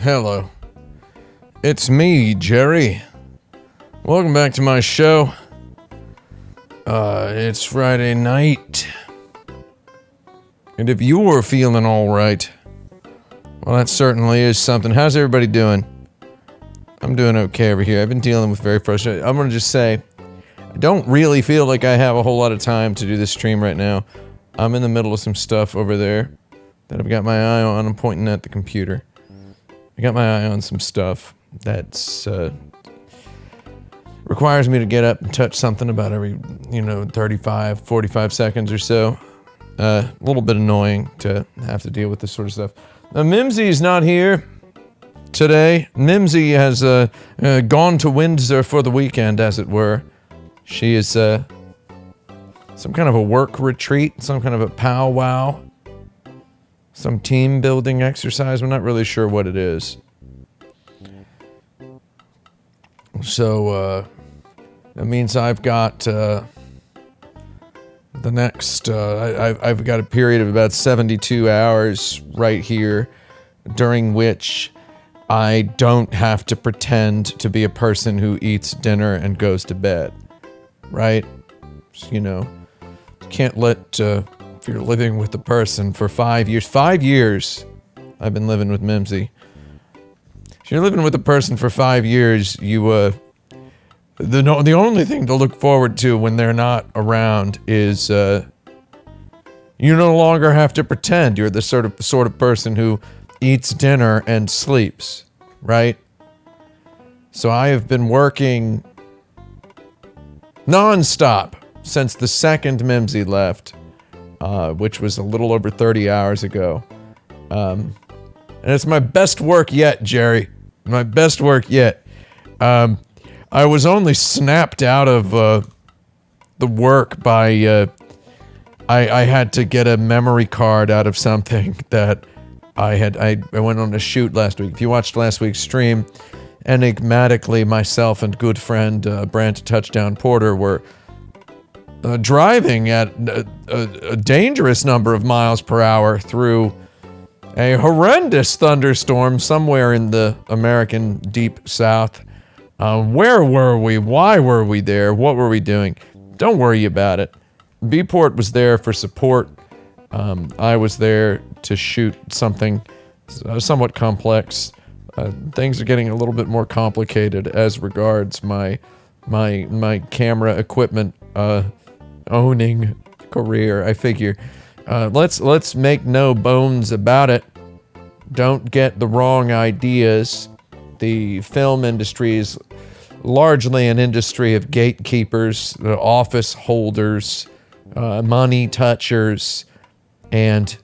Hello. It's me, Jerry. Welcome back to my show. It's Friday night. And if you're feeling alright, well, that certainly is something. How's everybody doing? I'm doing okay over here. I've been dealing with very frustrating. I'm gonna just say, I don't really feel like I have a whole lot of time to do this stream right now. I'm in the middle of some stuff over there that I've got my eye on. I'm pointing at the computer. I got my eye on some stuff that's, requires me to get up and touch something about every, 35, 45 seconds or so. A little bit annoying to have to deal with this sort of stuff. Mimsy's not here today. Mimsy has, gone to Windsor for the weekend, as it were. She is, some kind of a work retreat, some kind of a powwow. Some team building exercise. I'm not really sure what it is. So, that means I've got, the next, I've got a period of about 72 hours right here during which I don't have to pretend to be a person who eats dinner and goes to bed. Right? Can't let, if you're living with a person for 5 years, 5 years I've been living with Mimsy. If you're living with a person for 5 years, the only thing to look forward to when they're not around is, you no longer have to pretend you're the sort of person who eats dinner and sleeps, right? So I have been working non-stop since the second Mimsy left. Which was a little over 30 hours ago. And it's my best work yet, Jerry. My best work yet. I was only snapped out of the work by... I had to get a memory card out of something that I went on a shoot last week. If you watched last week's stream, enigmatically, myself and good friend Brant Touchdown Porter were... driving at a dangerous number of miles per hour through a horrendous thunderstorm somewhere in the American deep south. Where were we? Why were we there? What were we doing? Don't worry about it. B-Port was there for support. I was there to shoot something somewhat complex. Things are getting a little bit more complicated as regards my camera equipment owning career. I figure, let's make no bones about it. Don't get the wrong ideas. The film industry is largely an industry of gatekeepers, office holders, money touchers, and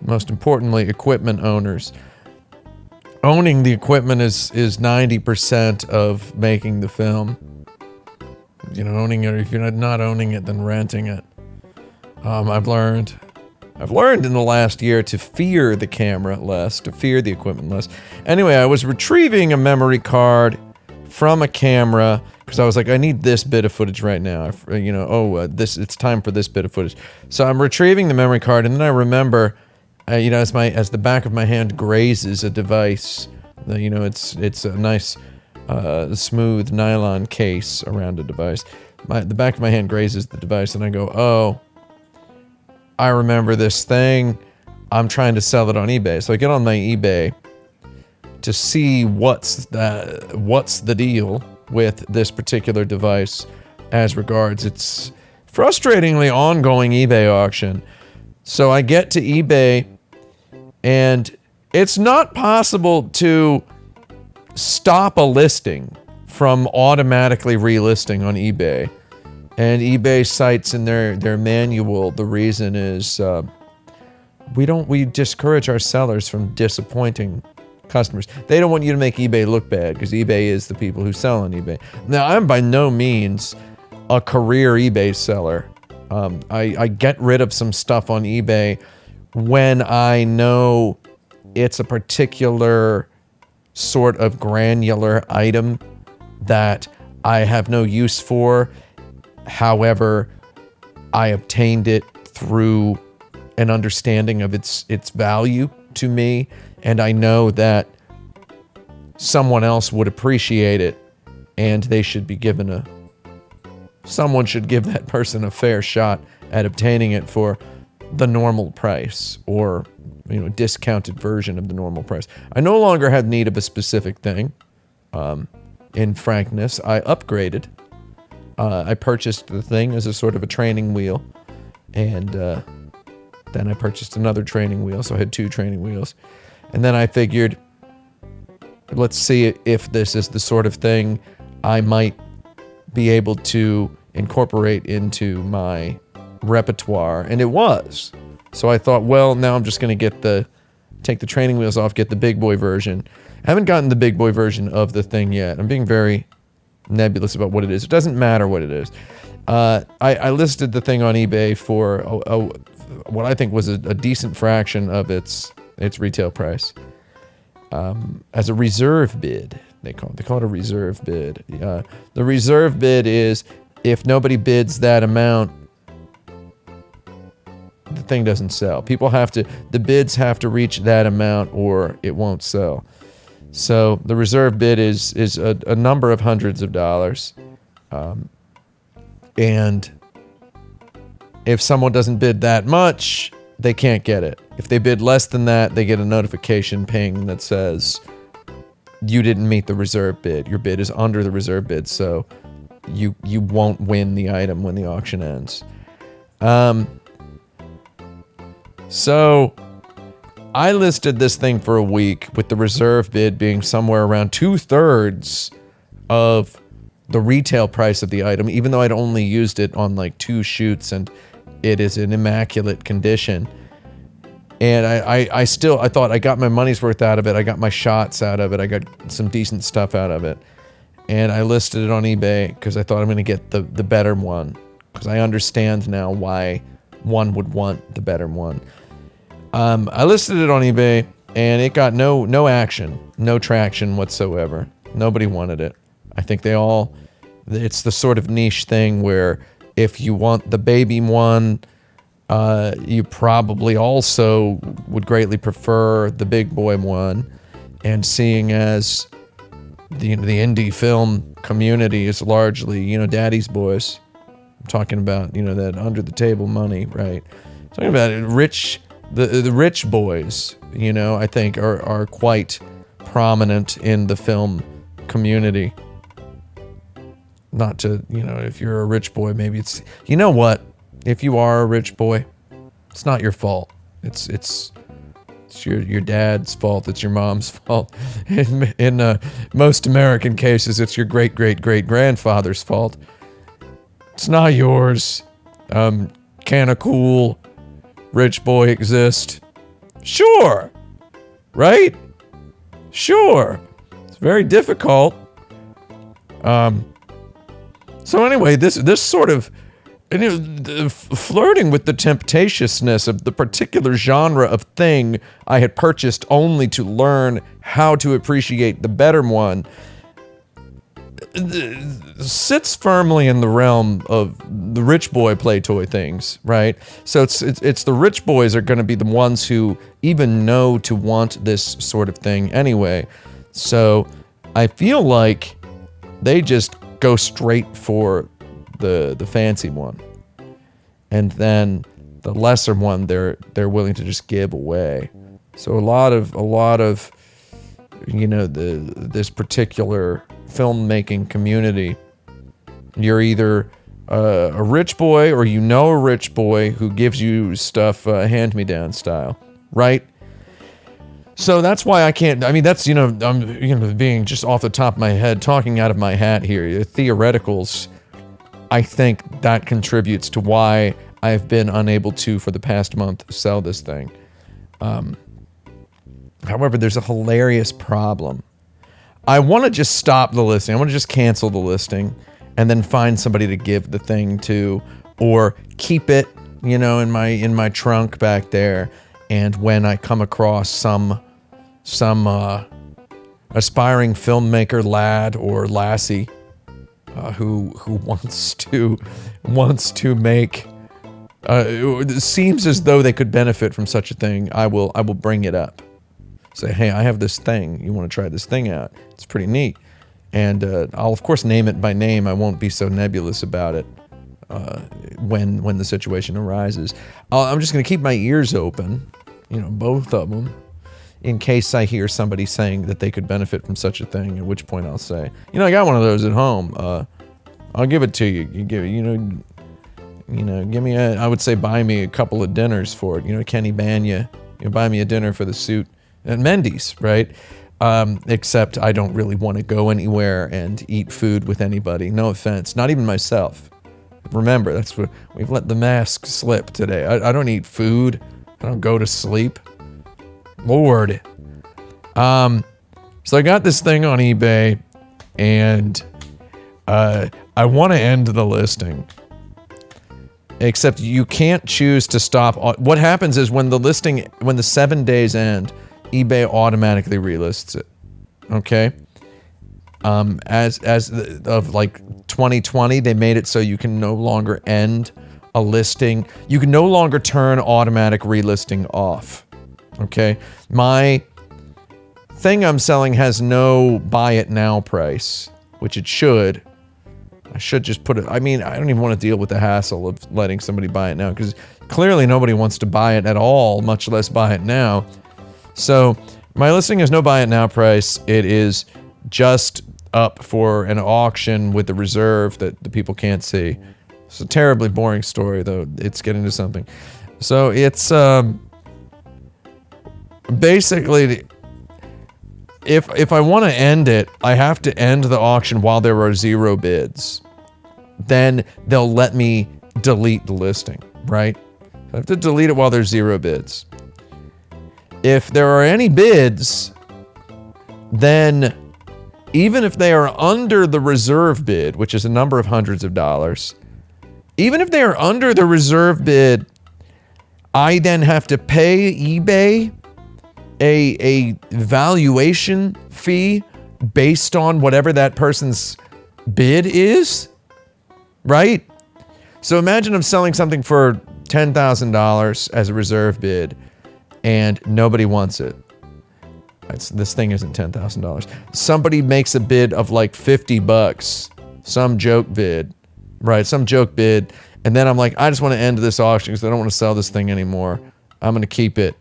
most importantly, equipment owners. Owning the equipment is 90% of making the film. Owning it. If you're not owning it, then renting it. I've learned in the last year to fear the camera less, to fear the equipment less. Anyway, I was retrieving a memory card from a camera because I was like, I need this bit of footage right now. It's time for this bit of footage. So I'm retrieving the memory card, and then I remember, as the back of my hand grazes a device, it's a nice, smooth nylon case around a device. The back of my hand grazes the device, and I go, oh, I remember this thing. I'm trying to sell it on eBay. So I get on my eBay to see what's the deal with this particular device as regards its frustratingly ongoing eBay auction. So I get to eBay, and it's not possible to stop a listing from automatically relisting on eBay. And eBay cites in their manual, the reason is we discourage our sellers from disappointing customers. They don't want you to make eBay look bad, because eBay is the people who sell on eBay. Now, I'm by no means a career eBay seller. I get rid of some stuff on eBay when I know it's a particular sort of granular item that I have no use for. However, I obtained it through an understanding of its value to me, and I know that someone else would appreciate it, and they should be someone should give that person a fair shot at obtaining it for the normal price, or discounted version of the normal price. I no longer have need of a specific thing. In frankness, I upgraded. I purchased the thing as a sort of a training wheel, and then I purchased another training wheel, so I had 2 training wheels. And then I figured, let's see if this is the sort of thing I might be able to incorporate into my repertoire, and it was. So I thought, well, now I'm just going to take the training wheels off, get the big boy version. I haven't gotten the big boy version of the thing yet. I'm being very nebulous about what it is. It doesn't matter what it is. I listed the thing on eBay for what I think was a decent fraction of its retail price, as a reserve bid. They call it a reserve bid. The reserve bid is if nobody bids that amount, the thing doesn't sell. The bids have to reach that amount or it won't sell. So the reserve bid is a number of hundreds of dollars. And if someone doesn't bid that much, they can't get it. If they bid less than that, they get a notification ping that says, you didn't meet the reserve bid. Your bid is under the reserve bid, so you won't win the item when the auction ends. So I listed this thing for a week with the reserve bid being somewhere around 2/3 of the retail price of the item, even though I'd only used it on like 2 shoots and it is in immaculate condition. And I thought I got my money's worth out of it. I got my shots out of it. I got some decent stuff out of it. And I listed it on eBay because I thought I'm going to get the better one, because I understand now why one would want the better one. I listed it on eBay and it got no action, no traction whatsoever. Nobody wanted it. I think it's the sort of niche thing where if you want the baby one, you probably also would greatly prefer the big boy one. And seeing as the indie film community is largely, daddy's boys. I'm talking about, that under the table money, right? I'm talking about it, the rich boys, I think are quite prominent in the film community. Not to, if you're a rich boy, maybe it's, you know what? if you are a rich boy, it's not your fault. It's your dad's fault. It's your mom's fault. In most American cases, it's your great-great-great-grandfather's fault. It's not yours. Can a cool rich boy exist? Sure. Right? Sure. It's very difficult. So anyway, this sort of flirting with the temptatiousness of the particular genre of thing I had purchased only to learn how to appreciate the better one sits firmly in the realm of the rich boy play toy things, right? So it's the rich boys are going to be the ones who even know to want this sort of thing anyway. So I feel like they just go straight for the fancy one, and then the lesser one they're willing to just give away. So a lot of this particular filmmaking community, you're either a rich boy or a rich boy who gives you stuff hand-me-down style, right? So that's why I can't, I mean, that's, I'm being just off the top of my head, talking out of my hat here, theoreticals. I think that contributes to why I've been unable to, for the past month, sell this thing. However, there's a hilarious problem. I want to just stop the listing. I want to just cancel the listing and then find somebody to give the thing to, or keep it, in my trunk back there. And when I come across some aspiring filmmaker lad or lassie who wants to make, it seems as though they could benefit from such a thing, I will bring it up. Say, hey, I have this thing. You want to try this thing out? It's pretty neat. And I'll, of course, name it by name. I won't be so nebulous about it when the situation arises. I'm just going to keep my ears open, both of them, in case I hear somebody saying that they could benefit from such a thing, at which point I'll say, I got one of those at home. I'll give it to you. You give give me I would say buy me a couple of dinners for it. Kenny Banya, buy me a dinner for the suit. And Mendy's, right? Except I don't really want to go anywhere and eat food with anybody. No offense, not even myself. Remember, that's what we've let the mask slip today. I don't eat food. I don't go to sleep. Lord. So I got this thing on eBay, and I want to end the listing. Except you can't choose to stop. What happens is when the 7 days end, eBay automatically relists it. Okay? As of like 2020, they made it so you can no longer end a listing. You can no longer turn automatic relisting off. Okay? My thing I'm selling has no buy it now price, which it should. I should just put it, I don't even want to deal with the hassle of letting somebody buy it now, because clearly nobody wants to buy it at all, much less buy it now. So my listing has no buy it now price. It is just up for an auction with the reserve that the people can't see. It's a terribly boring story, though. It's getting to something. So it's basically, if I want to end it, I have to end the auction while there are 0 bids. Then they'll let me delete the listing, right? I have to delete it while there's 0 bids. If there are any bids, then even if they are under the reserve bid, which is a number of hundreds of dollars, even if they are under the reserve bid, I then have to pay eBay a valuation fee based on whatever that person's bid is, right? So imagine I'm selling something for $10,000 as a reserve bid, and nobody wants it. This thing isn't $10,000. Somebody makes a bid of like $50, some joke bid, right? Some joke bid, and then I'm like, I just want to end this auction because I don't want to sell this thing anymore. I'm going to keep it.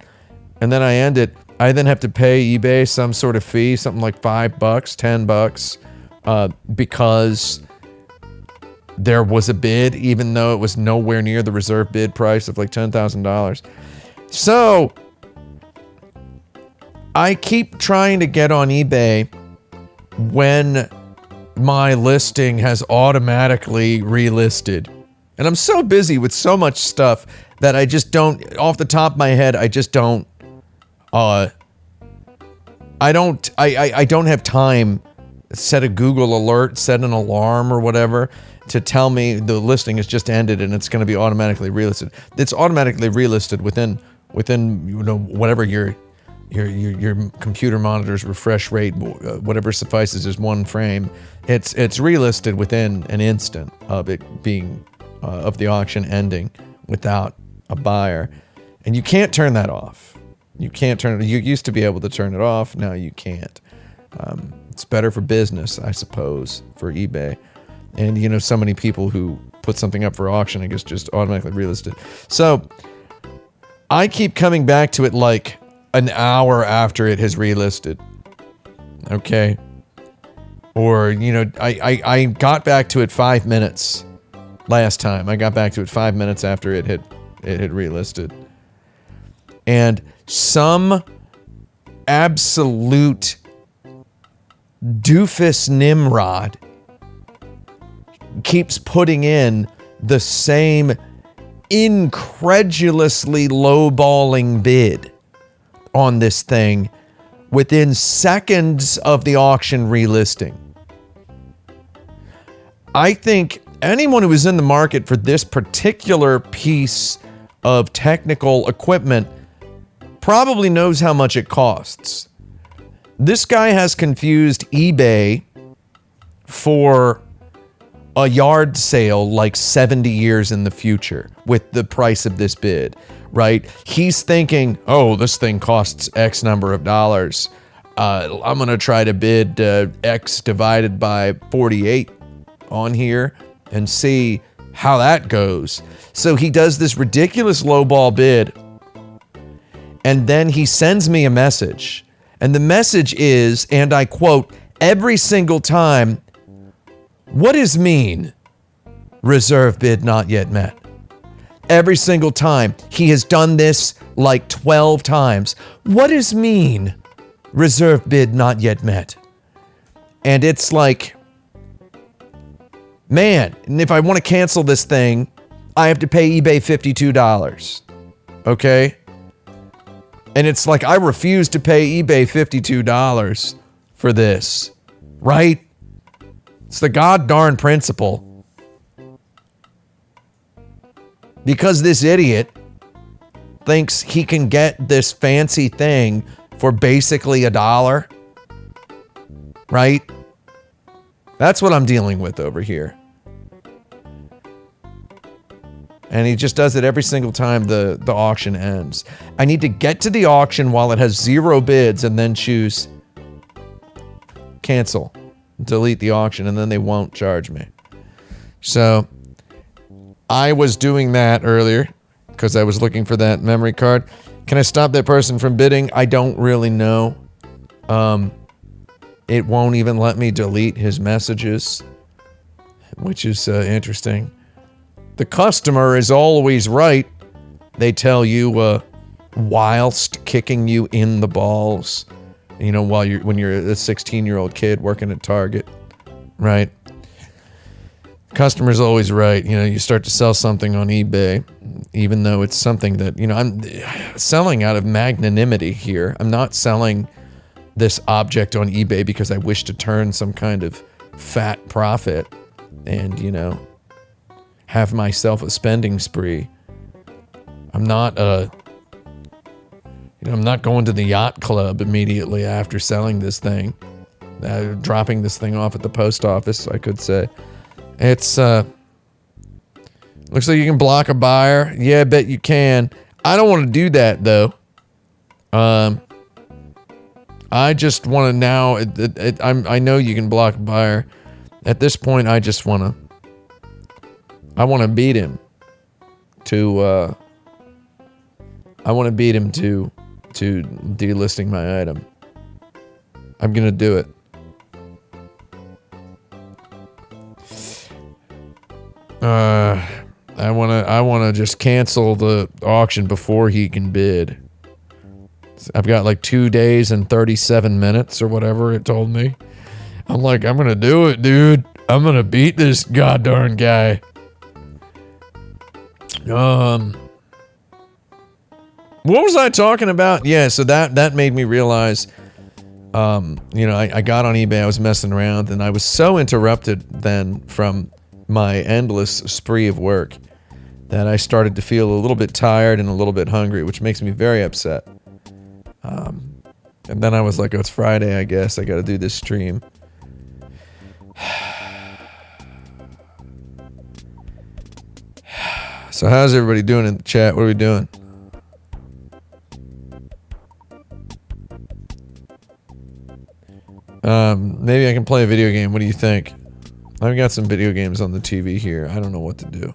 And then I end it. I then have to pay eBay some sort of fee, something like $5, $10, because there was a bid, even though it was nowhere near the reserve bid price of like $10,000. So I keep trying to get on eBay when my listing has automatically relisted. And I'm so busy with so much stuff that I just don't, off the top of my head, I just don't, I don't have time. Set a Google alert, set an alarm or whatever to tell me the listing has just ended and it's going to be automatically relisted. It's automatically relisted within whatever your computer monitor's refresh rate, whatever suffices as one frame. It's relisted within an instant of it being of the auction ending without a buyer, and you can't turn that off. You can't turn it. You used to be able to turn it off. Now you can't. It's better for business, I suppose, for eBay. And, so many people who put something up for auction, I guess, just automatically relisted. So I keep coming back to it like an hour after it has relisted. Okay? Or, I got back to it 5 minutes last time. I got back to it 5 minutes after it had relisted. And some absolute doofus Nimrod keeps putting in the same incredulously lowballing bid on this thing within seconds of the auction relisting. I think anyone who is in the market for this particular piece of technical equipment probably knows how much it costs. This guy has confused eBay for a yard sale like 70 years in the future with the price of this bid, right? He's thinking, oh, this thing costs X number of dollars. I'm going to try to bid X divided by 48 on here and see how that goes. So he does this ridiculous lowball bid, and then he sends me a message. And the message is, and I quote, every single time, what does mean reserve bid not yet met? Every single time. He has done this like 12 times. What does mean reserve bid not yet met? And it's like, man, and if I want to cancel this thing, I have to pay eBay $52. Okay? And it's like, I refuse to pay eBay $52 for this, right? It's the god darn principle. Because this idiot thinks he can get this fancy thing for basically $1, right? That's what I'm dealing with over here. And he just does it every single time the auction ends. I need to get to the auction while it has 0 bids and then choose cancel, delete the auction, and then they won't charge me. So I was doing that earlier because I was looking for that memory card. Can I stop that person from bidding? I don't really know. It won't even let me delete his messages, which is interesting. The customer is always right, they tell you, whilst kicking you in the balls, when you're a 16-year-old kid working at Target, right? Customer's always right. You start to sell something on eBay, even though it's something that, I'm selling out of magnanimity here. I'm not selling this object on eBay because I wish to turn some kind of fat profit and, have myself a spending spree. I'm not I'm not going to the yacht club immediately after selling this thing, dropping this thing off at the post office, I could say. It's looks like you can block a buyer. Yeah, I bet you can. I don't want to do that though. I just want to now. I know you can block a buyer. At this point, I just want to. I want to beat him to. I want to beat him to delisting my item. I'm gonna do it. I wanna just cancel the auction before he can bid. I've got like 2 days and 37 minutes or whatever it told me. I'm like, I'm gonna do it, dude. I'm gonna beat this goddarn guy. What was I talking about? Yeah, so that made me realize, you know, I got on eBay, I was messing around, and I was so interrupted then from my endless spree of work that I started to feel a little bit tired and a little bit hungry, which makes me very upset. And then I was like, oh, it's Friday, I guess. I gotta do this stream. So how's everybody doing in the chat? What are we doing? Maybe I can play a video game. What do you think? I've got some video games on the TV here. I don't know what to do.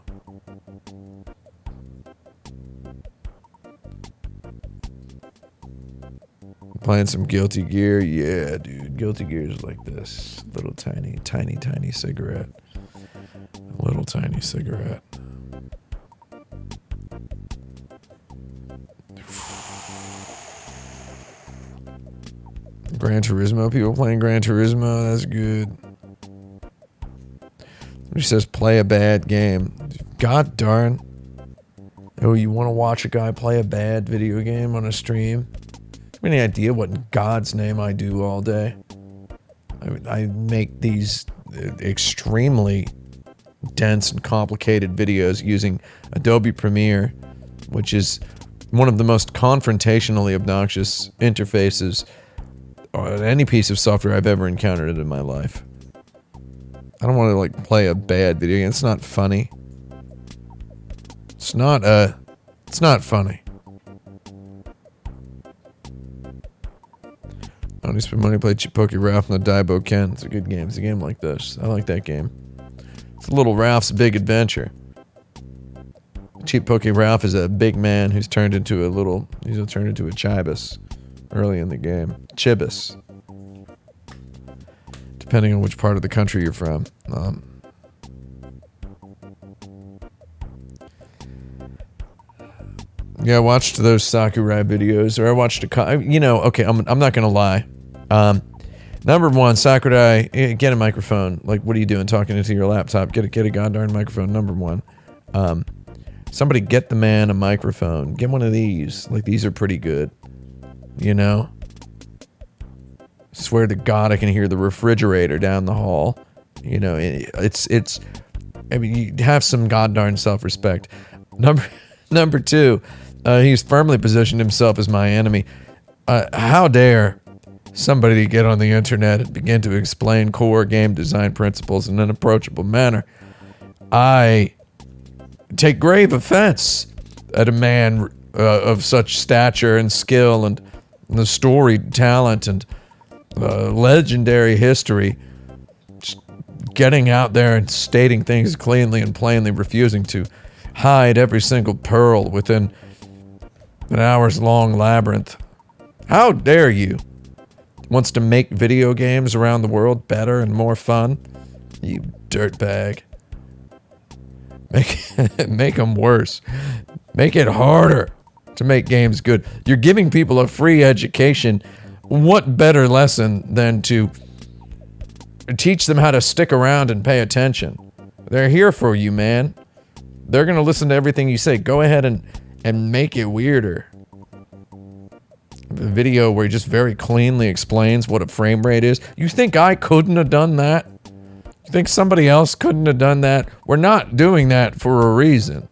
Playing some Guilty Gear. Yeah, dude. Guilty Gear is like this. Little tiny cigarette. Little tiny cigarette. Gran Turismo. People playing Gran Turismo. That's good. He says play a bad game. God darn. Oh, you want to watch a guy play a bad video game on a stream? Have any idea what in God's name I do all day? I make these extremely dense and complicated videos using Adobe Premiere, which is one of the most confrontationally obnoxious interfaces on any piece of software I've ever encountered in my life. I don't want to like play a bad video game. It's not funny. It's not funny. I only spend money to play Cheap Pokey Ralph and the Daibo Ken. It's a good game. It's a game like this. I like that game. It's a little Ralph's Big Adventure. Cheap Pokey Ralph is a big man who's turned into a Chibis early in the game. Chibis. Depending on which part of the country you're from. Yeah, I watched those Sakurai videos, or I watched okay, I'm not gonna lie. Number one, Sakurai, get a microphone. Like, what are you doing talking into your laptop? Get a goddamn microphone, number one. Somebody get the man a microphone. Get one of these. Like, these are pretty good. You know? Swear to God, I can hear the refrigerator down the hall. You know, I mean, you have some goddamn self-respect. Number two, he's firmly positioned himself as my enemy. How dare somebody get on the internet and begin to explain core game design principles in an approachable manner. I take grave offense at a man of such stature and skill and the storied talent and legendary history, just getting out there and stating things cleanly and plainly, refusing to hide every single pearl within an hours-long labyrinth. How dare you? Wants to make video games around the world better and more fun? You dirtbag. Make them worse. Make it harder to make games good. You're giving people a free education. What better lesson than to teach them how to stick around and pay attention? They're here for you, man. They're gonna listen to everything you say. Go ahead and make it weirder. A video where he just very cleanly explains what a frame rate is. You think I couldn't have done that? You think somebody else couldn't have done that? We're not doing that for a reason.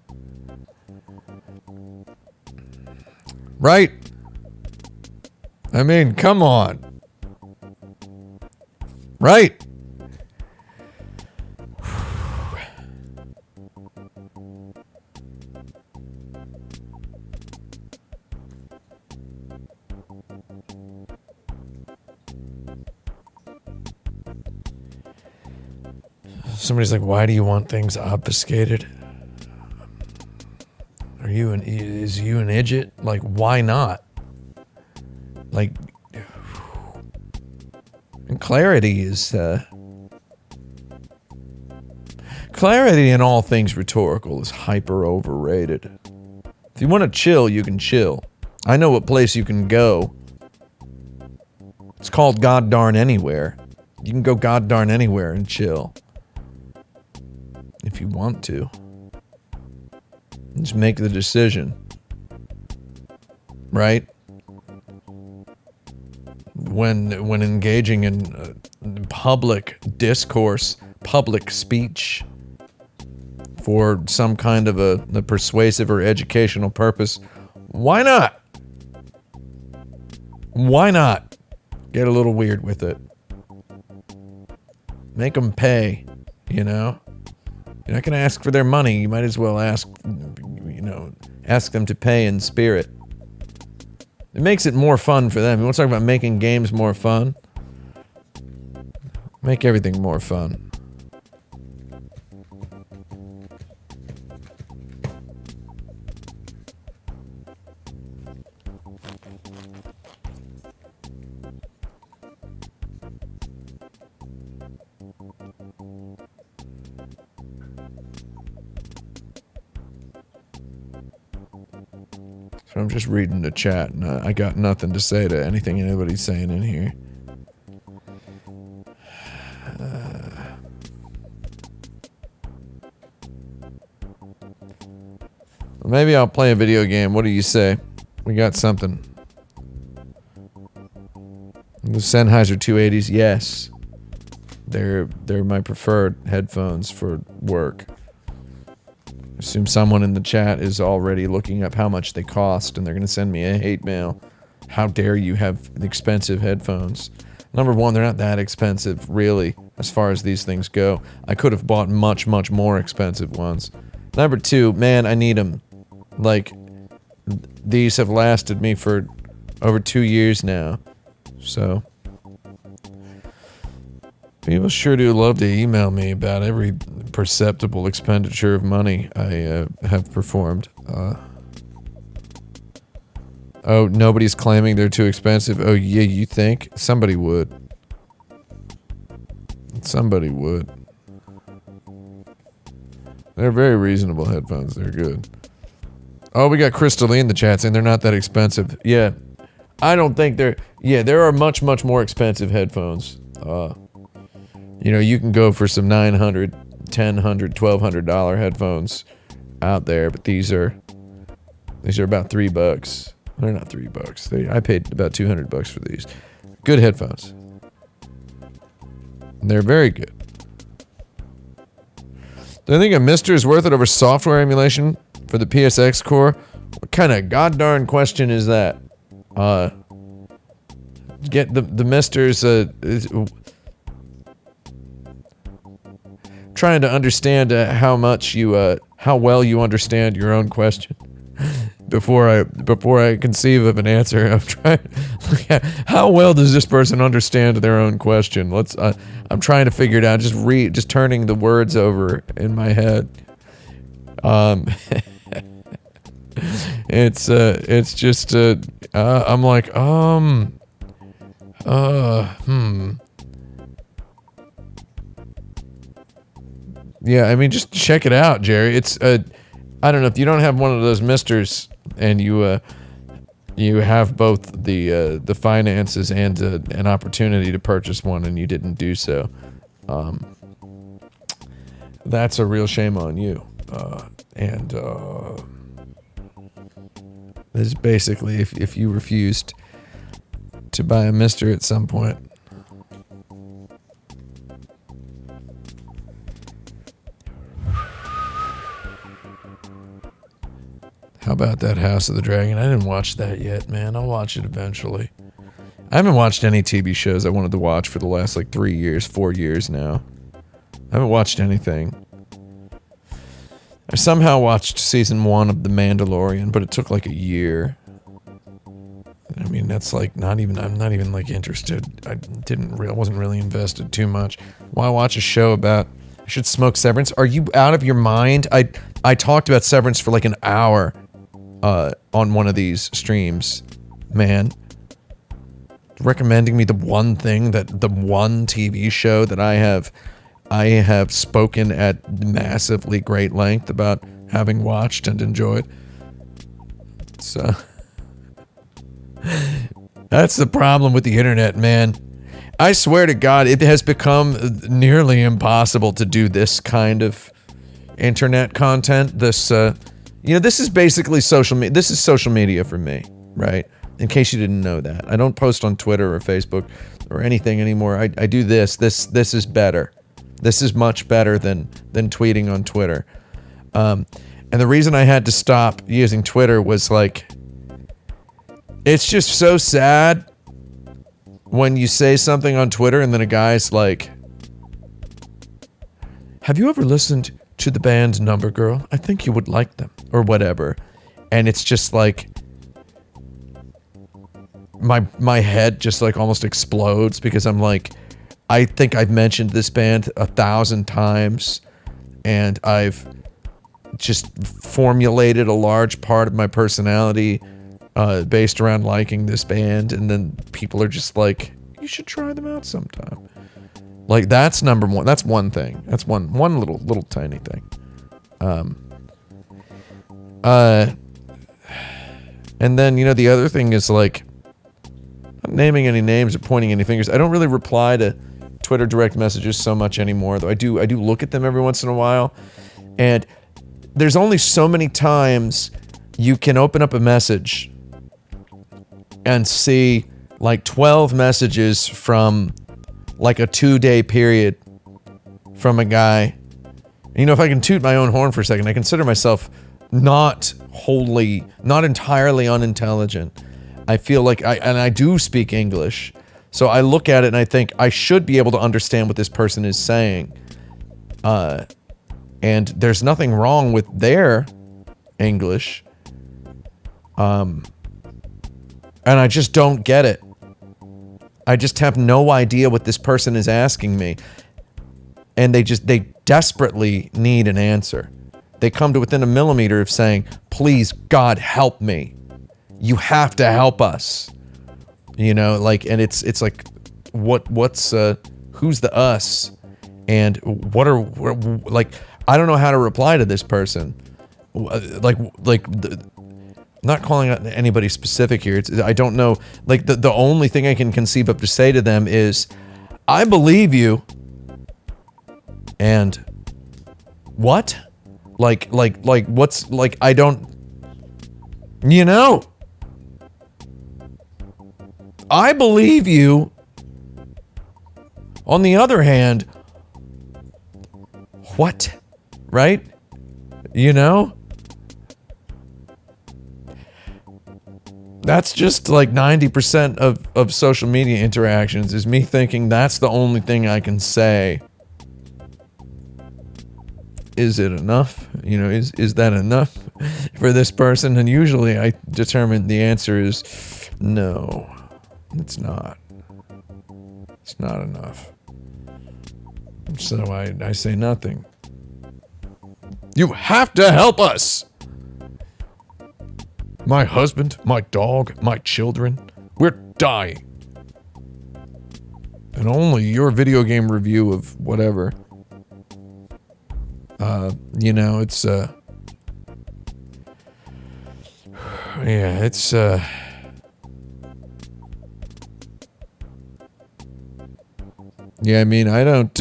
Right? I mean, come on. Right? Somebody's like, why do you want things obfuscated? Is you an idiot? Like, why not? Like, Clarity in all things rhetorical is hyper overrated. If you want to chill, you can chill. I know what place you can go. It's called God darn anywhere. You can go God darn anywhere and chill. If you want to. Just make the decision. Right? When engaging in public discourse, public speech, for some kind of a persuasive or educational purpose, why not? Why not? Get a little weird with it. Make them pay, you know? You're not going to ask for their money. You might as well ask them to pay in spirit. It makes it more fun for them. You want to talk about making games more fun? Make everything more fun. So I'm just reading the chat, and I got nothing to say to anything anybody's saying in here. Well, maybe I'll play a video game. What do you say? We got something. The Sennheiser 280s, yes. They're my preferred headphones for work. I assume someone in the chat is already looking up how much they cost, and they're going to send me a hate mail. How dare you have expensive headphones? Number one, they're not that expensive, really, as far as these things go. I could have bought much, much more expensive ones. Number two, man, I need them. Like, these have lasted me for over 2 years now. So, people sure do love to email me about every perceptible expenditure of money I have performed. Oh, nobody's claiming they're too expensive. Oh, yeah, you think? Somebody would. Somebody would. They're very reasonable headphones. They're good. Oh, we got Crystalline in the chat saying they're not that expensive. Yeah. I don't think they're... Yeah, there are much, much more expensive headphones. You know, you can go for some $900, $1,000, $1,200 headphones out there, but these are about $3. They're not $3. I paid about $200 for these. Good headphones. They're very good. Do I think a Mister is worth it over software emulation for the PSX core? What kind of goddarn question is that? Get the Mister's trying to understand how well you understand your own question before I conceive of an answer. I'm trying look at how well does this person understand their own question. I'm trying to figure it out. Just turning the words over in my head. It's just I'm like Yeah, I mean, just check it out, Jerry. It's I don't know if you don't have one of those Misters and you have both the finances and an opportunity to purchase one and you didn't do so. That's a real shame on you. And this is basically if you refused to buy a Mister at some point. How about that House of the Dragon? I didn't watch that yet, man. I'll watch it eventually. I haven't watched any TV shows I wanted to watch for the last, 4 years now. I haven't watched anything. I somehow watched season 1 of The Mandalorian, but it took a year. I mean, that's I'm not even interested. I wasn't really invested too much. Why watch a show about I should smoke Severance? Are you out of your mind? I talked about Severance for an hour on one of these streams, man. Recommending me the one TV show that I have I have spoken at massively great length about having watched and enjoyed. So that's the problem with the internet, man. I swear to God, it has become nearly impossible to do this kind of internet content. This, this is basically social media. This is social media for me, right? In case you didn't know that. I don't post on Twitter or Facebook or anything anymore. I do this. This is better. This is much better than tweeting on Twitter. And the reason I had to stop using Twitter was like, it's just so sad when you say something on Twitter and then a guy's like, have you ever listened to the band Number Girl? I think you would like them, or whatever. And it's just like, my head just like almost explodes because I'm like, I think I've mentioned this band 1,000 times and I've just formulated a large part of my personality based around liking this band, and then people are just like, you should try them out sometime. Like, that's number one. That's one thing. That's one little tiny thing. And then, the other thing is like, I'm not naming any names or pointing any fingers. I don't really reply to Twitter direct messages so much anymore, though I do look at them every once in a while. And there's only so many times you can open up a message and see like 12 messages from like a 2-day period from a guy. And, if I can toot my own horn for a second, I consider myself not entirely unintelligent. I feel like I do speak English. So I look at it and I think I should be able to understand what this person is saying. And there's nothing wrong with their English. And I just don't get it. I just have no idea what this person is asking me. And they desperately need an answer. They come to within a millimeter of saying, please, God, help me. You have to help us. And it's like, what's who's the us? And I don't know how to reply to this person. Not calling out anybody specific here. I don't know. Like, the only thing I can conceive of to say to them is, I believe you. And what? Like what's, like, I don't, I believe you. On the other hand, what? Right? That's just like 90% of social media interactions is me thinking that's the only thing I can say. Is it enough? Is that enough for this person? And usually I determine the answer is no, it's not. It's not enough. So I say nothing. You have to help us! My husband, my dog, my children, we're dying. And only your video game review of whatever. It's, yeah, it's, yeah, I mean, I don't,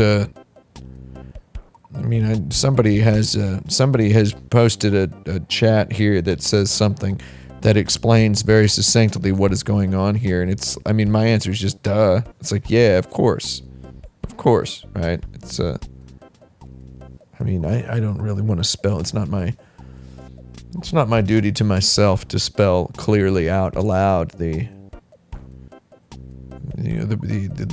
somebody has posted a chat here that says something that explains very succinctly what is going on here, and my answer is just duh. It's like, yeah, of course, right? It's I don't really want to spell. It's not my duty to myself to spell clearly out aloud the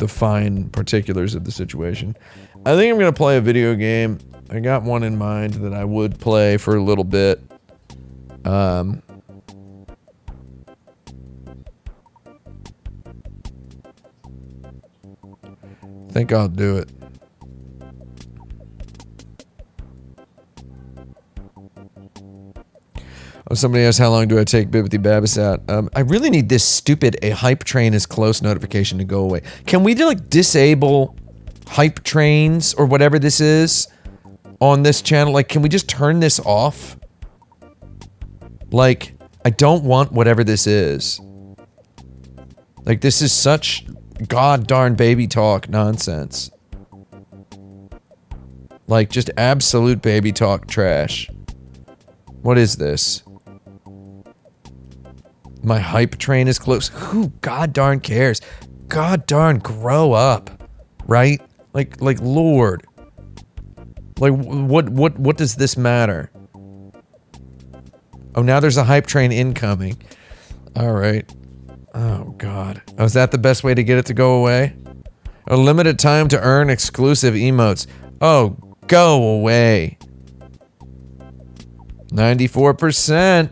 fine particulars of the situation. I think I'm gonna play a video game. I got one in mind that I would play for a little bit. I think I'll do it. Oh, somebody asked, how long do I take Bibbidi Babbis out? I really need this stupid "a hype train is close" notification to go away. Can we disable hype trains or whatever this is on this channel. Like, can we just turn this off? Like, I don't want whatever this is. Like, this is such god darn baby talk nonsense. Like, just absolute baby talk trash. What is this? My hype train is close. Who god darn cares? God darn grow up. Right? Like, Lord. Like, what does this matter? Oh, now there's a hype train incoming. Alright. Oh, God. Oh, is that the best way to get it to go away? A limited time to earn exclusive emotes. Oh, go away. 94%.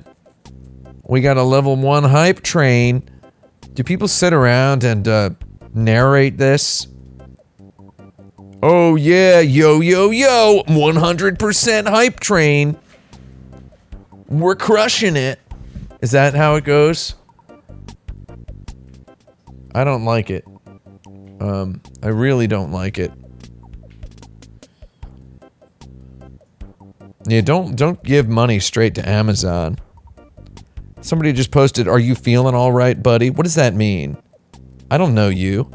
We got a level 1 hype train. Do people sit around and, narrate this? Oh, yeah. Yo, yo, yo. 100% hype train. We're crushing it. Is that how it goes? I don't like it. I really don't like it. Yeah, don't give money straight to Amazon. Somebody just posted, "Are you feeling all right, buddy?" What does that mean? I don't know you.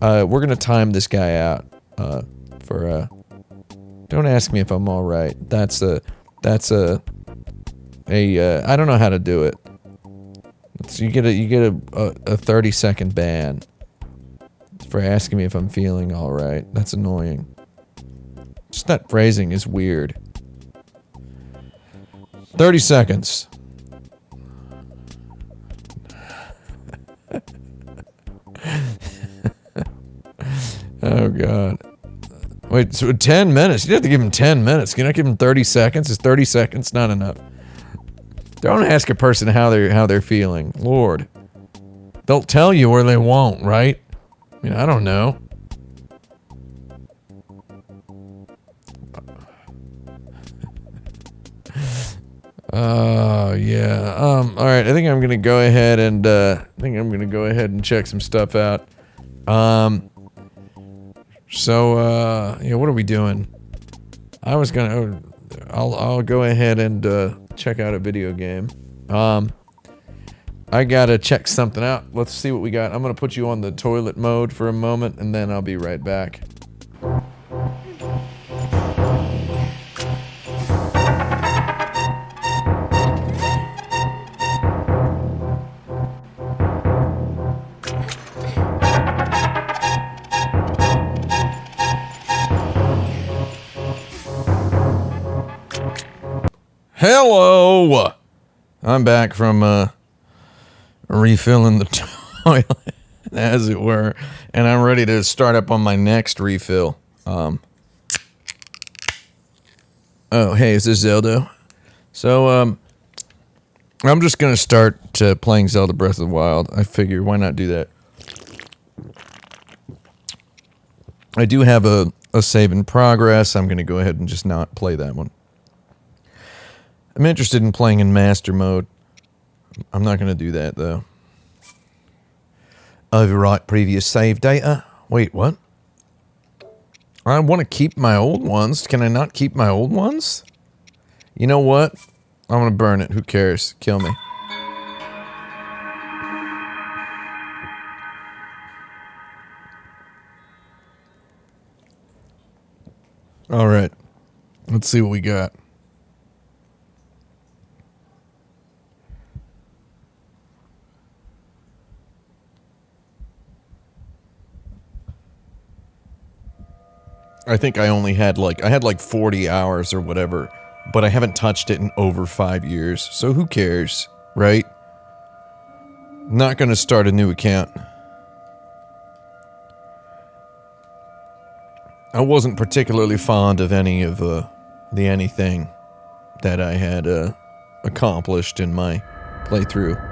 We're gonna time this guy out. Don't ask me if I'm all right. That's a I don't know how to do it. So you get a 30-second ban for asking me if I'm feeling all right. That's annoying. Just that phrasing is weird. 30 seconds. Oh, God. Wait, so 10 minutes? You have to give him 10 minutes. Can I give him 30 seconds? Is 30 seconds not enough? Don't ask a person how they're feeling. Lord. They'll tell you or they won't, right? I mean, I don't know. Yeah. Alright, I think I'm gonna go ahead and check some stuff out. Yeah, what are we doing? I'll go ahead and, check out a video game. I gotta check something out. Let's see what we got. I'm gonna put you on the toilet mode for a moment, and then I'll be right back. Hello! I'm back from, refilling the toilet, as it were, and I'm ready to start up on my next refill. Oh, hey, is this Zelda? So, I'm just gonna start playing Zelda Breath of the Wild. I figure, why not do that? I do have a save in progress. I'm gonna go ahead and just not play that one. I'm interested in playing in master mode. I'm not gonna do that, though. Overwrite previous save data. Wait, what? I want to keep my old ones. Can I not keep my old ones? You know what? I'm gonna burn it. Who cares? Kill me. Alright. Let's see what we got. I think I only had I had like 40 hours or whatever, but I haven't touched it in over 5 years, so who cares, right? Not gonna start a new account. I wasn't particularly fond of any of the anything that I had accomplished in my playthrough.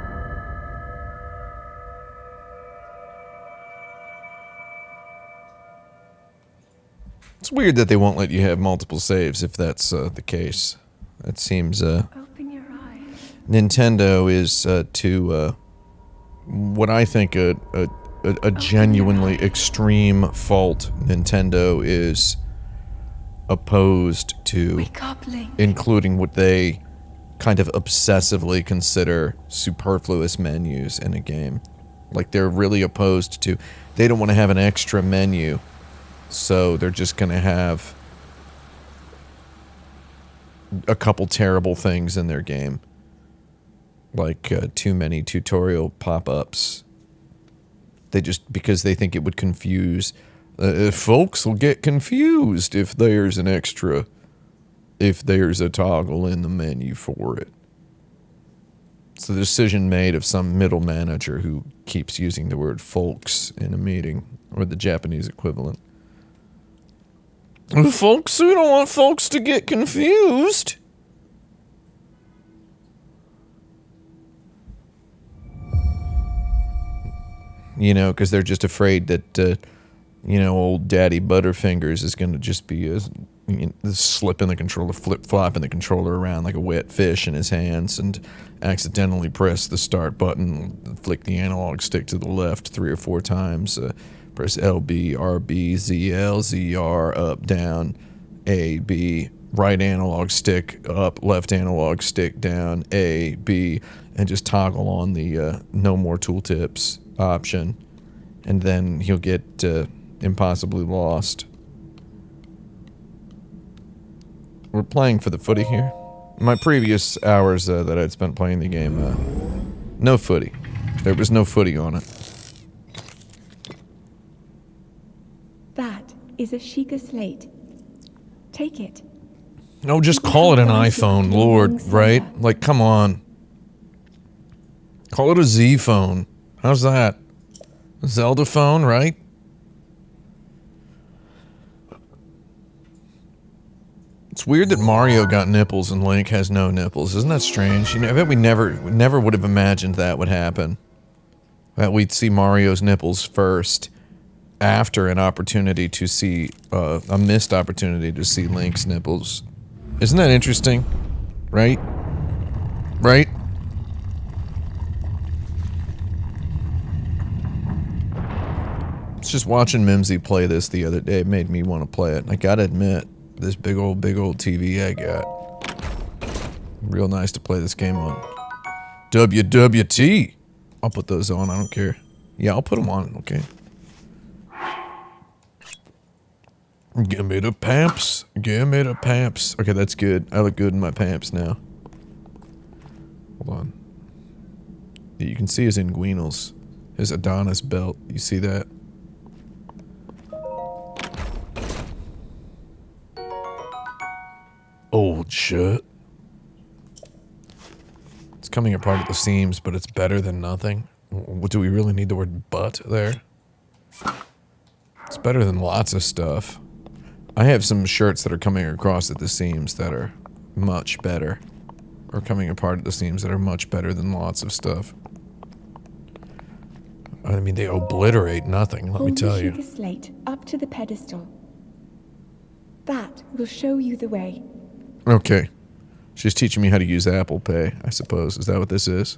It's weird that they won't let you have multiple saves if that's the case. That seems Open your eyes. Nintendo is to what I think a genuinely extreme fault, Nintendo is opposed to including what they kind of obsessively consider superfluous menus in a game. Like, they're really opposed to... They don't want to have an extra menu, so they're just going to have a couple terrible things in their game. Like, too many tutorial pop-ups. They just... Because they think it would confuse... folks will get confused if there's an extra... If there's a toggle in the menu for it. It's the decision made of some middle manager who keeps using the word folks in a meeting, or the Japanese equivalent. Folks, we don't want folks to get confused. You know, because they're just afraid that, you know, old Daddy Butterfingers is going to just be slipping the controller, flip-flopping the controller around like a wet fish in his hands and accidentally press the start button, flick the analog stick to the left 3 or 4 times, press LB, RB, ZL, ZR, up, down, A, B, right analog stick up, left analog stick down, A, B, and just toggle on the no more tooltips option, and then he'll get impossibly lost. We're playing for the footy here. My previous hours that I'd spent playing the game, no footy. There was no footy on it. That is a Sheikah slate. Take it. No, just call it an iPhone, Lord, right? Like, come on. Call it a Z phone. How's that? A ZELDA phone, right? It's weird that Mario got nipples and Link has no nipples. Isn't that strange? You know, I bet we never would have imagined that would happen. That we'd see Mario's nipples first, after an opportunity to see, a missed opportunity to see Link's nipples. Isn't that interesting? Right? Right? It's just watching Mimsy play this the other day. It made me want to play it. I gotta admit, this big old TV I got. Real nice to play this game on. WWT! I'll put those on, I don't care. Yeah, I'll put them on, okay. Give me the pamps. Give me the pamps. Okay, that's good. I look good in my pamps now. Hold on. You can see his inguinals. His Adonis belt. You see that? Old shirt. It's coming apart at the seams, but it's better than nothing. Do we really need the word butt there? It's better than lots of stuff. I have some shirts that are coming across at the seams that are much better. Or coming apart at the seams that are much better than lots of stuff. I mean, they obliterate nothing, let me tell you. Hold the Sheikah slate up to the pedestal. That will show you the way. Okay. She's teaching me how to use Apple Pay, I suppose. Is that what this is?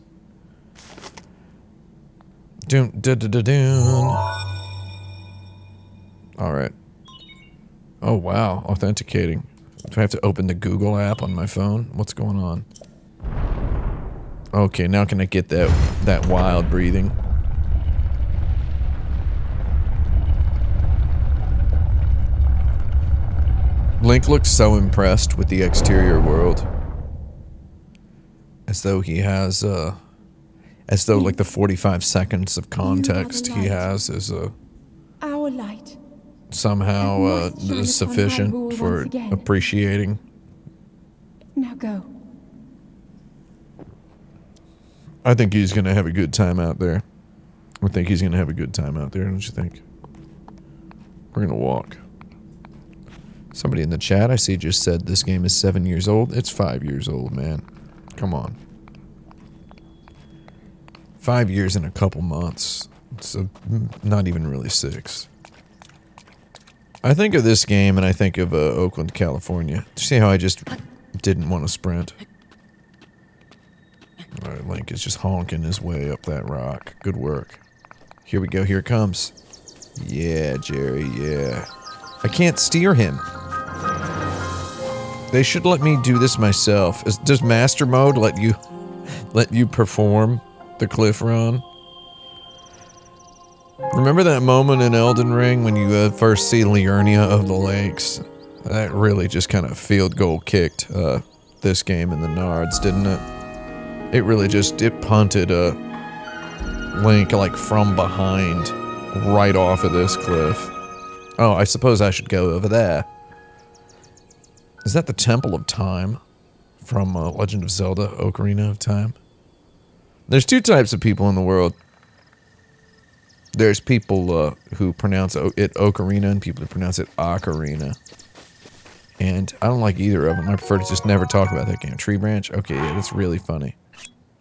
Alright. Oh, wow. Authenticating. Do I have to open the Google app on my phone? What's going on? Okay, now can I get that wild breathing? Link looks so impressed with the exterior world. As though he has, as though like the 45 seconds of context he has is, our light. Somehow, sufficient for appreciating. Now go. I think he's gonna have a good time out there. I think he's gonna have a good time out there, don't you think? We're gonna walk. Somebody in the chat I see just said this game is 7 years old. It's 5 years old, man. Come on. 5 years and a couple months. It's not even really 6. I think of this game and I think of Oakland, California. See how I just didn't want to sprint? Alright, Link is just honking his way up that rock. Good work. Here we go. Here it comes. Yeah, Jerry, yeah. I can't steer him. They should let me do this myself. Does Master Mode let you perform the cliff run? Remember that moment in Elden Ring when you first see Liurnia of the Lakes? That really just kind of field goal kicked this game in the nards, didn't it? It really just, it punted Link like from behind right off of this cliff. Oh, I suppose I should go over there. Is that the Temple of Time from Legend of Zelda, Ocarina of Time? There's two types of people in the world. There's people who pronounce it Ocarina and people who pronounce it Ocarina. And I don't like either of them. I prefer to just never talk about that game. Tree branch? Okay, yeah, that's really funny.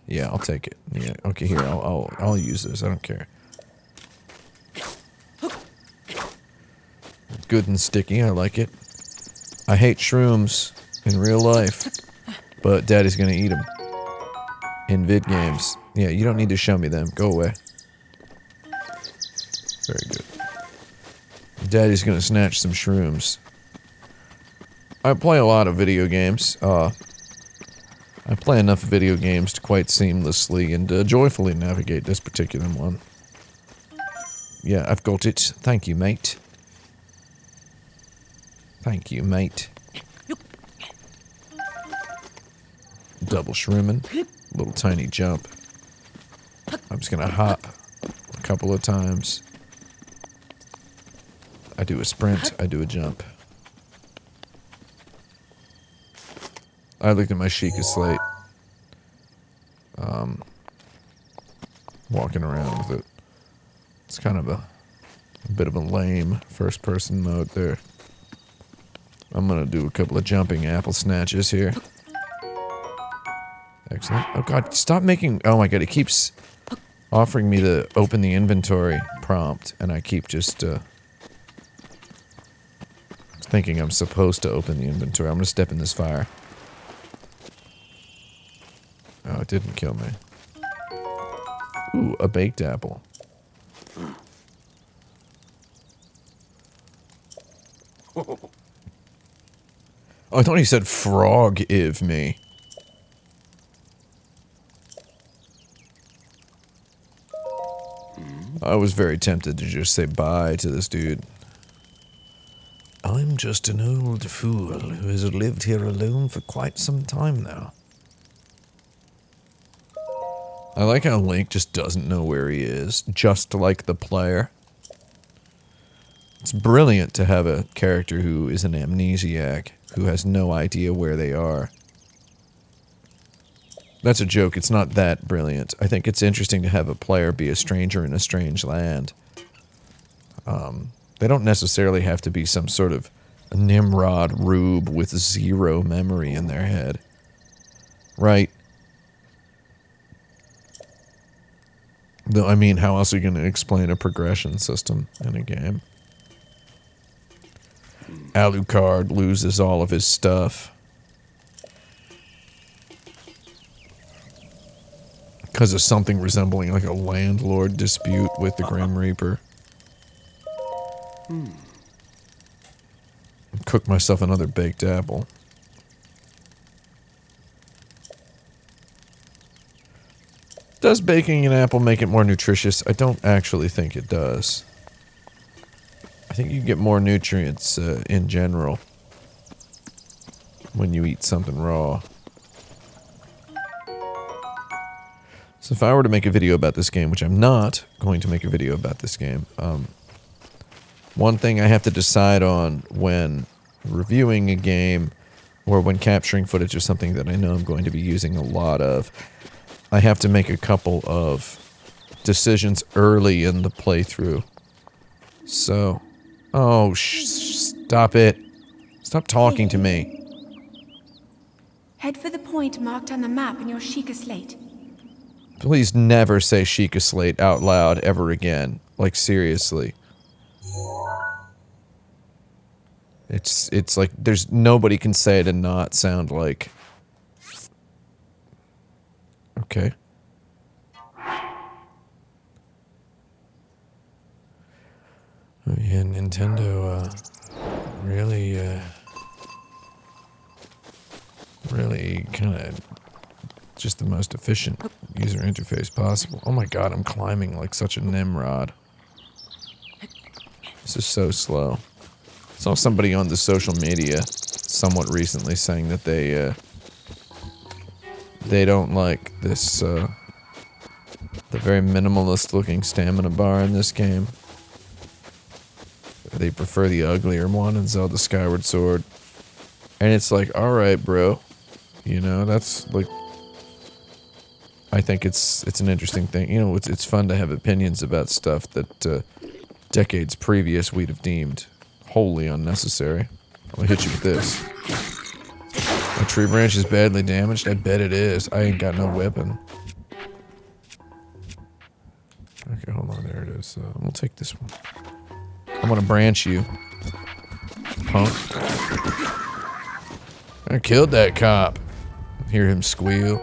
Yeah, I'll take it. Yeah, okay, here, I'll use this. I don't care. Good and sticky, I like it. I hate shrooms in real life, but Daddy's gonna eat them. In vid games. Yeah, you don't need to show me them. Go away. Very good. Daddy's gonna snatch some shrooms. I play a lot of video games. I play enough video games to quite seamlessly and joyfully navigate this particular one. Yeah, I've got it. Thank you, mate. Thank you, mate. Double shrooming. Little tiny jump. I'm just gonna hop a couple of times. I do a sprint, I do a jump. I looked at my Sheikah slate. Walking around with it. It's kind of a bit of a lame first-person mode there. I'm gonna do a couple of jumping apple snatches here. Excellent. Oh god, stop making... Oh my god, it keeps offering me the open the inventory prompt, and I keep just, thinking I'm supposed to open the inventory. I'm gonna step in this fire. Oh, it didn't kill me. Ooh, a baked apple. Oh, I thought he said frog-ive me. I was very tempted to just say bye to this dude. I'm just an old fool who has lived here alone for quite some time now. I like how Link just doesn't know where he is, just like the player. It's brilliant to have a character who is an amnesiac, who has no idea where they are. That's a joke, it's not that brilliant. I think it's interesting to have a player be a stranger in a strange land. They don't necessarily have to be some sort of Nimrod rube with zero memory in their head. Right? Though, I mean, how else are you going to explain a progression system in a game? Alucard loses all of his stuff. Because of something resembling like a landlord dispute with the Grim Reaper. Cook myself another baked apple. Does baking an apple make it more nutritious? I don't actually think it does. I think you get more nutrients in general when you eat something raw. So if I were to make a video about this game, which I'm not going to make a video about this game, one thing I have to decide on when reviewing a game or when capturing footage of something that I know I'm going to be using a lot of, I have to make a couple of decisions early in the playthrough. So, oh, stop it. Stop talking to me. Head for the point marked on the map in your Sheikah slate. Please never say Sheikah slate out loud ever again. Like, seriously. It's like, there's nobody can say it and not sound like... Okay. Oh yeah, Nintendo, really kind of just the most efficient user interface possible. Oh my god, I'm climbing like such a Nimrod. This is so slow. Saw somebody on the social media somewhat recently saying that they don't like this, the very minimalist looking stamina bar in this game. They prefer the uglier one in Zelda Skyward Sword. And it's like, alright, bro. You know, that's like... I think it's an interesting thing. You know, it's fun to have opinions about stuff that decades previous we'd have deemed wholly unnecessary. I'll hit you with this. My tree branch is badly damaged? I bet it is. I ain't got no weapon. Okay, hold on. There it is. We'll take this one. I'm gonna branch you. Punk. I killed that cop. Hear him squeal.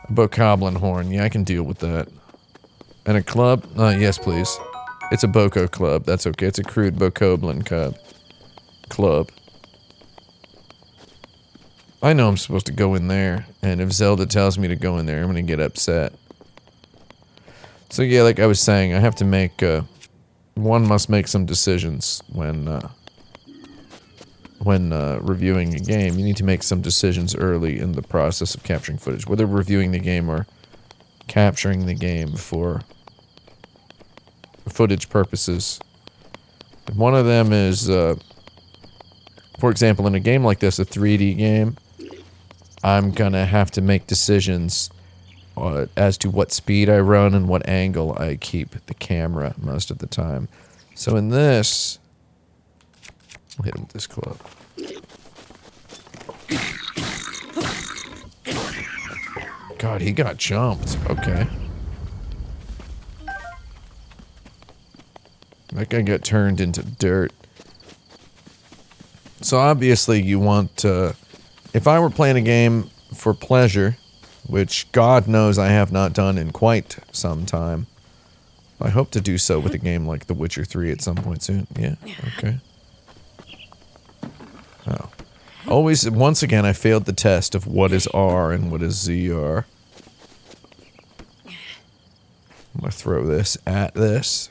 A bokoblin horn. Yeah, I can deal with that. And a club? Yes, please. It's a boko club. That's okay. It's a crude bokoblin club. I know I'm supposed to go in there, and if Zelda tells me to go in there, I'm gonna get upset. So yeah, like I was saying, I have to make, one must make some decisions when reviewing a game. You need to make some decisions early in the process of capturing footage, whether reviewing the game or capturing the game for footage purposes. One of them is, for example, in a game like this, a 3D game, I'm gonna have to make decisions as to what speed I run and what angle I keep the camera most of the time. So in this, I'll hit him with this club. God, he got jumped. Okay. That guy got turned into dirt. So obviously you want, if I were playing a game for pleasure, which God knows I have not done in quite some time, I hope to do so with a game like The Witcher 3 at some point soon. Yeah, okay. Oh. Always, once again, I failed the test of what is R and what is ZR. I'm gonna throw this at this.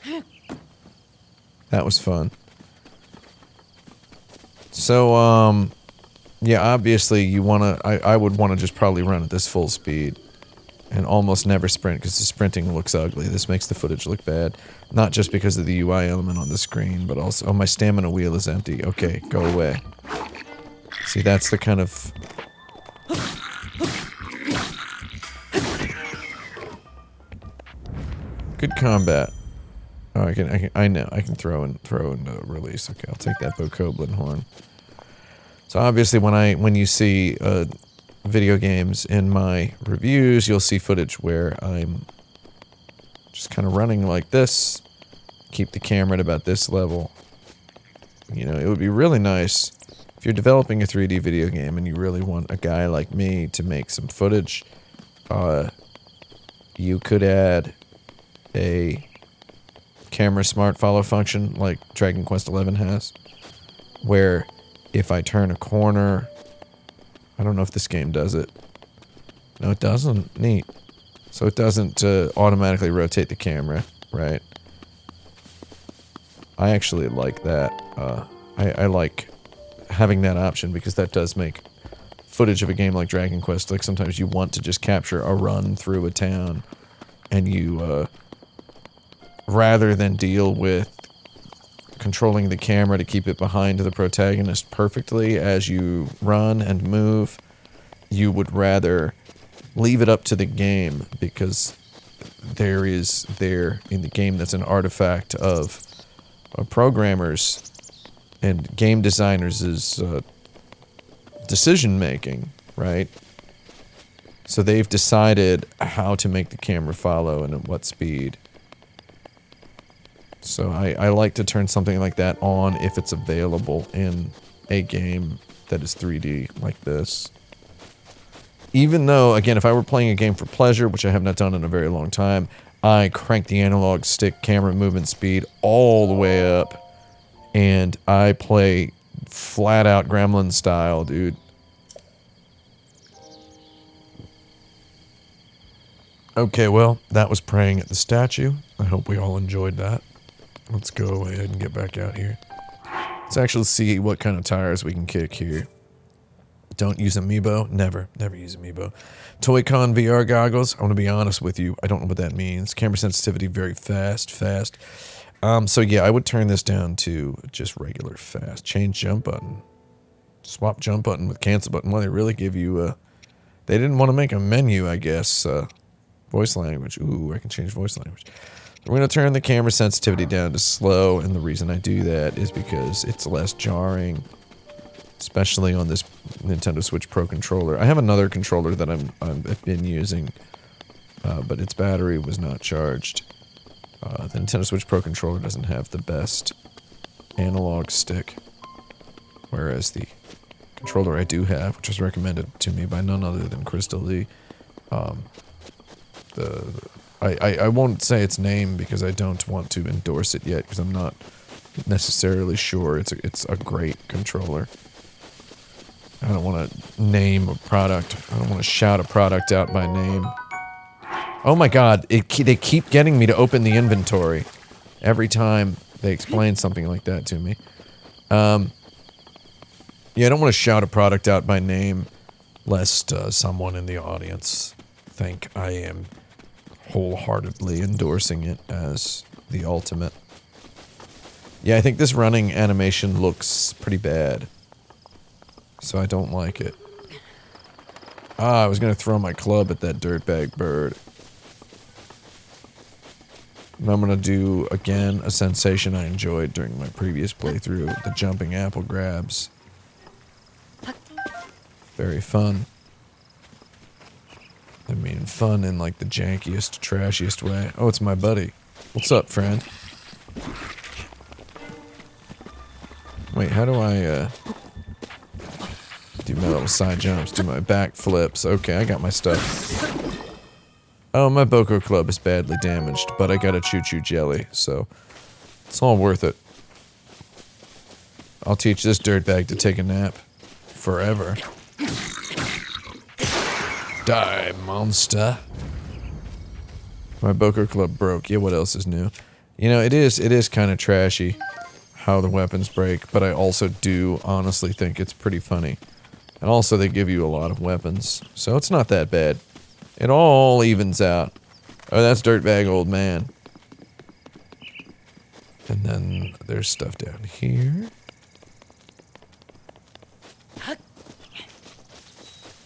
That was fun. So, yeah, obviously you wanna, I would wanna just probably run at this full speed. And almost never sprint, because the sprinting looks ugly. This makes the footage look bad. Not just because of the UI element on the screen, but also, oh, my stamina wheel is empty. Okay, go away. See, that's the kind of... Good combat. Oh, I know, I can throw and release. Okay, I'll take that bokoblin horn. So obviously when you see, video games in my reviews, you'll see footage where I'm just kind of running like this, keep the camera at about this level. You know, it would be really nice if you're developing a 3D video game and you really want a guy like me to make some footage, you could add a camera smart follow function like Dragon Quest XI has, where if I turn a corner, I don't know if this game does it. No, it doesn't. Neat. So it doesn't automatically rotate the camera, right? I actually like that. I like having that option because that does make footage of a game like Dragon Quest, like sometimes you want to just capture a run through a town, and you, rather than deal with controlling the camera to keep it behind the protagonist perfectly as you run and move, you would rather leave it up to the game, because there in the game that's an artifact of programmers and game designers' decision making, right? So they've decided how to make the camera follow and at what speed. So I like to turn something like that on if it's available in a game that is 3D like this. Even though, again, if I were playing a game for pleasure, which I have not done in a very long time, I crank the analog stick camera movement speed all the way up, and I play flat out Gremlin style, dude. Okay, well, that was praying at the statue. I hope we all enjoyed that. Let's go ahead and get back out here. Let's actually see what kind of tires we can kick here. Don't use Amiibo. Never use Amiibo. Toy-Con VR goggles. I want to be honest with you. I don't know what that means. Camera sensitivity, very fast. So yeah, I would turn this down to just regular fast. Change jump button. Swap jump button with cancel button. Well, they really give you they didn't want to make a menu, I guess. Voice language. Ooh, I can change voice language. We're going to turn the camera sensitivity down to slow, and the reason I do that is because it's less jarring, especially on this Nintendo Switch Pro controller. I have another controller that I've been using, but its battery was not charged. The Nintendo Switch Pro controller doesn't have the best analog stick, whereas the controller I do have, which was recommended to me by none other than Crystal Lee, I won't say its name because I don't want to endorse it yet because I'm not necessarily sure it's a great controller. I don't want to name a product. I don't want to shout a product out by name. Oh my god, they keep getting me to open the inventory every time they explain something like that to me. Yeah, I don't want to shout a product out by name lest someone in the audience think I am wholeheartedly endorsing it as the ultimate. Yeah, I think this running animation looks pretty bad. So I don't like it. I was gonna throw my club at that dirtbag bird. And I'm gonna do, again, a sensation I enjoyed during my previous playthrough, the jumping apple grabs. Very fun. I mean, fun in, like, the jankiest, trashiest way. Oh, it's my buddy. What's up, friend? Wait, how do I, do my little side jumps, do my back flips? Okay, I got my stuff. Oh, my Boko Club is badly damaged, but I got a choo-choo jelly, so it's all worth it. I'll teach this dirtbag to take a nap. Forever. Die, monster. My Boko Club broke. Yeah, what else is new? You know, it is kind of trashy how the weapons break, but I also do honestly think it's pretty funny. And also they give you a lot of weapons, so it's not that bad. It all evens out. Oh, that's dirtbag old man. And then there's stuff down here.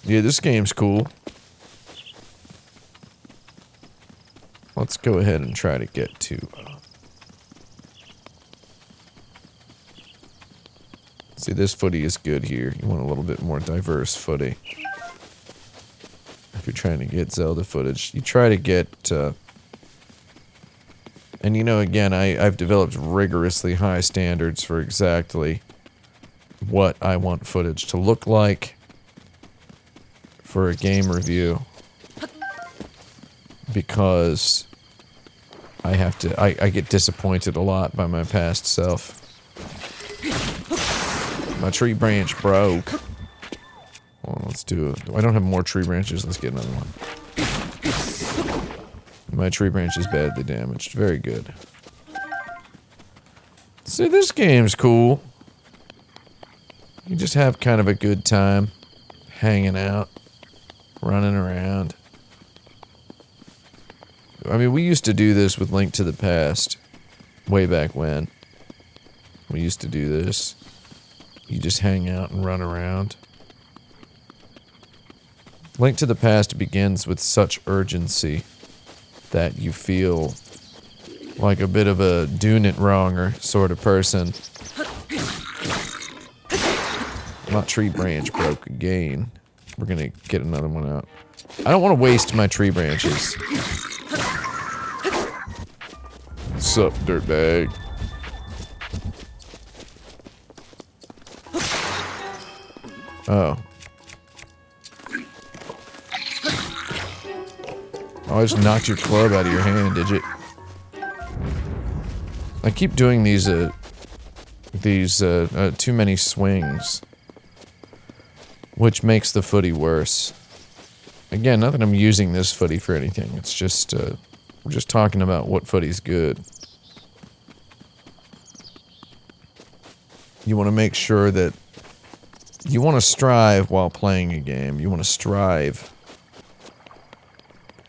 Yeah, this game's cool. Let's go ahead and try to get to... see, this footy is good here. You want a little bit more diverse footy. If you're trying to get Zelda footage, you try to get... and you know, again, I've developed rigorously high standards for exactly what I want footage to look like for a game review. Because I have to, I get disappointed a lot by my past self. My tree branch broke. Well, let's do it. I don't have more tree branches. Let's get another one. My tree branch is badly damaged. Very good. See, this game's cool. You just have kind of a good time hanging out, running around. I mean, we used to do this with Link to the Past, way back when. We used to do this. You just hang out and run around. Link to the Past begins with such urgency that you feel like a bit of a doing-it-wronger sort of person. My tree branch broke again. We're gonna get another one out. I don't want to waste my tree branches. What's up, dirtbag? Oh. Oh, I just knocked your club out of your hand, did you? I keep doing these too many swings. Which makes the footy worse. Again, not that I'm using this footy for anything. It's just, we're just talking about what footy's good. You want to make sure that you want to strive while playing a game. You want to strive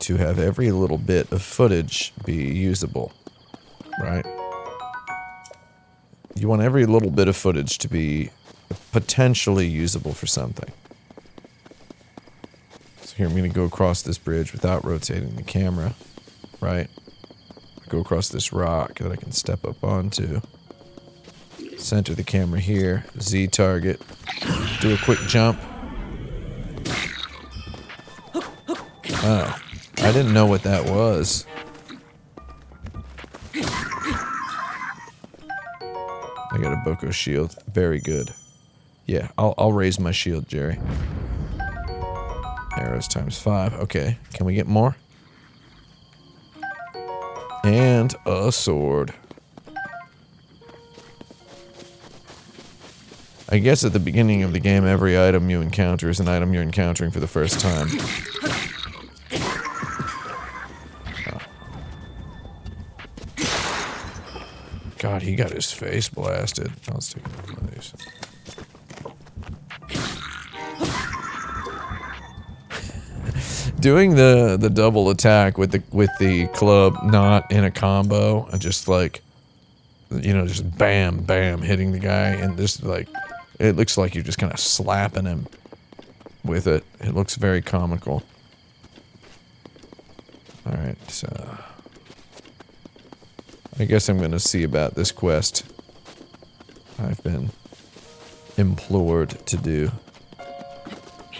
to have every little bit of footage be usable, right? You want every little bit of footage to be potentially usable for something. So here I'm going to go across this bridge without rotating the camera, right? Go across this rock that I can step up onto. Center the camera here, Z target, do a quick jump. Oh, I didn't know what that was. I got a Boko shield, very good. Yeah, I'll raise my shield, Jerry. Arrows times 5, okay. Can we get more? And a sword. I guess at the beginning of the game, every item you encounter is an item you're encountering for the first time. Oh. God, he got his face blasted. Oh, let's take one of these. Doing the double attack with the club not in a combo and just like, you know, just bam bam hitting the guy and just like. It looks like you're just kind of slapping him with it. It looks very comical. Alright, so... I guess I'm gonna see about this quest I've been implored to do.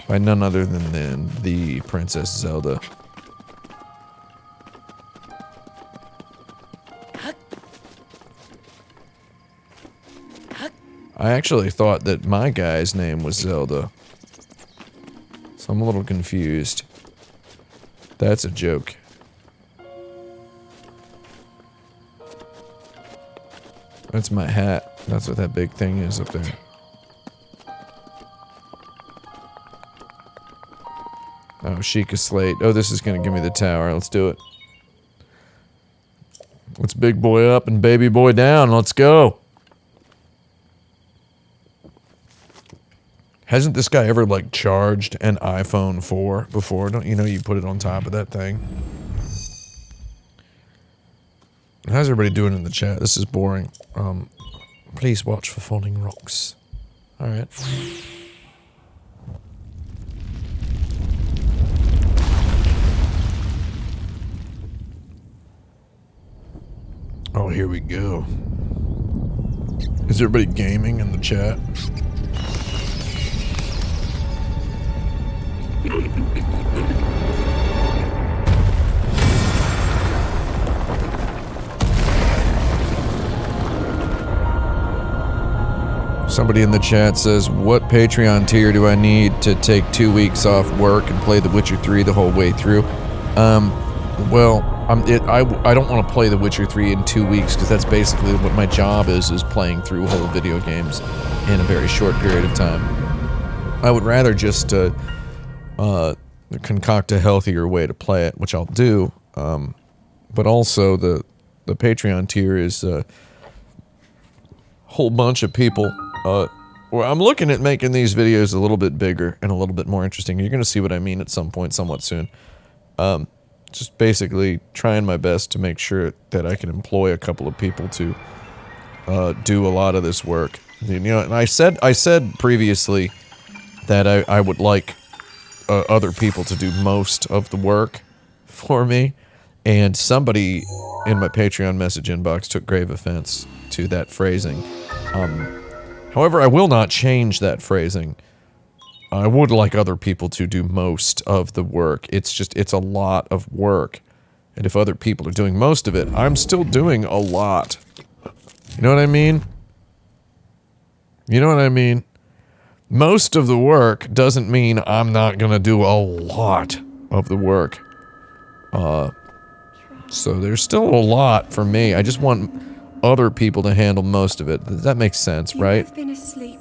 By none other than the Princess Zelda. I actually thought that my guy's name was Zelda. So I'm a little confused. That's a joke. That's my hat. That's what that big thing is up there. Oh, Sheikah Slate. Oh, this is gonna give me the tower. Let's do it. Let's big boy up and baby boy down. Let's go. Hasn't this guy ever, like, charged an iPhone 4 before? Don't you know you put it on top of that thing? How's everybody doing in the chat? This is boring. Please watch for falling rocks. Alright. Oh, here we go. Is everybody gaming in the chat? Somebody in the chat says, what Patreon tier do I need to take 2 weeks off work and play The Witcher 3 the whole way through? Well, I don't want to play The Witcher 3 in 2 weeks because that's basically what my job is playing through whole video games in a very short period of time. I would rather just concoct a healthier way to play it, which I'll do. But also the Patreon tier is a whole bunch of people. Well, I'm looking at making these videos a little bit bigger and a little bit more interesting. You're going to see what I mean at some point, somewhat soon. Just basically trying my best to make sure that I can employ a couple of people to do a lot of this work. You know, and I said previously that I would like other people to do most of the work for me, and somebody in my Patreon message inbox took grave offense to that phrasing. However, I will not change that phrasing. I would like other people to do most of the work. It's a lot of work. And if other people are doing most of it, I'm still doing a lot. You know what I mean? You know what I mean? Most of the work doesn't mean I'm not gonna do a lot of the work. So there's still a lot for me. I just want other people to handle most of it. That makes sense, right? You've been asleep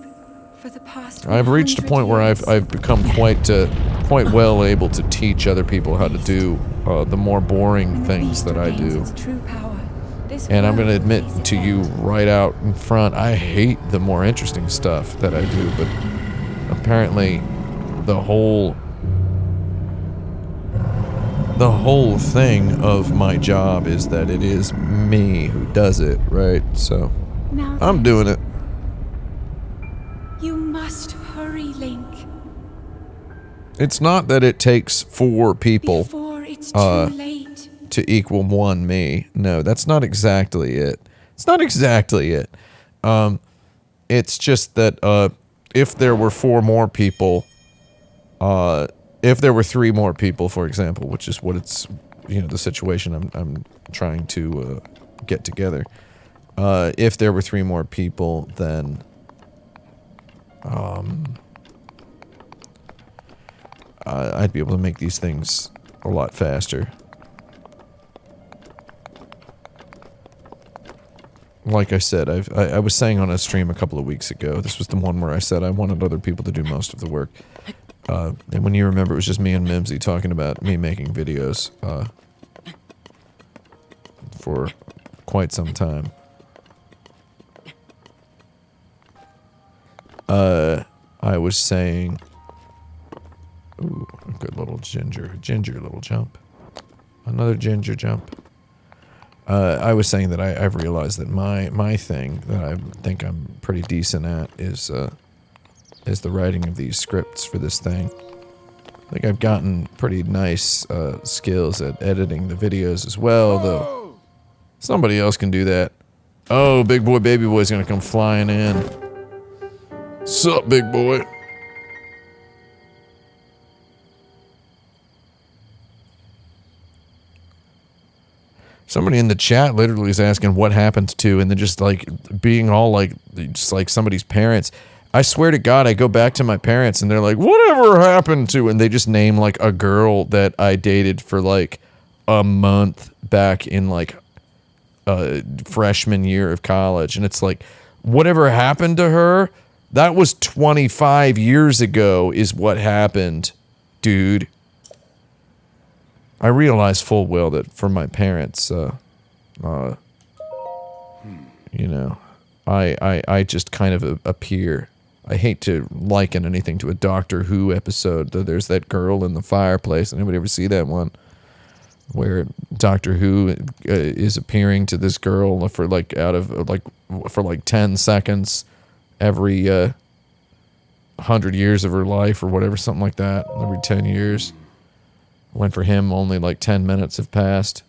for the past I've reached a 100 point where years. I've become quite well able to teach other people how to do the more boring When the things beast that I regains do. its true power, this And I'm world going to will admit face its to you end. right out in front, I hate the more interesting stuff that I do, but apparently the whole thing of my job is that it is me who does it, right? So Now I'm then, doing it. you must hurry, Link, It's not that it takes 4 people before it's too late. to equal 1 me. No, that's not exactly it. It's not exactly it. It's just that if there were 4 more people, if there were 3 more people, for example, which is what it's, you know, the situation I'm trying to get together. If there were 3 more people, then I'd be able to make these things a lot faster. Like I said, I was saying on a stream a couple of weeks ago, this was the one where I said I wanted other people to do most of the work. And when you remember, it was just me and Mimsy talking about me making videos for quite some time. I was saying... Ooh, a good little ginger little jump. Another ginger jump. I was saying that I've realized that my thing that I think I'm pretty decent at is the writing of these scripts for this thing. I think I've gotten pretty nice skills at editing the videos as well, though somebody else can do that. Oh, big boy, baby boy's gonna come flying in. Sup, big boy? Somebody in the chat literally is asking what happened to, and then just like being all like, just like somebody's parents. I swear to God, I go back to my parents and they're like, whatever happened to, and they just name like a girl that I dated for like a month back in like freshman year of college. And it's like, whatever happened to her? That was 25 years ago is what happened, dude. I realize full well that for my parents, you know, I just kind of appear. I hate to liken anything to a Doctor Who episode, though there's that girl in the fireplace. Anybody ever see that one? Where Doctor Who is appearing to this girl for like for like 10 seconds every 100 years of her life or whatever, something like that, every 10 years. When for him only like 10 minutes have passed.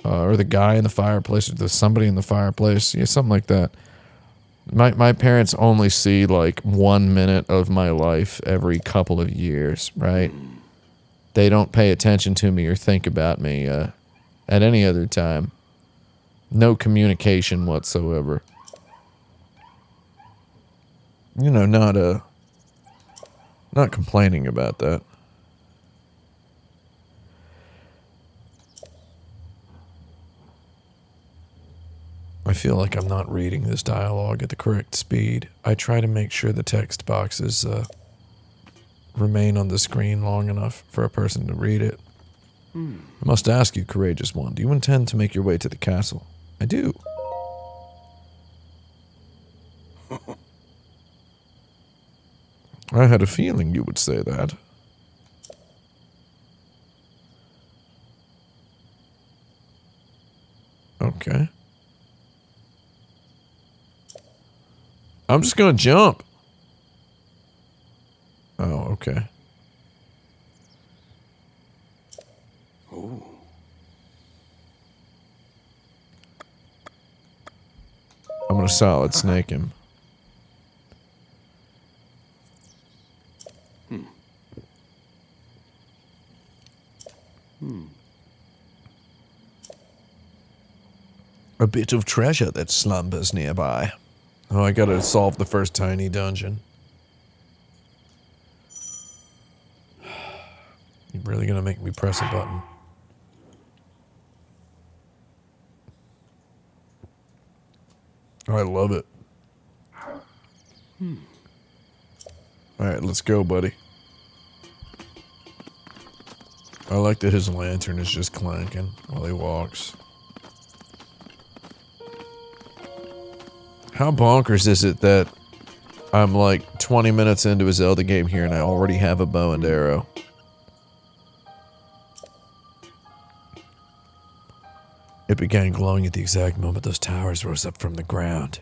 Or the guy in the fireplace, or somebody in the fireplace, yeah, something like that. My parents only see like 1 minute of my life every couple of years, right? They don't pay attention to me or think about me at any other time. No communication whatsoever. You know, not complaining about that. I feel like I'm not reading this dialogue at the correct speed. I try to make sure the text boxes remain on the screen long enough for a person to read it. I must ask you, courageous one, do you intend to make your way to the castle? I do. I had a feeling you would say that. Okay. I'm just gonna jump. Oh, okay. Ooh. I'm gonna solid snake him. A bit of treasure that slumbers nearby. Oh, I gotta solve the first tiny dungeon. You really gonna make me press a button? I love it. Alright, let's go, buddy. I like that his lantern is just clanking while he walks. How bonkers is it that I'm like 20 minutes into a Zelda game here and I already have a bow and arrow? It began glowing at the exact moment those towers rose up from the ground.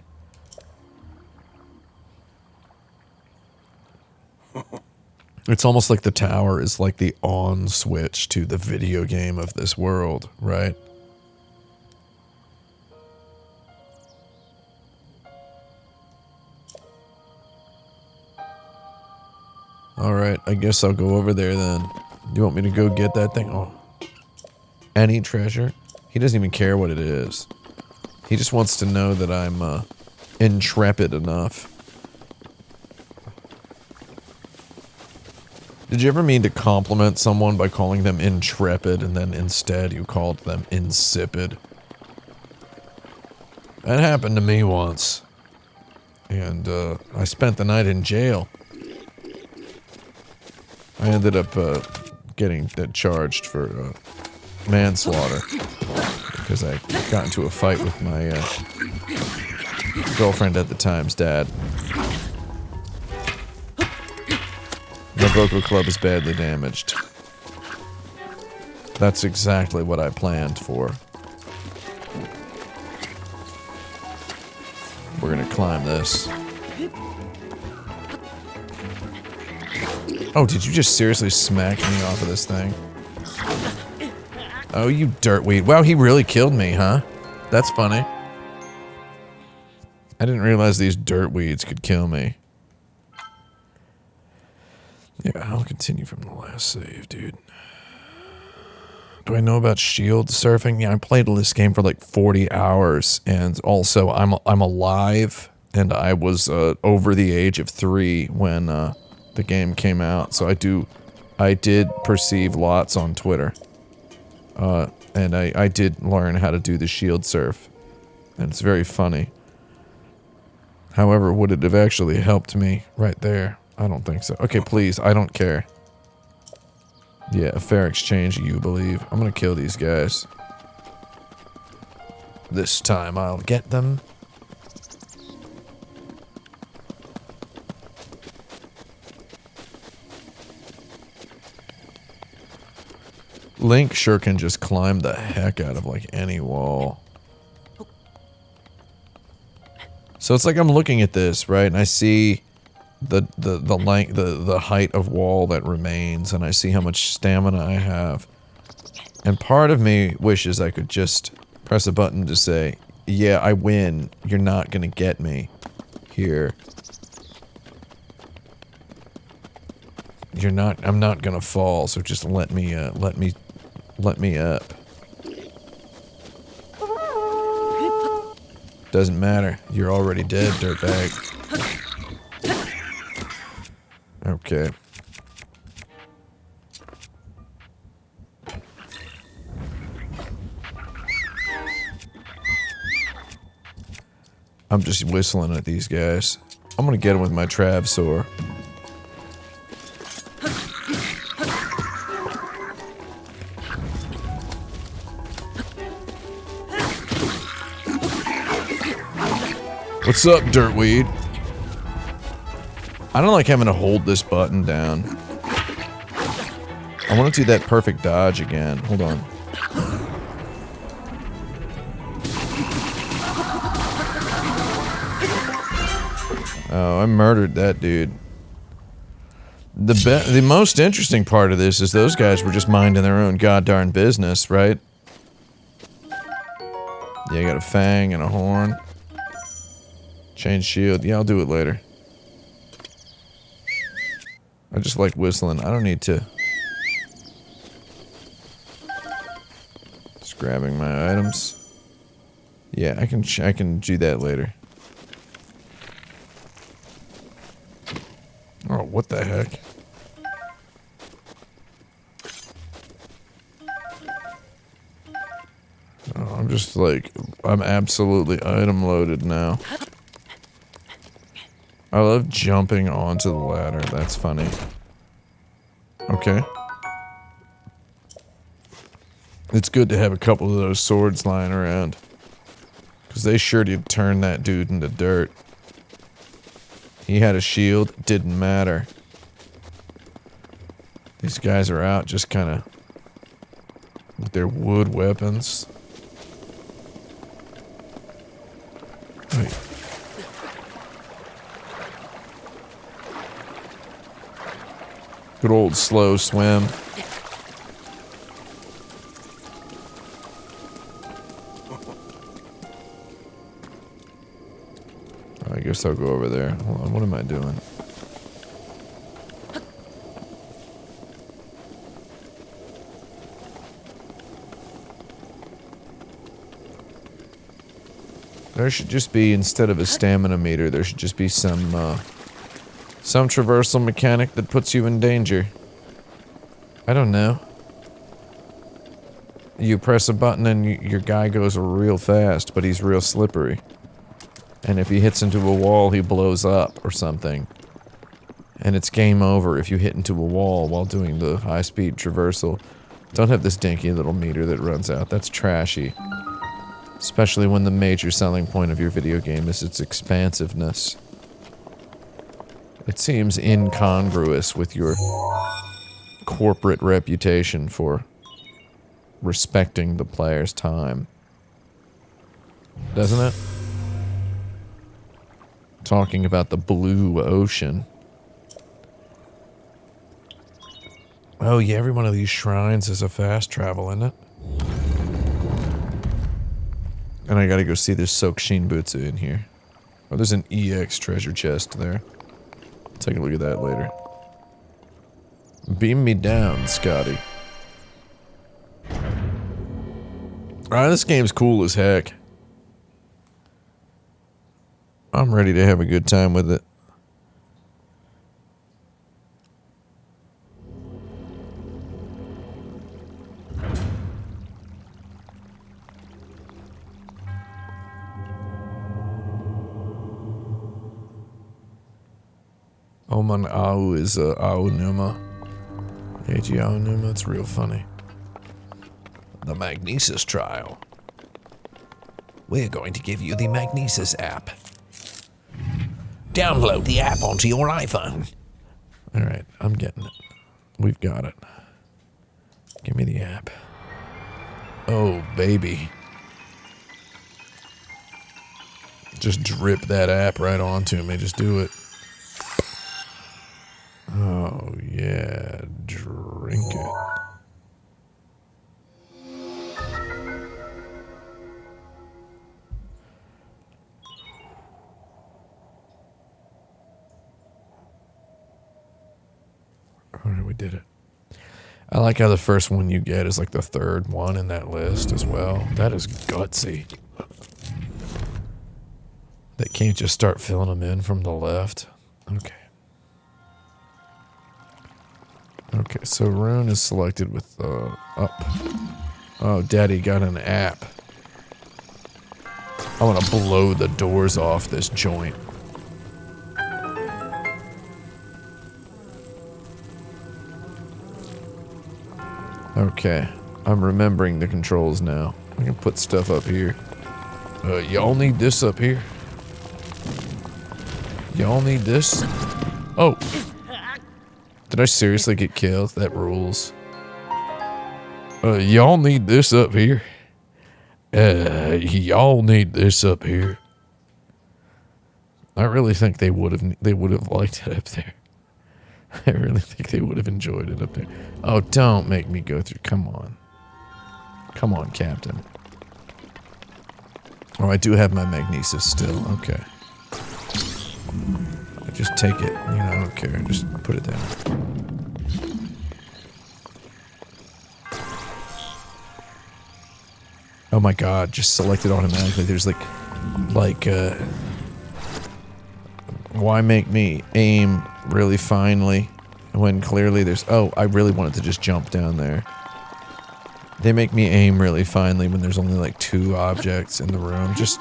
It's almost like the tower is like the on switch to the video game of this world, right? Alright, I guess I'll go over there then. You want me to go get that thing? Oh. Any treasure? He doesn't even care what it is. He just wants to know that I'm, intrepid enough. Did you ever mean to compliment someone by calling them intrepid and then instead you called them insipid? That happened to me once. And, I spent the night in jail. I ended up, getting charged for, manslaughter. Because I got into a fight with my, girlfriend at the time's dad. The vocal club is badly damaged. That's exactly what I planned for. We're gonna climb this. Oh, did you just seriously smack me off of this thing? Oh, you dirtweed. Wow, he really killed me, huh? That's funny. I didn't realize these dirtweeds could kill me. Yeah, I'll continue from the last save, dude. Do I know about shield surfing? Yeah, I played this game for like 40 hours, and also I'm alive, and I was over the age of 3 when the game came out, so I did perceive lots on Twitter. And I did learn how to do the shield surf, and it's very funny. However, would it have actually helped me right there? I don't think so. Okay, please, I don't care. Yeah, a fair exchange, you believe. I'm gonna kill these guys. This time I'll get them. Link sure can just climb the heck out of like any wall. So it's like I'm looking at this, right, and I see the length, the height of wall that remains, and I see how much stamina I have. And part of me wishes I could just press a button to say, yeah, I win. You're not gonna get me here. I'm not gonna fall, so just let me up. Doesn't matter. You're already dead, dirtbag. Okay. I'm just whistling at these guys. I'm gonna get them with my Trav Sword. What's up, dirtweed? I don't like having to hold this button down. I want to do that perfect dodge again. Hold on. Oh, I murdered that dude. The most interesting part of this is those guys were just minding their own goddarn business, right? Yeah, you got a fang and a horn. Change shield. Yeah, I'll do it later. I just like whistling. I don't need to. Just grabbing my items. Yeah, I can do that later. Oh, what the heck? Oh, I'm just like, I'm absolutely item loaded now. I love jumping onto the ladder. That's funny. Okay. It's good to have a couple of those swords lying around. Because they sure did turn that dude into dirt. He had a shield, didn't matter. These guys are out just kind of with their wood weapons. Wait. Good old slow swim. I guess I'll go over there. Hold on, what am I doing? There should just be, instead of a stamina meter, there should just be some traversal mechanic that puts you in danger. I don't know. You press a button and your guy goes real fast, but he's real slippery. And if he hits into a wall, he blows up or something. And it's game over if you hit into a wall while doing the high-speed traversal. Don't have this dinky little meter that runs out. That's trashy. Especially when the major selling point of your video game is its expansiveness. It seems incongruous with your corporate reputation for respecting the player's time. Doesn't it? Talking about the blue ocean. Oh yeah, every one of these shrines is a fast travel, isn't it? And I gotta go see this Sokushin Butsu in here. Oh, there's an EX treasure chest there. Take a look at that later. Beam me down, Scotty. Alright, this game's cool as heck. I'm ready to have a good time with it. Oman Au is Aonuma. Eiji Aonuma, it's real funny. The Magnesis trial. We're going to give you the Magnesis app. Download the app onto your iPhone. Alright, I'm getting it. We've got it. Give me the app. Oh, baby. Just drip that app right onto me. Just do it. Oh, yeah. Drink it. Alright, we did it. I like how the first one you get is like the third one in that list as well. That is gutsy. They can't just start filling them in from the left. Okay. Okay, so Rune is selected with up. Oh, Daddy got an app. I want to blow the doors off this joint. Okay, I'm remembering the controls now. I can put stuff up here. Y'all need this up here. Y'all need this? Oh. Did I seriously get killed? That rules. Y'all need this up here. Y'all need this up here. I really think they would have liked it up there. I really think they would have enjoyed it up there. Oh, don't make me go through. Come on. Come on, Captain. Oh, I do have my Magnesis still. Okay. Just take it. You know, I don't care. Just put it down. Oh my god, just select it automatically. There's like, why make me aim really finely when clearly there's, oh, I really wanted to just jump down there. They make me aim really finely when there's only like 2 objects in the room. Just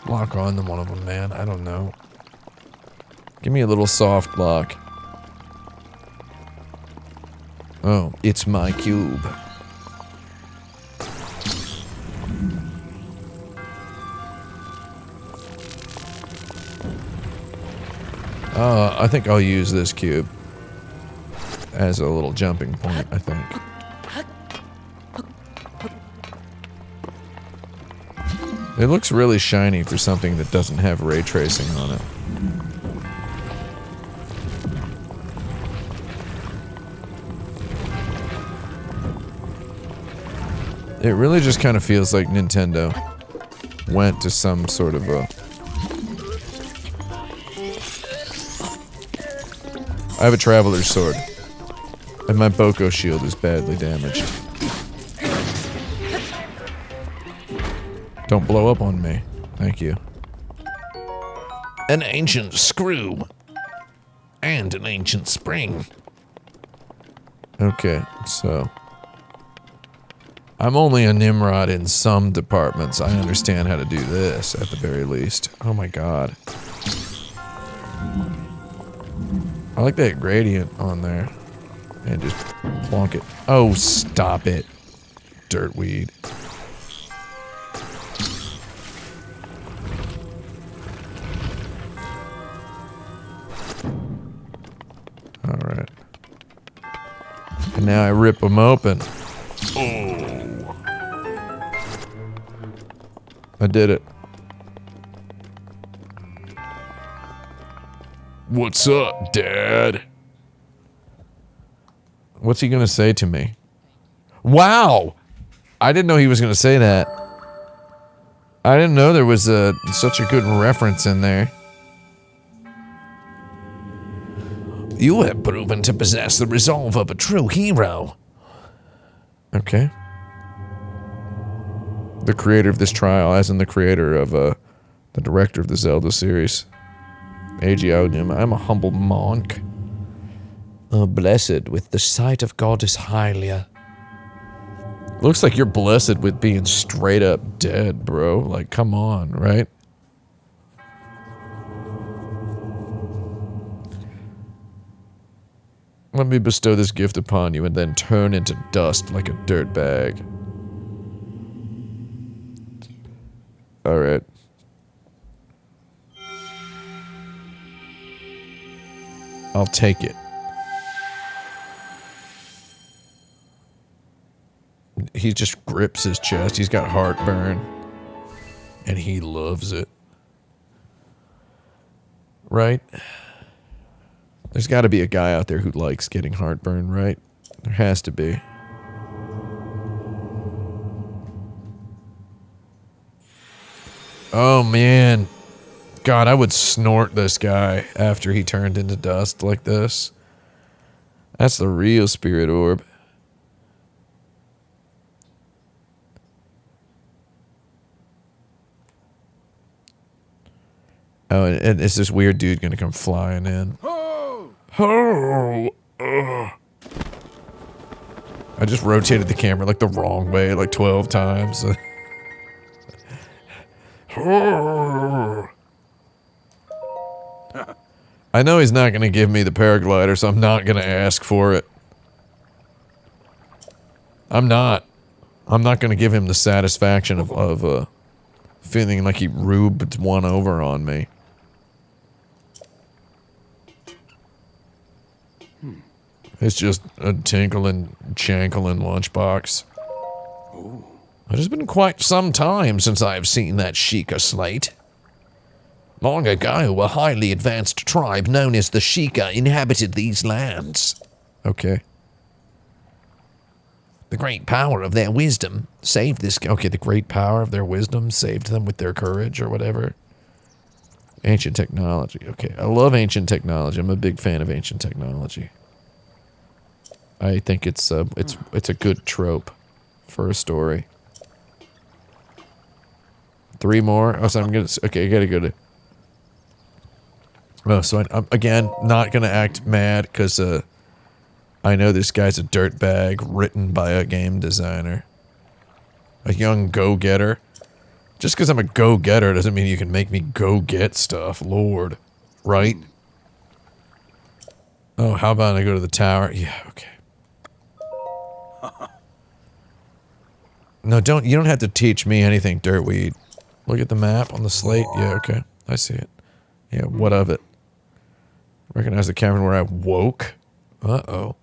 lock on to one of them, man. I don't know. Give me a little soft lock. Oh, it's my cube. I think I'll use this cube as a little jumping point, I think. It looks really shiny for something that doesn't have ray tracing on it. It really just kind of feels like Nintendo went to some sort of a... I have a Traveler's Sword, and my Boko shield is badly damaged. Don't blow up on me. Thank you. An ancient screw. And an ancient spring. Okay, so... I'm only a Nimrod in some departments. I understand how to do this, at the very least. Oh my god. I like that gradient on there. And just plonk it. Oh, stop it. Dirtweed. Alright. And now I rip them open. Oh. I did it. What's up, Dad? What's he gonna say to me? Wow! I didn't know he was gonna say that. I didn't know there was such a good reference in there. You have proven to possess the resolve of a true hero. Okay. The creator of this trial, as in the creator of, the director of the Zelda series. Eiji Aonuma. I'm a humble monk. Blessed with the sight of Goddess Hylia. Looks like you're blessed with being straight up dead, bro. Like, come on, right? Let me bestow this gift upon you and then turn into dust like a dirtbag. Alright. I'll take it. He just grips his chest. He's got heartburn. And he loves it. Right? There's got to be a guy out there who likes getting heartburn, right? There has to be. Oh, man. God, I would snort this guy after he turned into dust like this. That's the real spirit orb. Oh, and is this weird dude gonna come flying in? Oh! I just rotated the camera like the wrong way like 12 times. I know he's not gonna give me the paraglider, so I'm not gonna ask for it. I'm not gonna give him the satisfaction of feeling like he rubed one over on me. It's just a tinkling, chankling lunchbox. Ooh. It has been quite some time since I have seen that Sheikah slate. Long ago, a highly advanced tribe known as the Sheikah inhabited these lands. Okay. The great power of their wisdom saved this... Okay, the great power of their wisdom saved them with their courage or whatever. Ancient technology. Okay, I love ancient technology. I'm a big fan of ancient technology. I think it's a good trope for a story. 3 more? Oh, so I'm gonna... Okay, I gotta go to... Oh, so I'm, again, not gonna act mad, because, I know this guy's a dirtbag written by a game designer. A young go-getter. Just because I'm a go-getter doesn't mean you can make me go get stuff, Lord. Right? Oh, how about I go to the tower? Yeah, okay. No, you don't have to teach me anything, Dirtweed. Look at the map on the slate. Yeah, okay. I see it. Yeah, what of it? Recognize the cavern where I woke? Uh-oh.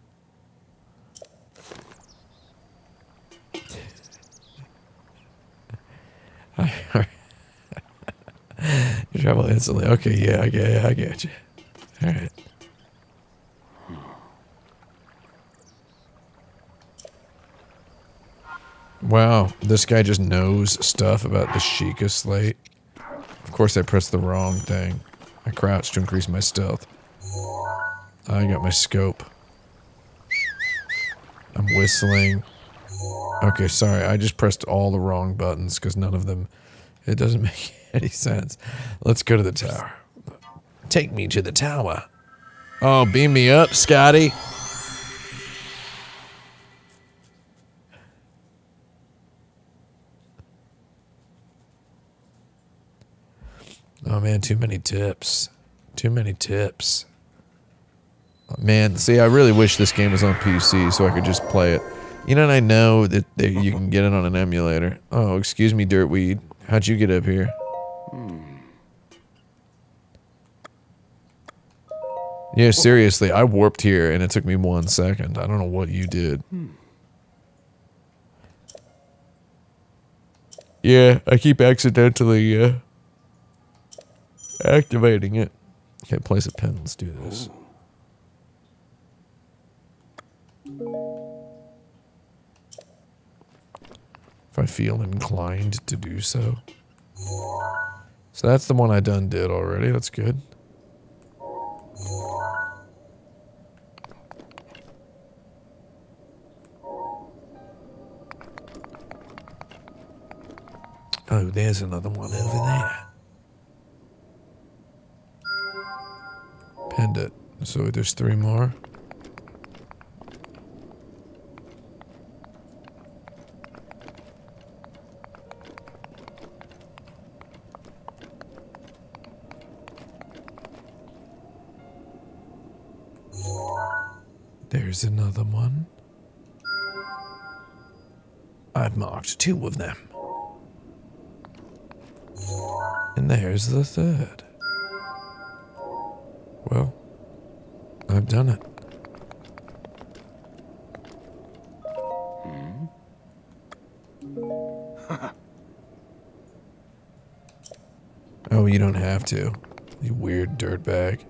You travel instantly. Okay, yeah, I get you. Alright. Wow, this guy just knows stuff about the Sheikah slate. Of course I pressed the wrong thing. I crouched to increase my stealth. I got my scope. I'm whistling. Okay, sorry, I just pressed all the wrong buttons because none of them... It doesn't make any sense. Let's go to the tower. Take me to the tower. Oh, beam me up, Scotty. Oh man, too many tips. Too many tips. Man, see, I really wish this game was on PC so I could just play it. You know, and I know that you can get it on an emulator. Oh, excuse me, Dirtweed. How'd you get up here? Yeah, seriously, I warped here and it took me 1 second. I don't know what you did. Yeah, I keep accidentally, activating it. Okay, place a pen. Let's do this. If I feel inclined to do so. So that's the one I done did already. That's good. Oh, there's another one over there. Pinned it. So there's 3 more. There's another one. I've marked 2 of them. And there's the 3rd. Well, I've done it. Oh, you don't have to, you weird dirtbag.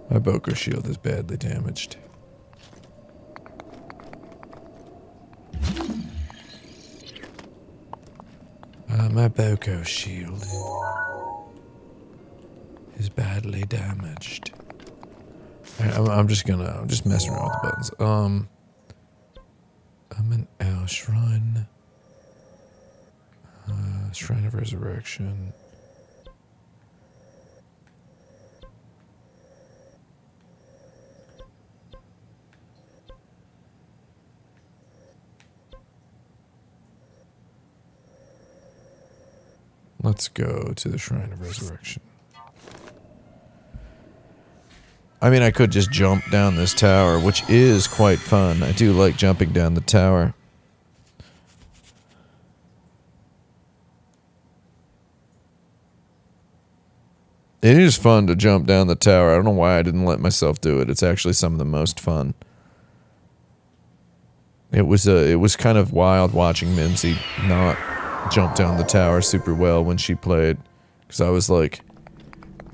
My Boko shield is badly damaged. My Boko shield is badly damaged. I'm just messing around with the buttons. I'm an L shrine. Shrine of Resurrection. Let's go to the Shrine of Resurrection. I mean, I could just jump down this tower, which is quite fun. I do like jumping down the tower. It is fun to jump down the tower. I don't know why I didn't let myself do it. It's actually some of the most fun. It was kind of wild watching Mimsy not jump down the tower super well when she played, because I was like,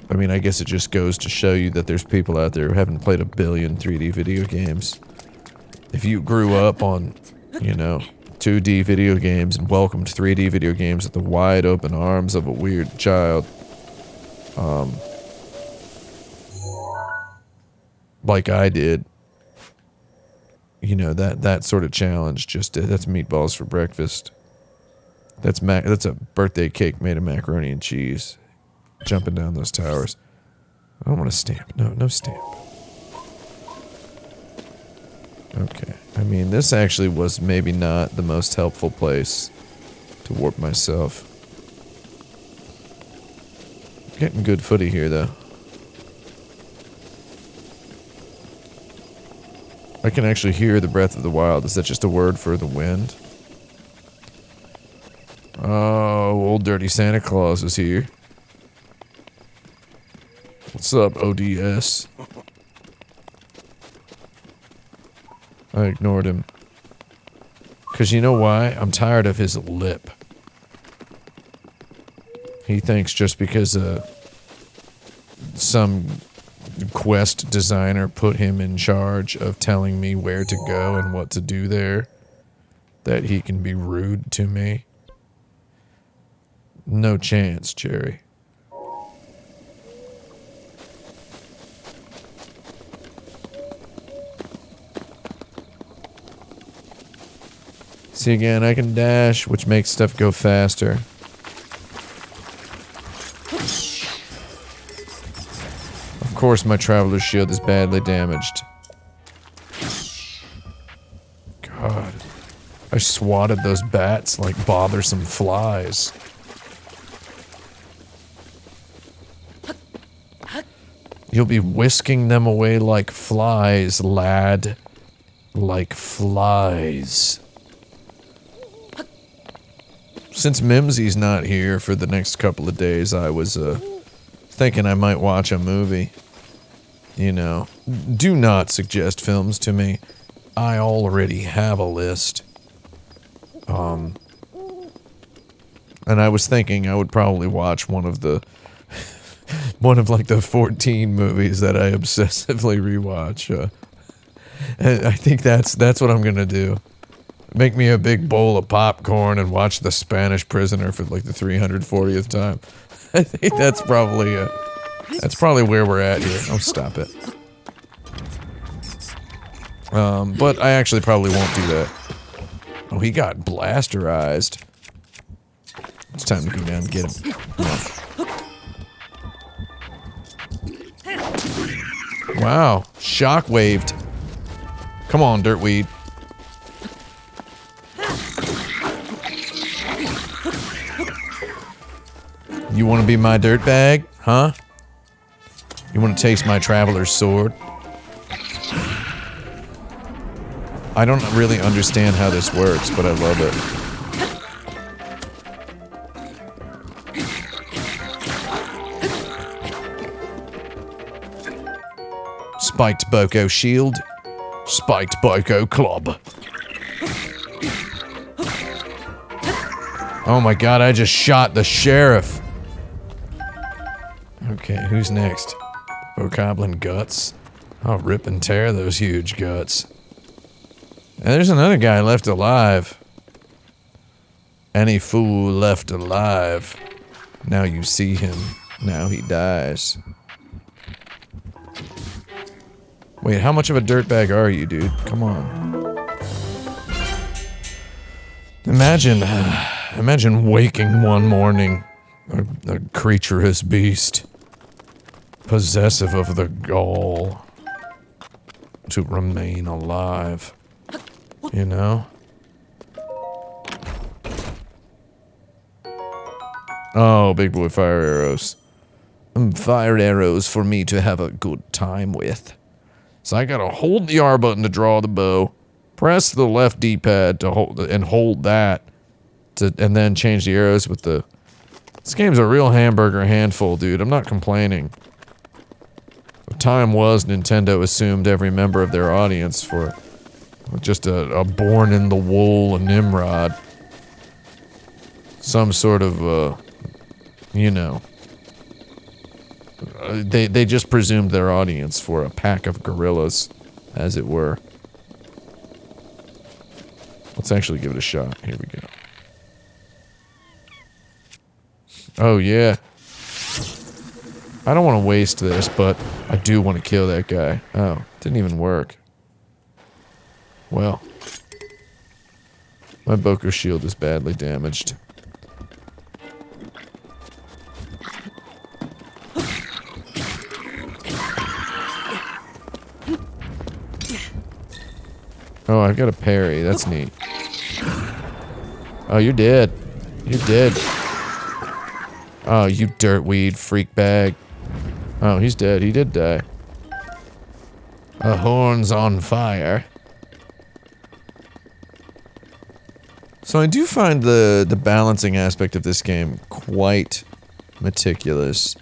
I mean, I guess it just goes to show you that there's people out there who haven't played a billion 3D video games. If you grew up on, you know, 2D video games and welcomed 3D video games with the wide open arms of a weird child, like I did, you know, that sort of challenge that's meatballs for breakfast. That's a birthday cake made of macaroni and cheese. Jumping down those towers. I don't want to stamp. No stamp. Okay. I mean, this actually was maybe not the most helpful place to warp myself. Getting good footy here, though. I can actually hear the breath of the wild. Is that just a word for the wind? Oh, old dirty Santa Claus is here. What's up, ODS? I ignored him. Because you know why? I'm tired of his lip. He thinks just because some quest designer put him in charge of telling me where to go and what to do there, that he can be rude to me. No chance, Jerry. See, again, I can dash, which makes stuff go faster. Of course, my traveler's shield is badly damaged. God. I swatted those bats like bothersome flies. You'll be whisking them away like flies, lad. Like flies. Since Mimsy's not here for the next couple of days, I was, thinking I might watch a movie. You know, do not suggest films to me. I already have a list. And I was thinking I would probably watch one of like the 14 movies that I obsessively rewatch. I think that's what I'm gonna do. Make me a big bowl of popcorn and watch The Spanish Prisoner for like the 340th time. I think that's probably where we're at here. Oh, stop it. But I actually probably won't do that. Oh, he got blasterized. It's time to go down and get him. Wow, shockwaved. Come on, dirtweed. You want to be my dirtbag, huh? You want to taste my traveler's sword? I don't really understand how this works, but I love it. Spiked Boko shield. Spiked Boko club. Oh my god, I just shot the sheriff. Okay, who's next? Bokoblin guts. I'll rip and tear those huge guts. And there's another guy left alive. Any fool left alive. Now you see him. Now he dies. Wait, how much of a dirtbag are you, dude? Come on. Imagine waking one morning, a creatureless beast, possessive of the gall to remain alive. You know? Oh, big boy fire arrows. Fire arrows for me to have a good time with. So I gotta hold the R button to draw the bow, press the left D-pad to hold that, and then change the arrows with the... This game's a real hamburger handful, dude. I'm not complaining. The time was Nintendo assumed every member of their audience for just a born-in-the-wool Nimrod. Some sort of, you know... They just presumed their audience for a pack of gorillas, as it were. Let's actually give it a shot. Here we go. Oh, yeah. I don't want to waste this, but I do want to kill that guy. Oh, didn't even work. Well. My Boko shield is badly damaged. Oh, I've got a parry. That's neat. Oh, you're dead. You're dead. Oh, you dirtweed freak bag. Oh, he's dead. He did die. A horn's on fire. So I do find the balancing aspect of this game quite meticulous,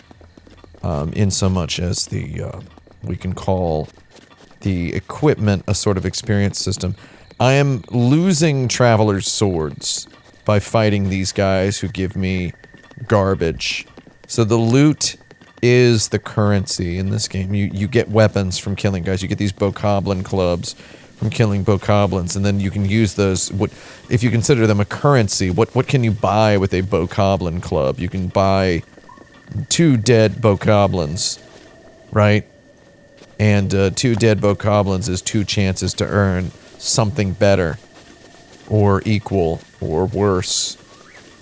in so much as we can call the equipment a sort of experience system. I am losing traveler's swords by fighting these guys who give me garbage. So the loot is the currency in this game. You get weapons from killing guys. You get these bokoblin clubs from killing bokoblins, and then you can use those. What if you consider them a currency? What can you buy with a bokoblin club? You can buy 2 dead bokoblins, right? And 2 dead bokoblins is 2 chances to earn something better, or equal, or worse,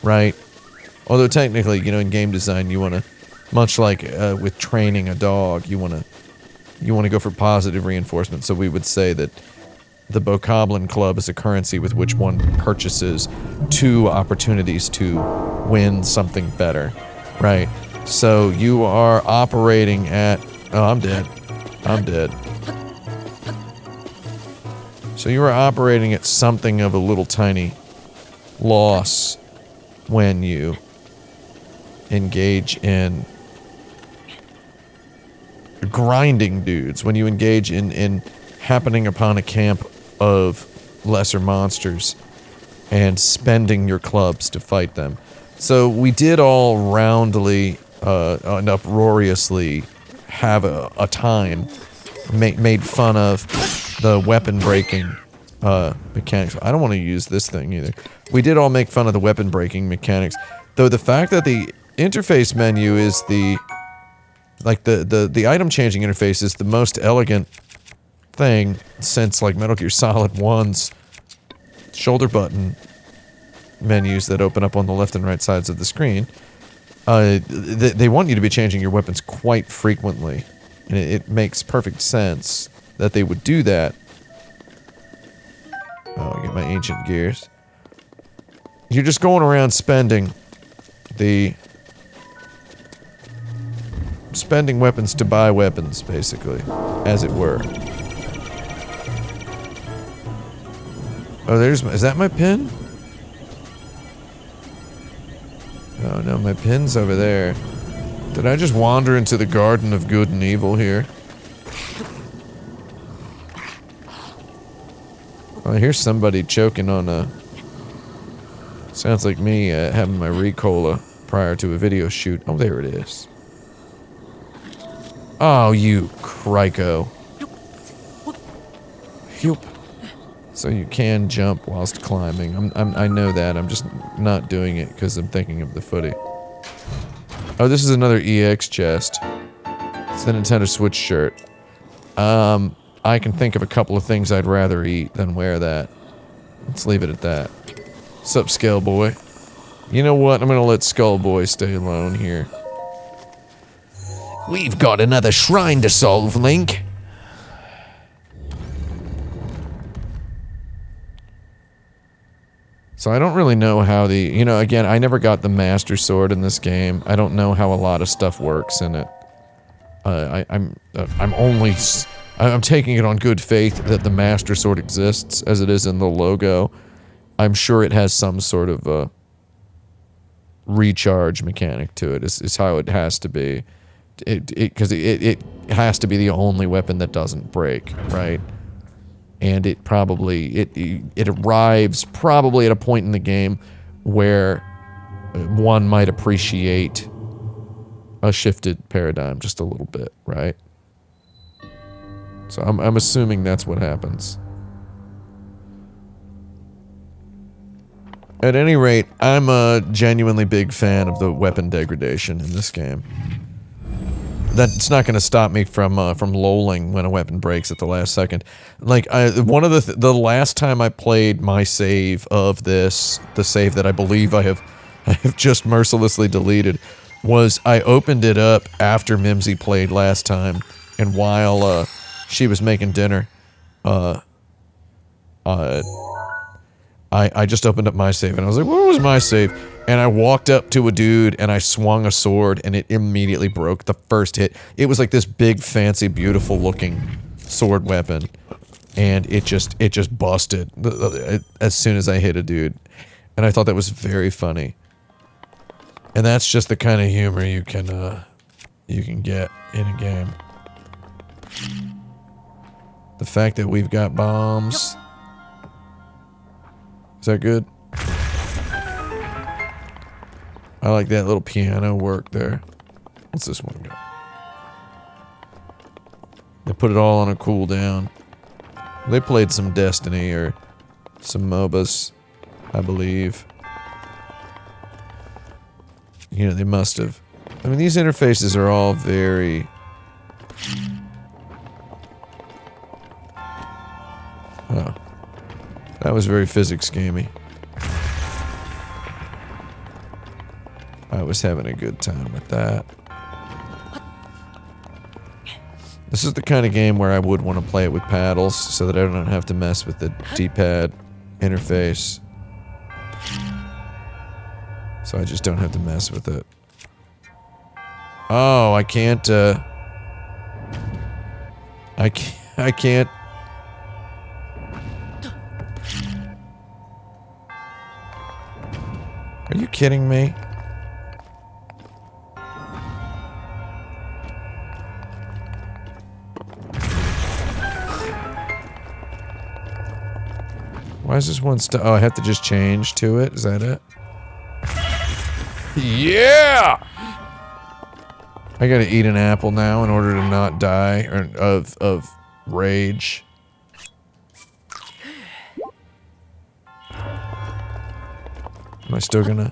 right? Although technically, you know, in game design, you want to, much like with training a dog, you want to go for positive reinforcement. So we would say that the Bokoblin Club is a currency with which one purchases 2 opportunities to win something better, right? So you are operating at... Oh, I'm dead. I'm dead. So you are operating at something of a little tiny loss when you engage in grinding dudes, when you engage in happening upon a camp of lesser monsters and spending your clubs to fight them. So we did all roundly and uproariously have a time, made fun of the weapon breaking mechanics. I don't want to use this thing either. We did all make fun of the weapon breaking mechanics, though the fact that the interface menu is the item changing interface is the most elegant thing since like Metal Gear Solid 1's shoulder button menus that open up on the left and right sides of the screen. They want you to be changing your weapons quite frequently, and it makes perfect sense that they would do that. Oh, I get my ancient gears. You're just going around spending weapons to buy weapons, basically, as it were. Oh, is that my pin? Oh no, my pin's over there. Did I just wander into the garden of good and evil here? Oh, I hear somebody choking on a... Sounds like me having my Ricola prior to a video shoot. Oh, there it is. Oh, you Crico. Yoop. So you can jump whilst climbing. I know that. I'm just not doing it because I'm thinking of the footy. Oh, this is another EX chest. It's the Nintendo Switch shirt. I can think of a couple of things I'd rather eat than wear that. Let's leave it at that. Sup, Skullboy? You know what? I'm gonna let Skullboy stay alone here. We've got another shrine to solve, Link. So I don't really know how the... You know, again, I never got the Master Sword in this game. I don't know how a lot of stuff works in it. I'm taking it on good faith that the Master Sword exists, as it is in the logo. I'm sure it has some sort of a recharge mechanic to it, is how it has to be. Because it has to be the only weapon that doesn't break, right? And it probably, it arrives probably at a point in the game where one might appreciate a shifted paradigm just a little bit, right? So I'm assuming that's what happens. At any rate, I'm a genuinely big fan of the weapon degradation in this game. That's not going to stop me from lolling when a weapon breaks at the last second. Like, one of the last time I played my save of this, the save that I believe I have just mercilessly deleted, was I opened it up after Mimsy played last time, and while she was making dinner, I I just opened up my save and I was like, where was my save? And I walked up to a dude and I swung a sword and it immediately broke the first hit. It was like this big, fancy, beautiful looking sword weapon. And it just busted as soon as I hit a dude. And I thought that was very funny. And that's just the kind of humor you can get in a game. The fact that we've got bombs. Is that good? I like that little piano work there. What's this one got? They put it all on a cooldown. They played some Destiny or some MOBAs, I believe. You know, they must have. I mean, these interfaces are all very... Oh. That was very physics gamey. I was having a good time with that. This is the kind of game where I would want to play it with paddles so that I don't have to mess with the D-pad interface. So I just don't have to mess with it. Oh, I can't, I can't. Are you kidding me? Why is this one oh, I have to just change to it? Is that it? Yeah! I gotta eat an apple now in order to not die or of rage. Am I still gonna...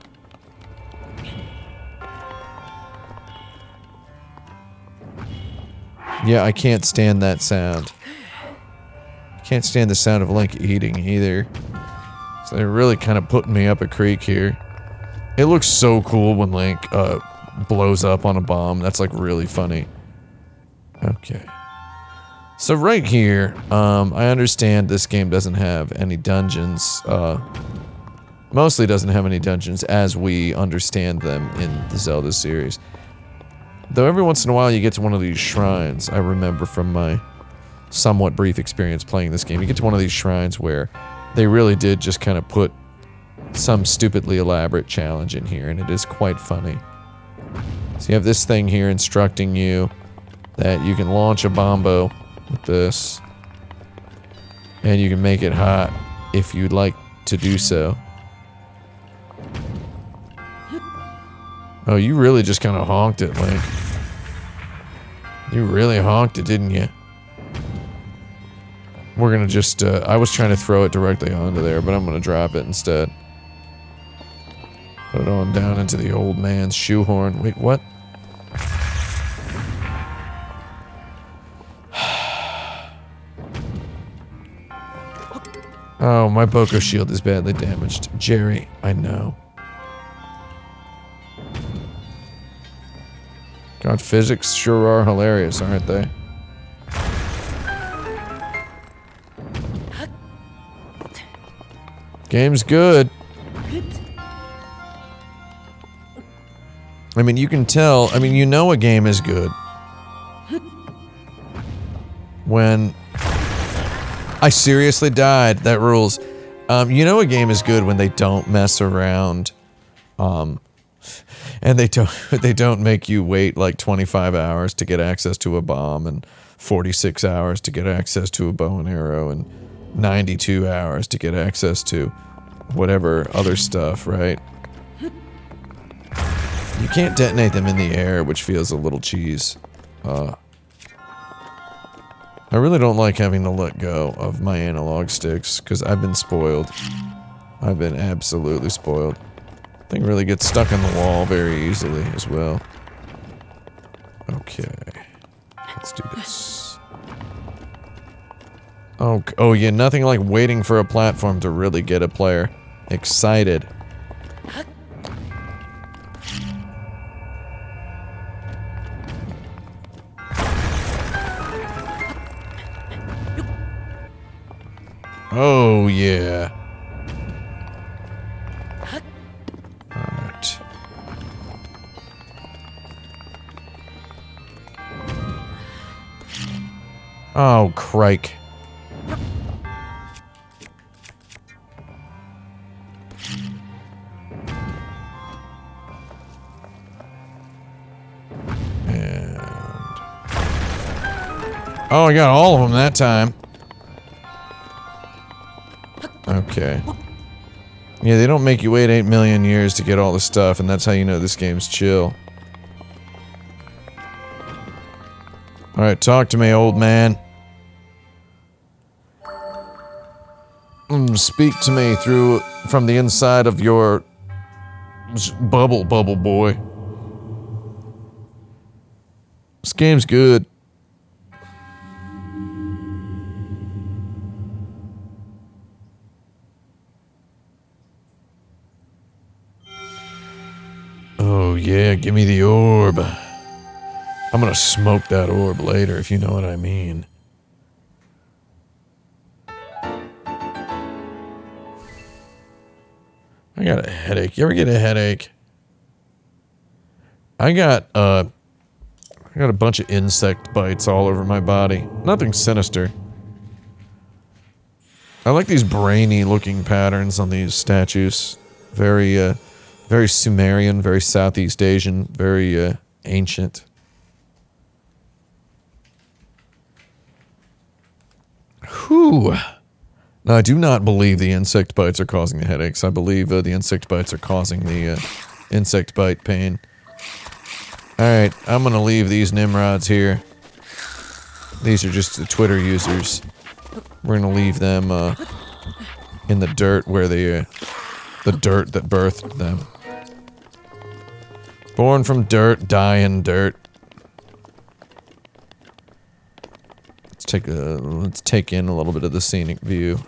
Yeah, I can't stand that sound. Can't stand the sound of Link eating either. So they're really kind of putting me up a creek here. It looks so cool when Link blows up on a bomb. That's like really funny. Okay. So right here, I understand this game doesn't have any dungeons. Mostly doesn't have any dungeons as we understand them in the Zelda series. Though every once in a while you get to one of these shrines, I remember from my somewhat brief experience playing this game. You get to one of these shrines where they really did just kind of put some stupidly elaborate challenge in here, and it is quite funny. So you have this thing here instructing you that you can launch a bombo with this, and you can make it hot if you'd like to do so. Oh, you really just kind of honked it, Link. You really honked it, didn't you? We're gonna just, I was trying to throw it directly onto there, but I'm gonna drop it instead. Put it on down into the old man's shoehorn. Wait, what? Oh, my Boko shield is badly damaged. Jerry, I know. God, physics sure are hilarious, aren't they? Game's good. I mean, you can tell, I mean, you know a game is good when... I seriously died, that rules. You know a game is good when they don't mess around, and they don't make you wait like 25 hours to get access to a bomb, and 46 hours to get access to a bow and arrow, and 92 hours to get access to whatever other stuff, right? You can't detonate them in the air, which feels a little cheese. I really don't like having to let go of my analog sticks, because I've been spoiled. I've been absolutely spoiled. Thing really gets stuck on the wall very easily as well. Okay. Let's do this. Oh yeah, nothing like waiting for a platform to really get a player excited. Oh, yeah. Alright. Oh, crike. And... oh, I got all of them that time. Okay. Yeah, they don't make you wait 8 million years to get all the stuff, and that's how you know this game's chill. Alright, talk to me, old man. Speak to me from the inside of your bubble boy. This game's good. Oh yeah, give me the orb. I'm gonna smoke that orb later, if you know what I mean. I got a headache. You ever get a headache? I got a bunch of insect bites all over my body. Nothing sinister. I like these brainy looking patterns on these statues. Very, very Sumerian, very Southeast Asian, very, ancient. Whew. Now, I do not believe the insect bites are causing the headaches. I believe the insect bites are causing the insect bite pain. Alright, I'm gonna leave these Nimrods here. These are just the Twitter users. We're gonna leave them in the dirt where the dirt that birthed them. Born from dirt, die in dirt. Let's take in a little bit of the scenic view.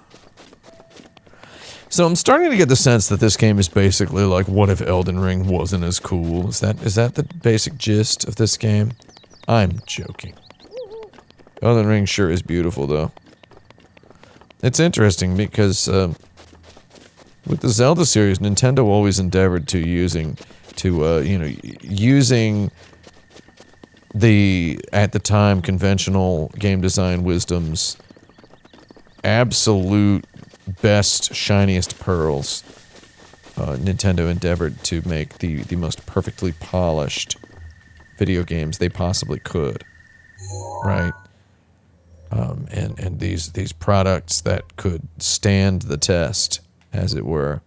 So I'm starting to get the sense that this game is basically like, what if Elden Ring wasn't as cool? Is that the basic gist of this game? I'm joking. Elden Ring sure is beautiful, though. It's interesting because with the Zelda series, Nintendo always endeavored to using the, at the time, conventional game design wisdom's absolute best, shiniest pearls. Nintendo endeavored to make the most perfectly polished video games they possibly could. Right? And these products that could stand the test, as it were.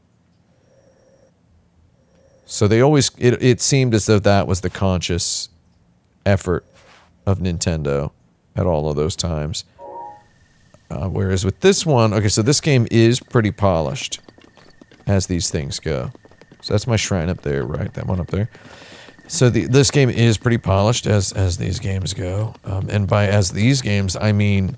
So they always, it seemed as though that was the conscious effort of Nintendo at all of those times. Whereas with this one, okay, so this game is pretty polished as these things go. So that's my shrine up there, right? That one up there. So this game is pretty polished as these games go. And by as these games, I mean...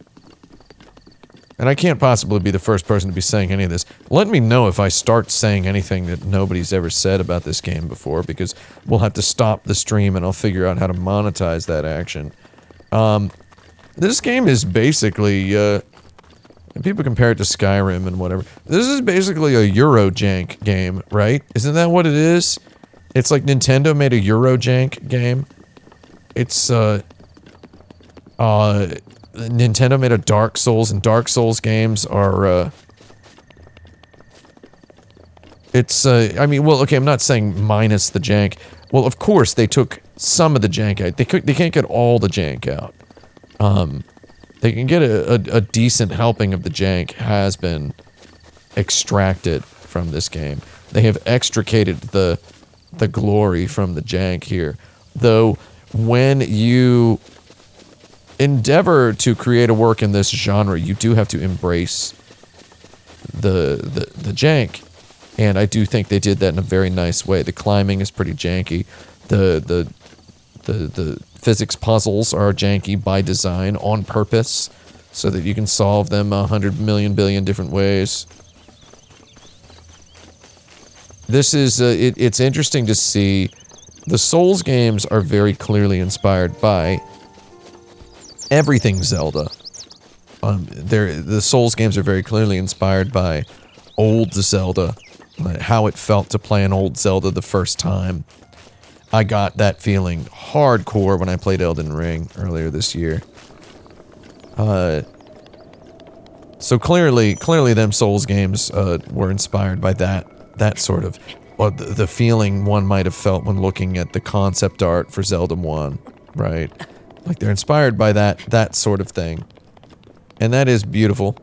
and I can't possibly be the first person to be saying any of this. Let me know if I start saying anything that nobody's ever said about this game before, because we'll have to stop the stream and I'll figure out how to monetize that action. This game is basically, and people compare it to Skyrim and whatever. This is basically a Eurojank game, right? Isn't that what it is? It's like Nintendo made a Eurojank game. It's, Nintendo made a Dark Souls, and Dark Souls games are, I mean, well, okay, I'm not saying minus the jank. Well, of course, they took some of the jank out. They can't get all the jank out. They can get a decent helping of the jank has been extracted from this game. They have extricated the glory from the jank here. Though, when you endeavor to create a work in this genre, you do have to embrace the jank. And I do think they did that in a very nice way. The climbing is pretty janky. The physics puzzles are janky by design, on purpose, so that you can solve them 100 million billion different ways. This is, it's interesting to see. The Souls games are very clearly inspired by everything Zelda. The Souls games are very clearly inspired by old Zelda, like how it felt to play an old Zelda the first time. I got that feeling hardcore when I played Elden Ring earlier this year. So clearly them Souls games were inspired by that sort of, well, the feeling one might have felt when looking at the concept art for Zelda 1, right? Like they're inspired by that sort of thing. And that is beautiful.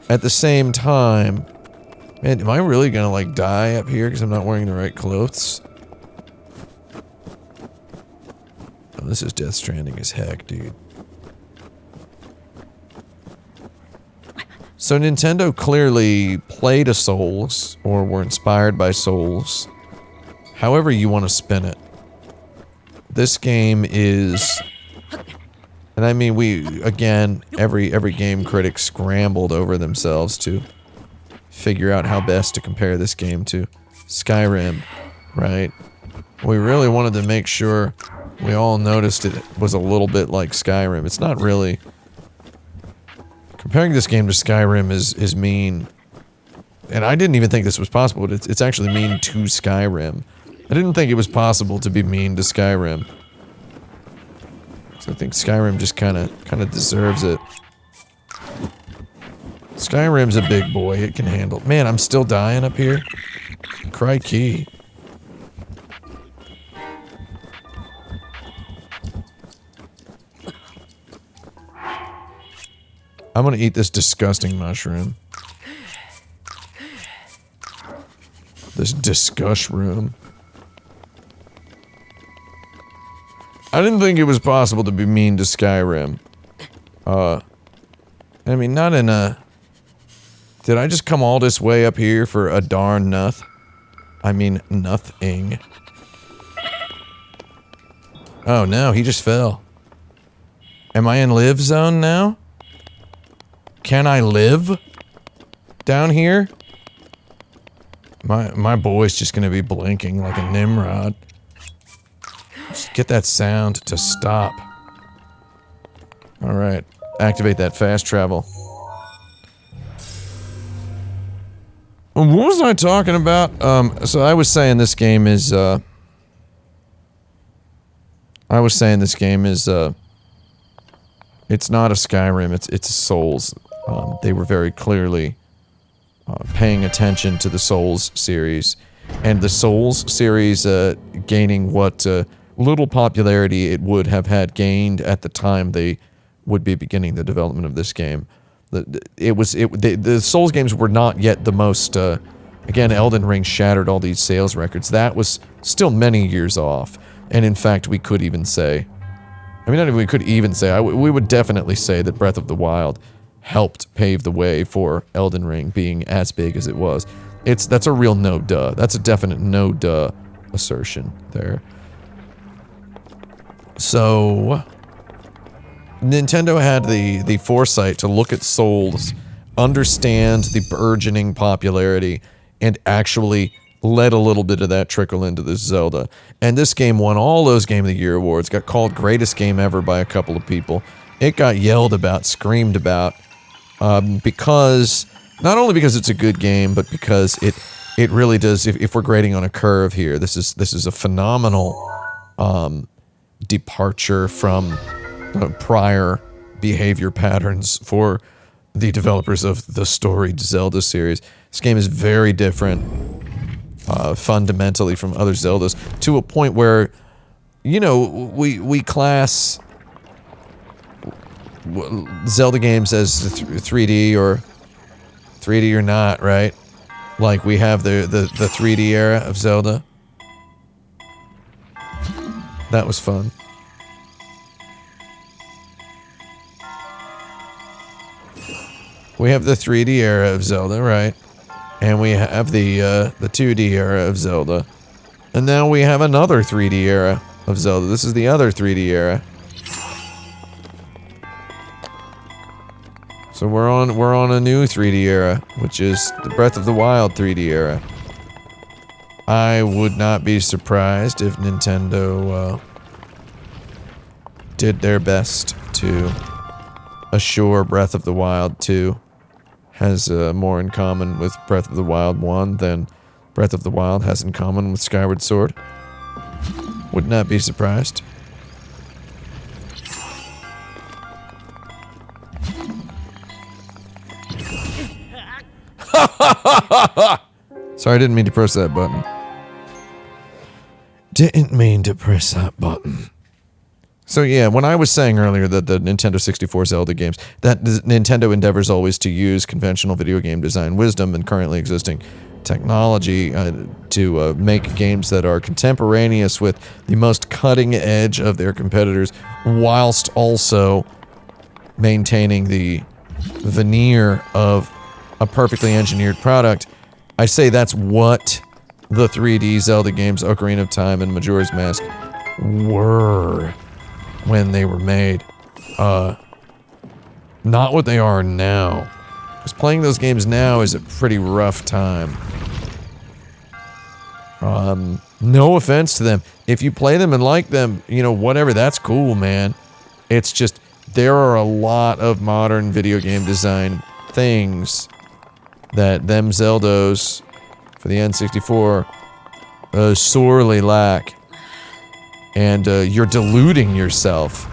At the same time, man, am I really gonna like die up here because I'm not wearing the right clothes? Oh, this is Death Stranding as heck, dude. So Nintendo clearly played a Souls, or were inspired by Souls. However you want to spin it. This game is... And I mean, again, every game critic scrambled over themselves to figure out how best to compare this game to Skyrim, right? We really wanted to make sure we all noticed it was a little bit like Skyrim. It's not really... Comparing this game to Skyrim is mean. And I didn't even think this was possible, but it's actually mean to Skyrim. I didn't think it was possible to be mean to Skyrim. So I think Skyrim just kind of deserves it. Skyrim's a big boy, it can handle... Man, I'm still dying up here? Crikey. I'm gonna eat this disgusting mushroom. This discuss room. I didn't think it was possible to be mean to Skyrim. I mean, not in a... Did I just come all this way up here for a darn noth? I mean, nothing. Oh no, he just fell. Am I in live zone now? Can I live? Down here? My boy's just gonna be blinking like a Nimrod. Just get that sound to stop. Alright. Activate that fast travel. What was I talking about? So I was saying this game is, it's not a Skyrim, it's a Souls. They were very clearly paying attention to the Souls series. And the Souls series gaining what little popularity it would have had gained at the time they would be beginning the development of this game. The Souls games were not yet the most... again, Elden Ring shattered all these sales records. That was still many years off. And in fact, we could even say... I mean, not even we could even say... we would definitely say that Breath of the Wild helped pave the way for Elden Ring being as big as it was. That's a real no-duh. That's a definite no-duh assertion there. So... Nintendo had the foresight to look at Souls, understand the burgeoning popularity, and actually let a little bit of that trickle into this Zelda. And this game won all those Game of the Year awards, got called greatest game ever by a couple of people. It got yelled about, screamed about, because, not only because it's a good game, but because it really does, if we're grading on a curve here, this is a phenomenal departure from prior behavior patterns for the developers of the storied Zelda series. This game is very different, fundamentally from other Zeldas, to a point where, you know, we class Zelda games as 3D or not, right? Like we have the 3D era of Zelda. That was fun. We have the 3D era of Zelda, right? And we have the 2D era of Zelda. And now we have another 3D era of Zelda. This is the other 3D era. So we're on a new 3D era, which is the Breath of the Wild 3D era. I would not be surprised if Nintendo did their best to assure Breath of the Wild 2 has more in common with Breath of the Wild 1 than Breath of the Wild has in common with Skyward Sword. Would not be surprised. Sorry, I didn't mean to press that button. Didn't mean to press that button. So yeah, when I was saying earlier that the Nintendo 64 Zelda games, that Nintendo endeavors always to use conventional video game design wisdom and currently existing technology to make games that are contemporaneous with the most cutting edge of their competitors, whilst also maintaining the veneer of a perfectly engineered product. I say that's what the 3D Zelda games, Ocarina of Time and Majora's Mask, were when they were made. Not what they are now. Because playing those games now is a pretty rough time. No offense to them. If you play them and like them, you know, whatever, that's cool, man. It's just, there are a lot of modern video game design things that them Zeldos for the N64 sorely lack. And you're deluding yourself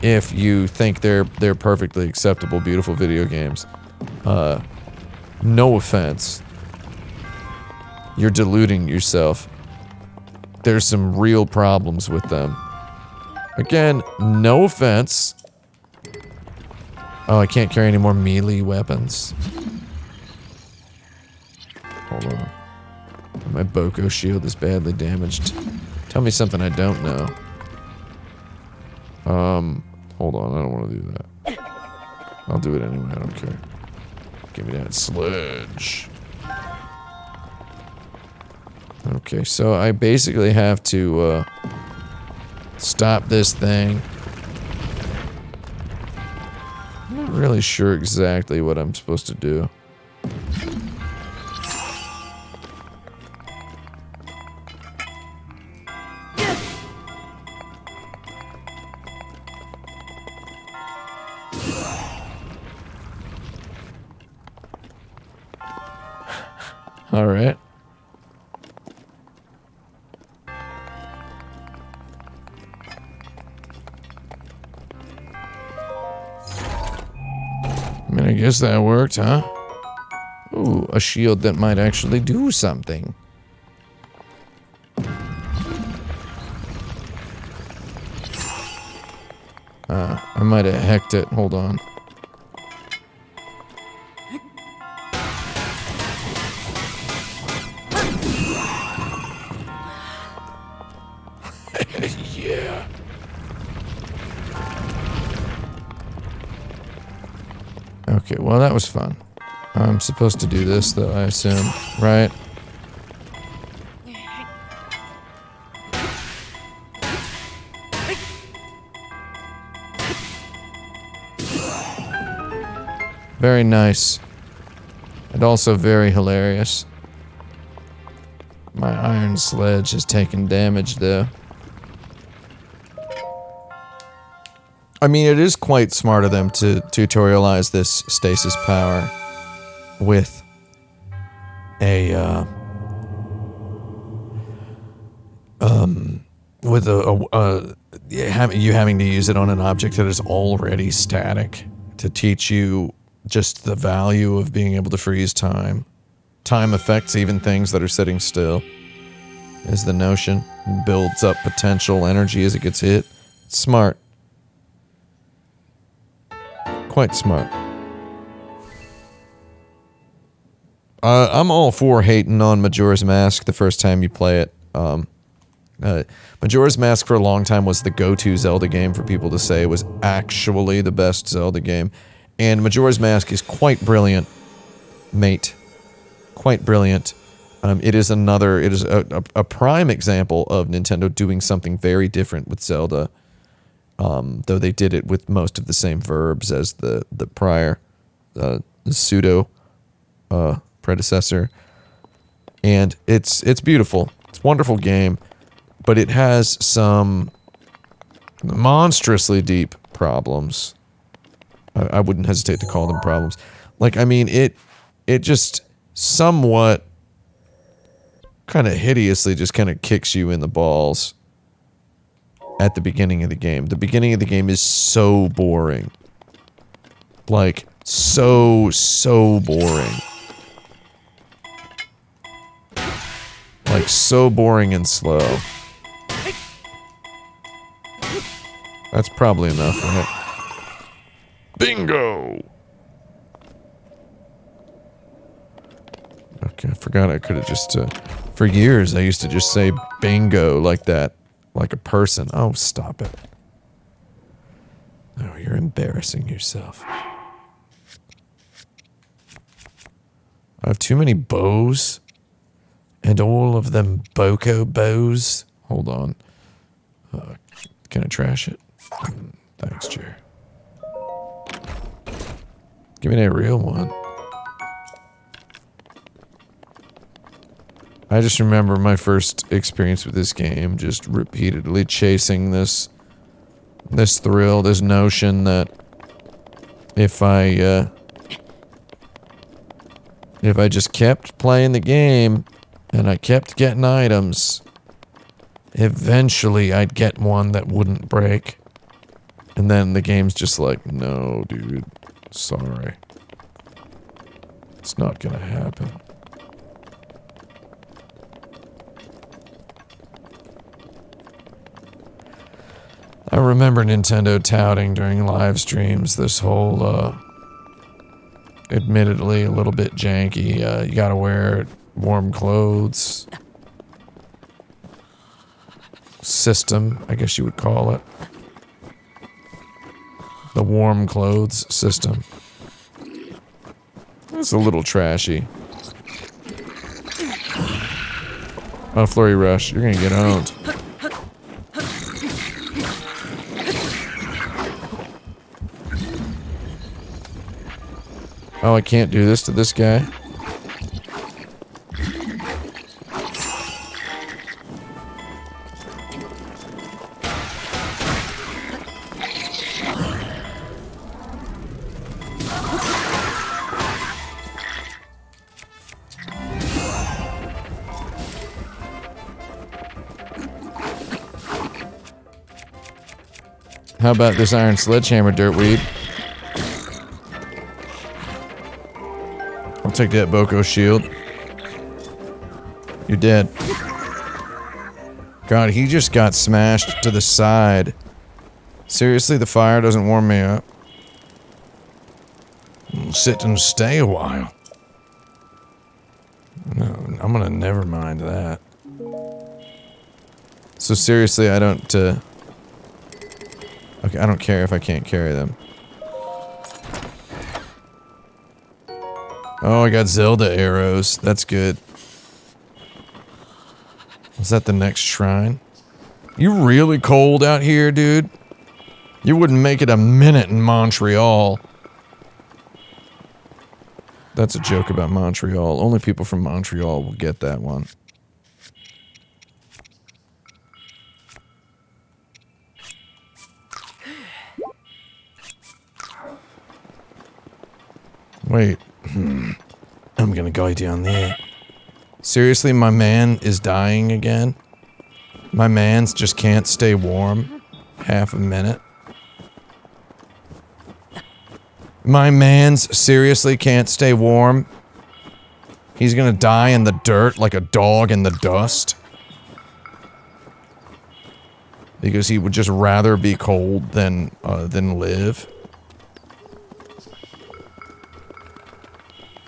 if you think they're perfectly acceptable, beautiful video games. No offense. You're deluding yourself. There's some real problems with them. Again, no offense. Oh, I can't carry any more melee weapons. Hold on. My Boko shield is badly damaged. Tell me something I don't know. Hold on, I don't want to do that. I'll do it anyway, I don't care. Give me that sledge. Okay, so I basically have to, stop this thing. I'm not really sure exactly what I'm supposed to do. All right. I mean, I guess that worked, huh? Ooh, a shield that might actually do something. I might have hecked it. Hold on. Yeah. Okay, well that was fun. I'm supposed to do this though, I assume, right? Very nice. And also very hilarious. My iron sledge has taken damage though. I mean, it is quite smart of them to tutorialize this stasis power with a, you having to use it on an object that is already static to teach you just the value of being able to freeze time. Time affects even things that are sitting still, is the notion. It builds up potential energy as it gets hit. It's smart. Quite smart. I'm all for hating on Majora's Mask the first time you play it. Majora's Mask for a long time was the go-to Zelda game for people to say was actually the best Zelda game. And Majora's Mask is quite brilliant, mate. Quite brilliant. It is a prime example of Nintendo doing something very different with Zelda. Though they did it with most of the same verbs as the prior pseudo predecessor. And it's beautiful. It's a wonderful game, but it has some monstrously deep problems. I wouldn't hesitate to call them problems. Like, I mean, it just somewhat kind of hideously just kind of kicks you in the balls at the beginning of the game. The beginning of the game is so boring. Like, so boring. Like, so boring and slow. That's probably enough, right? Bingo! Okay, I forgot I could have just, for years I used to just say bingo like that. Like a person. Oh, stop it. Oh, you're embarrassing yourself. I have too many bows. And all of them Boko bows. Hold on. Can I trash it? Thanks, Jerry. Give me that real one. I just remember my first experience with this game, just repeatedly chasing this thrill, this notion that if I just kept playing the game and I kept getting items, eventually I'd get one that wouldn't break. And then the game's just like, no, dude, sorry. It's not gonna happen. I remember Nintendo touting during live streams this whole, admittedly a little bit janky, you gotta wear warm clothes system, I guess you would call it. The warm clothes system. It's a little trashy. Oh, Flurry Rush, you're gonna get owned. Oh, I can't do this to this guy? How about this iron sledgehammer, dirtweed? I'll take that Boko shield. You're dead. God, he just got smashed to the side. Seriously, the fire doesn't warm me up. Sit and stay a while. No, I'm gonna never mind that. So seriously, I don't, okay, I don't care if I can't carry them. Oh, I got ZELDA arrows. That's good. Is that the next shrine? You really cold out here, dude? You wouldn't make it a minute in Montreal. That's a joke about Montreal. Only people from Montreal will get that one. Wait. I'm gonna go down there. Seriously, my man is dying again? My man's just can't stay warm half a minute? My man's seriously can't stay warm? He's gonna die in the dirt like a dog in the dust? Because he would just rather be cold than live?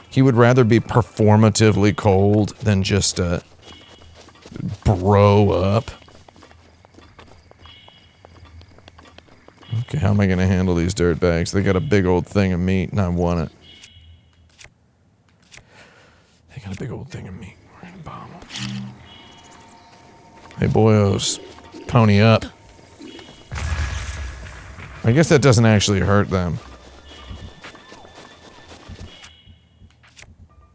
He would rather be performatively cold than just, bro up. Okay, how am I gonna handle these dirt bags? They got a big old thing of meat, and I want it. They got a big old thing of meat. We're gonna bomb them. Hey, boyos. Pony up. I guess that doesn't actually hurt them.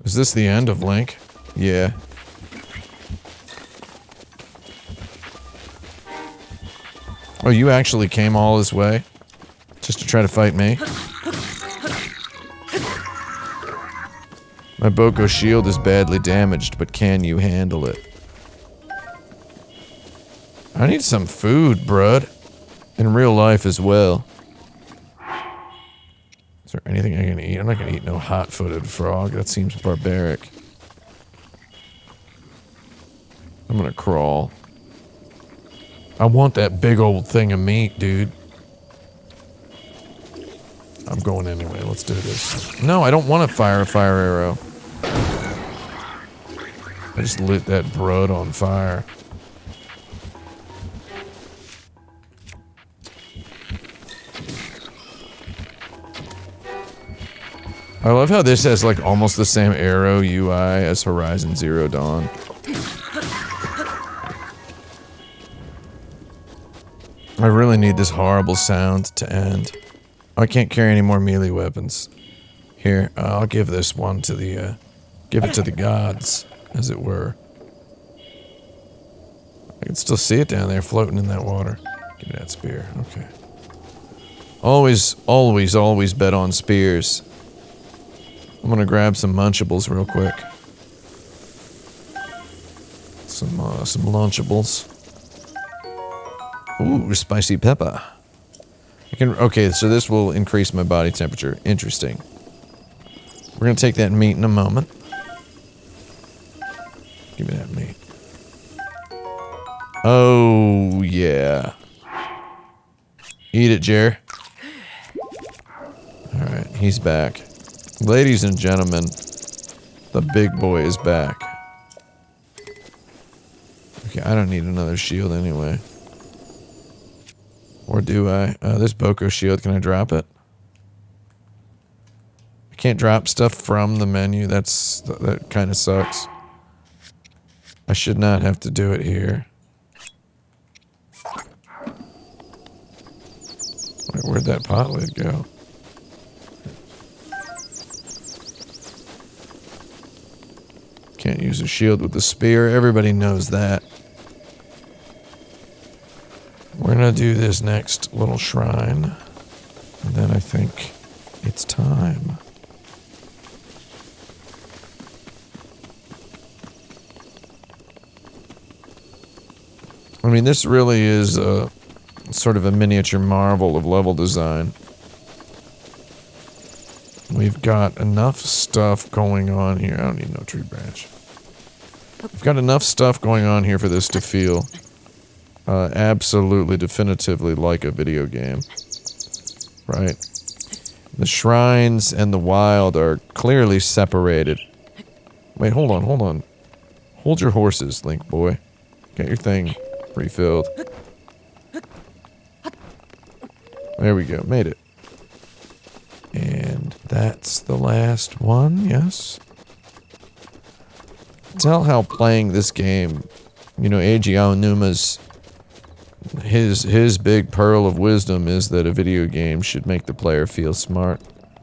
Is this the end of Link? Yeah. Oh, you actually came all this way? Just to try to fight me. My Boko shield is badly damaged, but can you handle it? I need some food, brud. In real life as well. Is there anything I can eat? I'm not gonna eat no hot-footed frog. That seems barbaric. I'm gonna crawl. I want that big old thing of meat, dude. I'm going anyway. Let's do this. No, I don't want to fire a fire arrow. I just lit that brood on fire. I love how this has like almost the same arrow UI as Horizon Zero Dawn. I really need this horrible sound to end. I can't carry any more melee weapons. Here, I'll give this one to the, give it to the gods, as it were. I can still see it down there floating in that water. Give me that spear, okay. Always, always, always bet on spears. I'm gonna grab some Munchables real quick. Some Lunchables. Ooh, spicy pepper. Okay, so this will increase my body temperature. Interesting. We're gonna take that meat in a moment. Give me that meat. Oh, yeah. Eat it, Jer. Alright, he's back. Ladies and gentlemen, the big boy is back. Okay, I don't need another shield anyway. Or do I? This Boko shield, can I drop it? I can't drop stuff from the menu, that kind of sucks. I should not have to do it here. Wait, where'd that pot lid go? Can't use a shield with the spear, everybody knows that. We're gonna do this next little shrine, and then I think it's time. I mean, this really is a sort of a miniature marvel of level design. We've got enough stuff going on here. I don't need no tree branch. We've got enough stuff going on here for this to feel absolutely, definitively like a video game. Right? The shrines and the wild are clearly separated. Wait, hold on, hold on. Hold your horses, Link boy. Get your thing refilled. There we go, made it. And that's the last one, yes? Tell how playing this game, you know, Eiji Aonuma's his big pearl of wisdom is that a video game should make the player feel smart.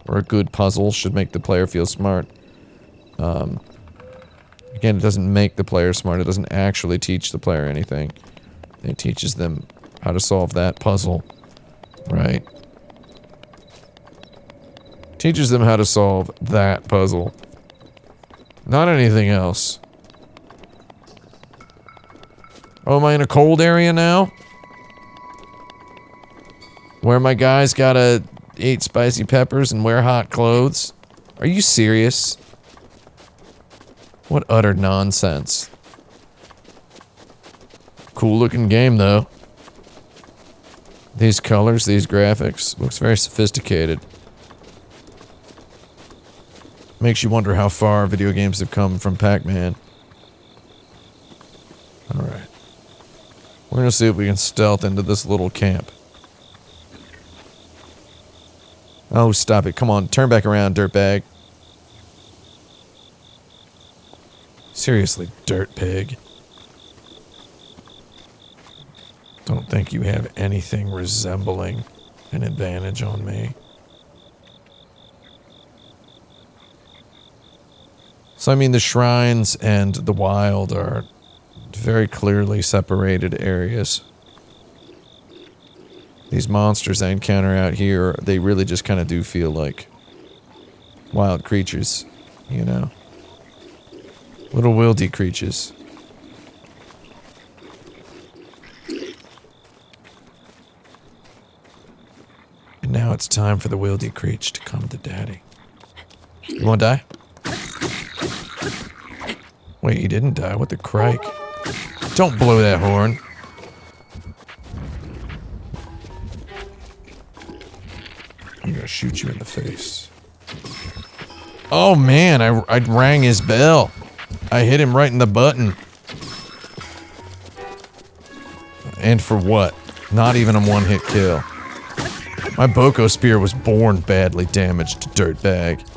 Or a good puzzle should make the player feel smart. Again, it doesn't make the player smart, it doesn't actually teach the player anything. It teaches them how to solve that puzzle, right? Teaches them how to solve that puzzle. Not anything else. Oh, am I in a cold area now? Where my guys gotta eat spicy peppers and wear hot clothes? Are you serious? What utter nonsense. Cool looking game though. These colors, these graphics, looks very sophisticated. Makes you wonder how far video games have come from Pac-Man. Alright. We're gonna see if we can stealth into this little camp. Oh, stop it. Come on, turn back around, dirtbag. Seriously, dirt pig. Don't think you have anything resembling an advantage on me. So, I mean, the shrines and the wild are very clearly separated areas. These monsters I encounter out here, they really just kind of do feel like wild creatures, you know? Little wildy creatures. And now it's time for the wildy creature to come to daddy. You wanna die? Wait, he didn't die. What the crike? Don't blow that horn. I'm gonna shoot you in the face. Oh man, I rang his bell. I hit him right in the button. And for what? Not even a one-hit kill. My Boko spear was born badly damaged, dirtbag.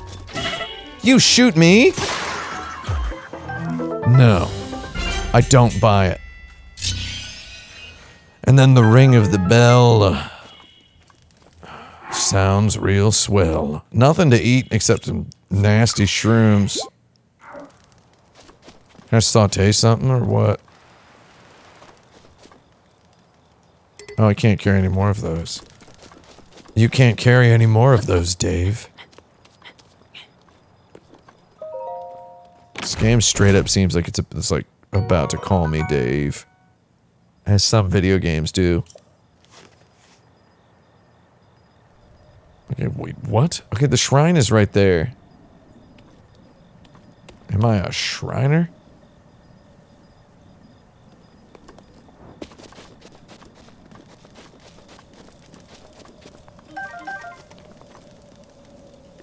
You shoot me? No. I don't buy it. And then the ring of the bell sounds real swell. Nothing to eat except some nasty shrooms. Can I saute something or what? Oh, I can't carry any more of those. You can't carry any more of those, Dave. This game straight up seems like it's like about to call me Dave. As some video games do. Okay, wait, what? Okay, the shrine is right there. Am I a Shriner?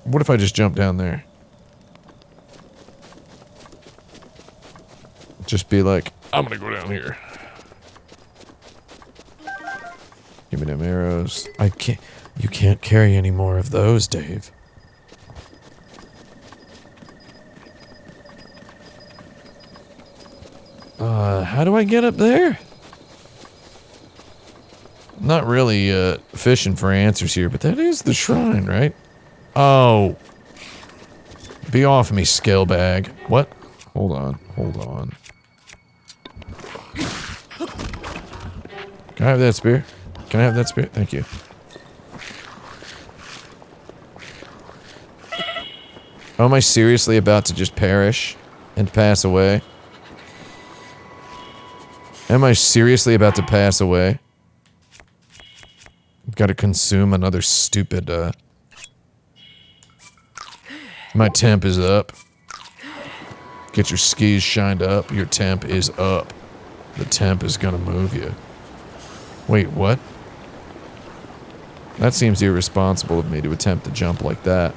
What if I just jump down there? Just be like, I'm gonna go down here. Give me them arrows. I can't. You can't carry any more of those, Dave. How do I get up there? Not really, fishing for answers here, but that is the shrine, right? Oh. Be off me, skill bag. What? Hold on, hold on. Can I have that spear? Can I have that spear? Thank you. Oh, am I seriously about to just perish and pass away? Am I seriously about to pass away? I've got to consume another stupid, My temp is up. Get your skis shined up. Your temp is up. The temp is gonna move you. Wait, what? That seems irresponsible of me to attempt to jump like that.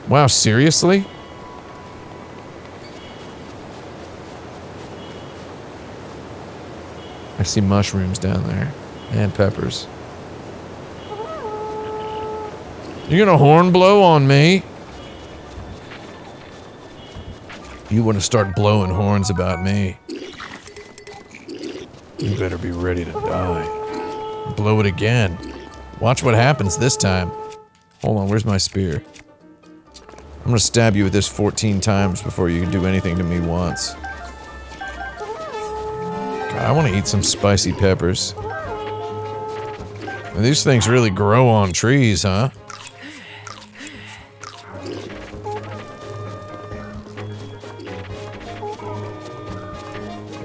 Wow, seriously? I see mushrooms down there. And peppers. You're gonna horn blow on me? You wanna start blowing horns about me? You better be ready to die. Blow it again. Watch what happens this time. Hold on, where's my spear? I'm gonna stab you with this 14 times before you can do anything to me once. God, I wanna eat some spicy peppers. And these things really grow on trees, huh?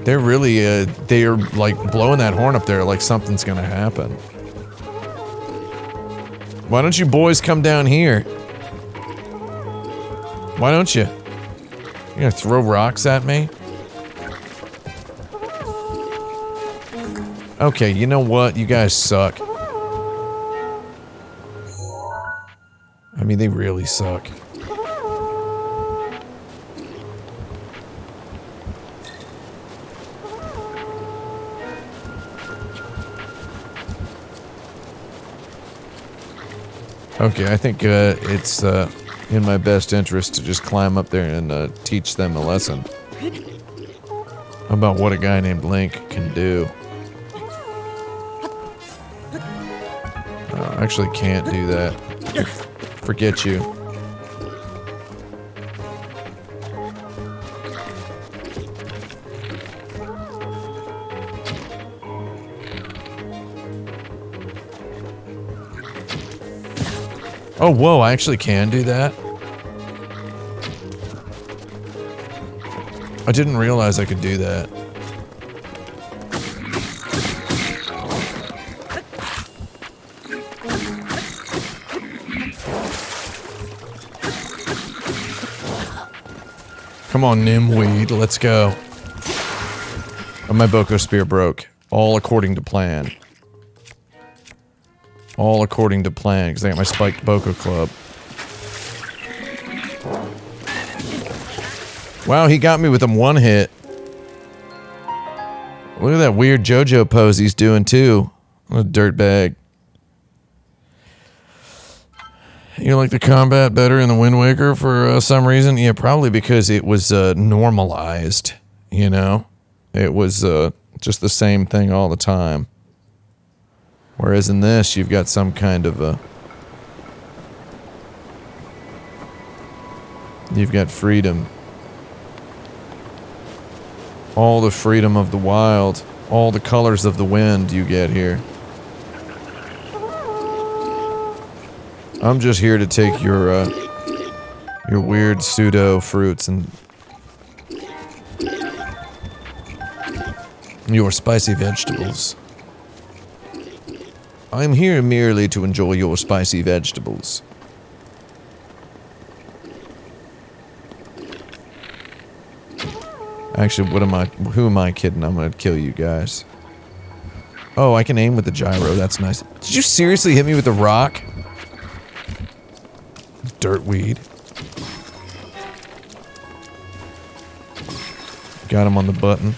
They're really, they're like blowing that horn up there like something's gonna happen. Why don't you boys come down here? Why don't you? You gonna throw rocks at me? Okay, you know what? You guys suck. I mean, they really suck. Okay, I think it's in my best interest to just climb up there and teach them a lesson about what a guy named Link can do. I actually can't do that. Forget you. Oh, whoa, I actually can do that? I didn't realize I could do that. Come on, Nimweed, let's go. Oh, my Boko Spear broke. All according to plan. All according to plan, because I got my spiked Boko Club. Wow, he got me with him one hit. Look at that weird JoJo pose he's doing, too. What a dirtbag. You like the combat better in the Wind Waker for some reason? Yeah, probably because it was normalized, you know? It was just the same thing all the time. Whereas in this, you've got some kind of a... You've got freedom. All the freedom of the wild. All the colors of the wind you get here. I'm just here to take your weird pseudo fruits and your spicy vegetables. I'm here merely to enjoy your spicy vegetables. Actually, who am I kidding? I'm gonna kill you guys. Oh, I can aim with the gyro, that's nice. Did you seriously hit me with the rock? Dirtweed. Got him on the button.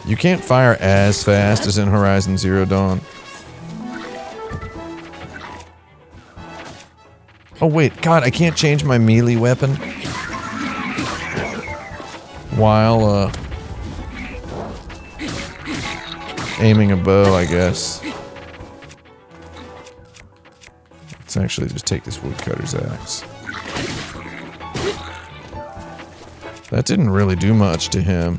You can't fire as fast as in Horizon Zero Dawn. Oh wait, God, I can't change my melee weapon while aiming a bow, I guess. Let's actually just take this woodcutter's axe. That didn't really do much to him.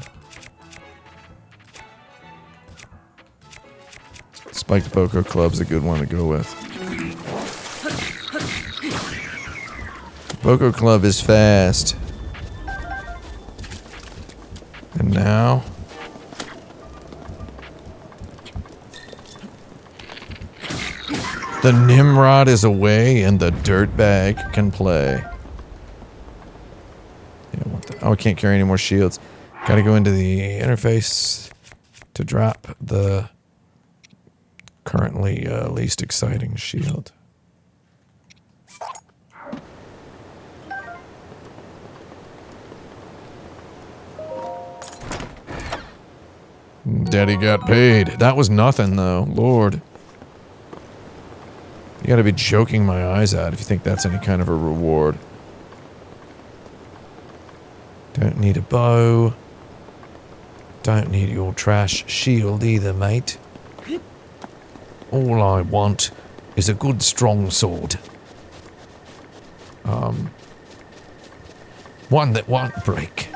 Spiked Boko Club's a good one to go with. Boko Club is fast. And now... the Nimrod is away and the dirtbag can play. Yeah, what the... oh, I can't carry any more shields. Gotta go into the interface to drop the currently least exciting shield. Daddy got paid. That was nothing, though. Lord. You gotta be joking my eyes out if you think that's any kind of a reward. Don't need a bow. Don't need your trash shield either, mate. All I want is a good strong sword. One that won't break.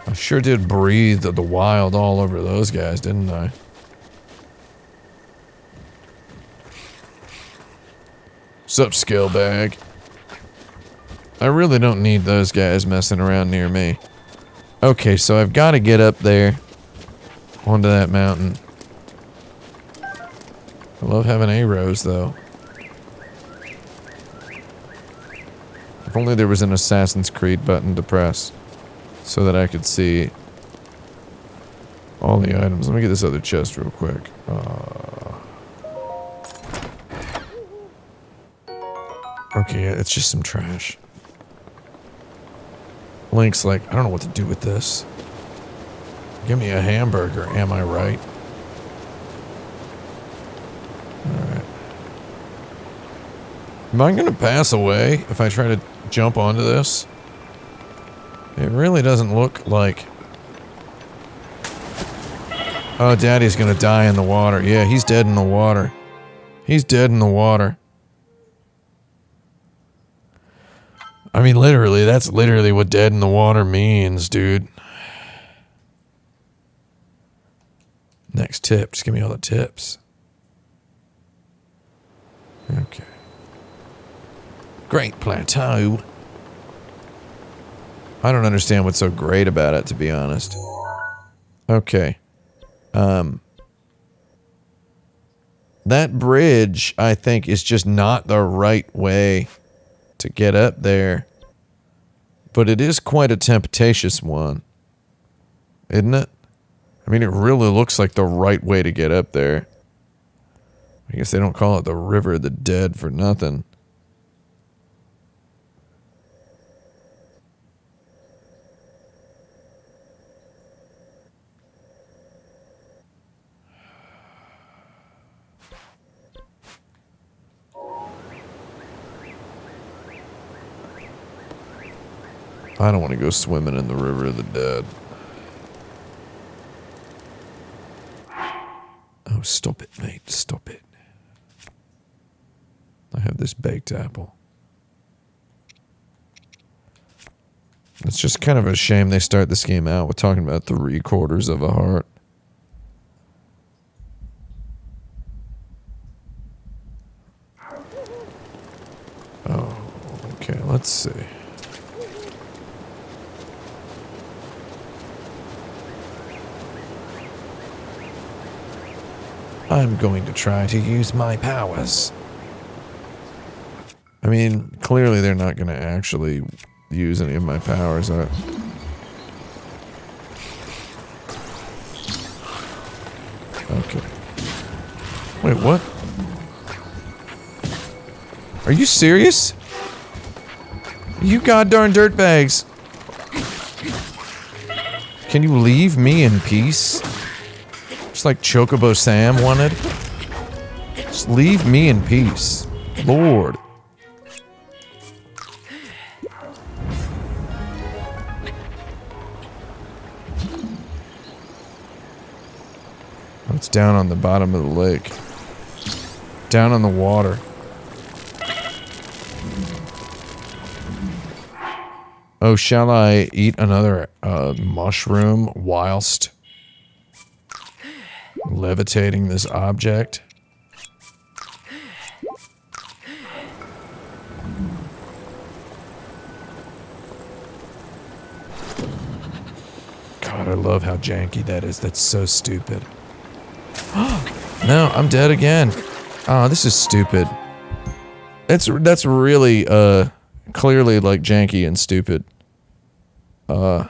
I sure did breathe the wild all over those guys, didn't I? Sup, skill bag. I really don't need those guys messing around near me. Okay, so I've got to get up there onto that mountain. I love having arrows, though. If only there was an Assassin's Creed button to press so that I could see all the items. Let me get this other chest real quick. Okay, yeah, it's just some trash. Link's like, I don't know what to do with this. Give me a hamburger, am I right? Alright. Am I gonna pass away if I try to jump onto this? It really doesn't look like... oh, Daddy's gonna die in the water. Yeah, he's dead in the water. He's dead in the water. I mean, literally, that's literally what dead in the water means, dude. Next tip. Just give me all the tips. Okay. Great Plateau. I don't understand what's so great about it, to be honest. Okay. That bridge, I think, is just not the right way to get up there. But it is quite a temptatious one. Isn't it? I mean, it really looks like the right way to get up there. I guess they don't call it the River of the Dead for nothing. I don't want to go swimming in the River of the Dead. Oh, stop it, mate. Stop it. I have this baked apple. It's just kind of a shame they start this game out with talking about 3/4 of a heart. Oh, okay, let's see. I'm going to try to use my powers. I mean, clearly they're not going to actually use any of my powers. Okay. Wait, what? Are you serious? You goddamn dirtbags. Can you leave me in peace? Just like Chocobo Sam wanted. Just leave me in peace. Lord. It's down on the bottom of the lake. Down on the water. Oh, shall I eat another mushroom whilst levitating this object? God, I love how janky that is. That's so stupid. No, I'm dead again. Oh, this is stupid. That's really clearly like janky and stupid. But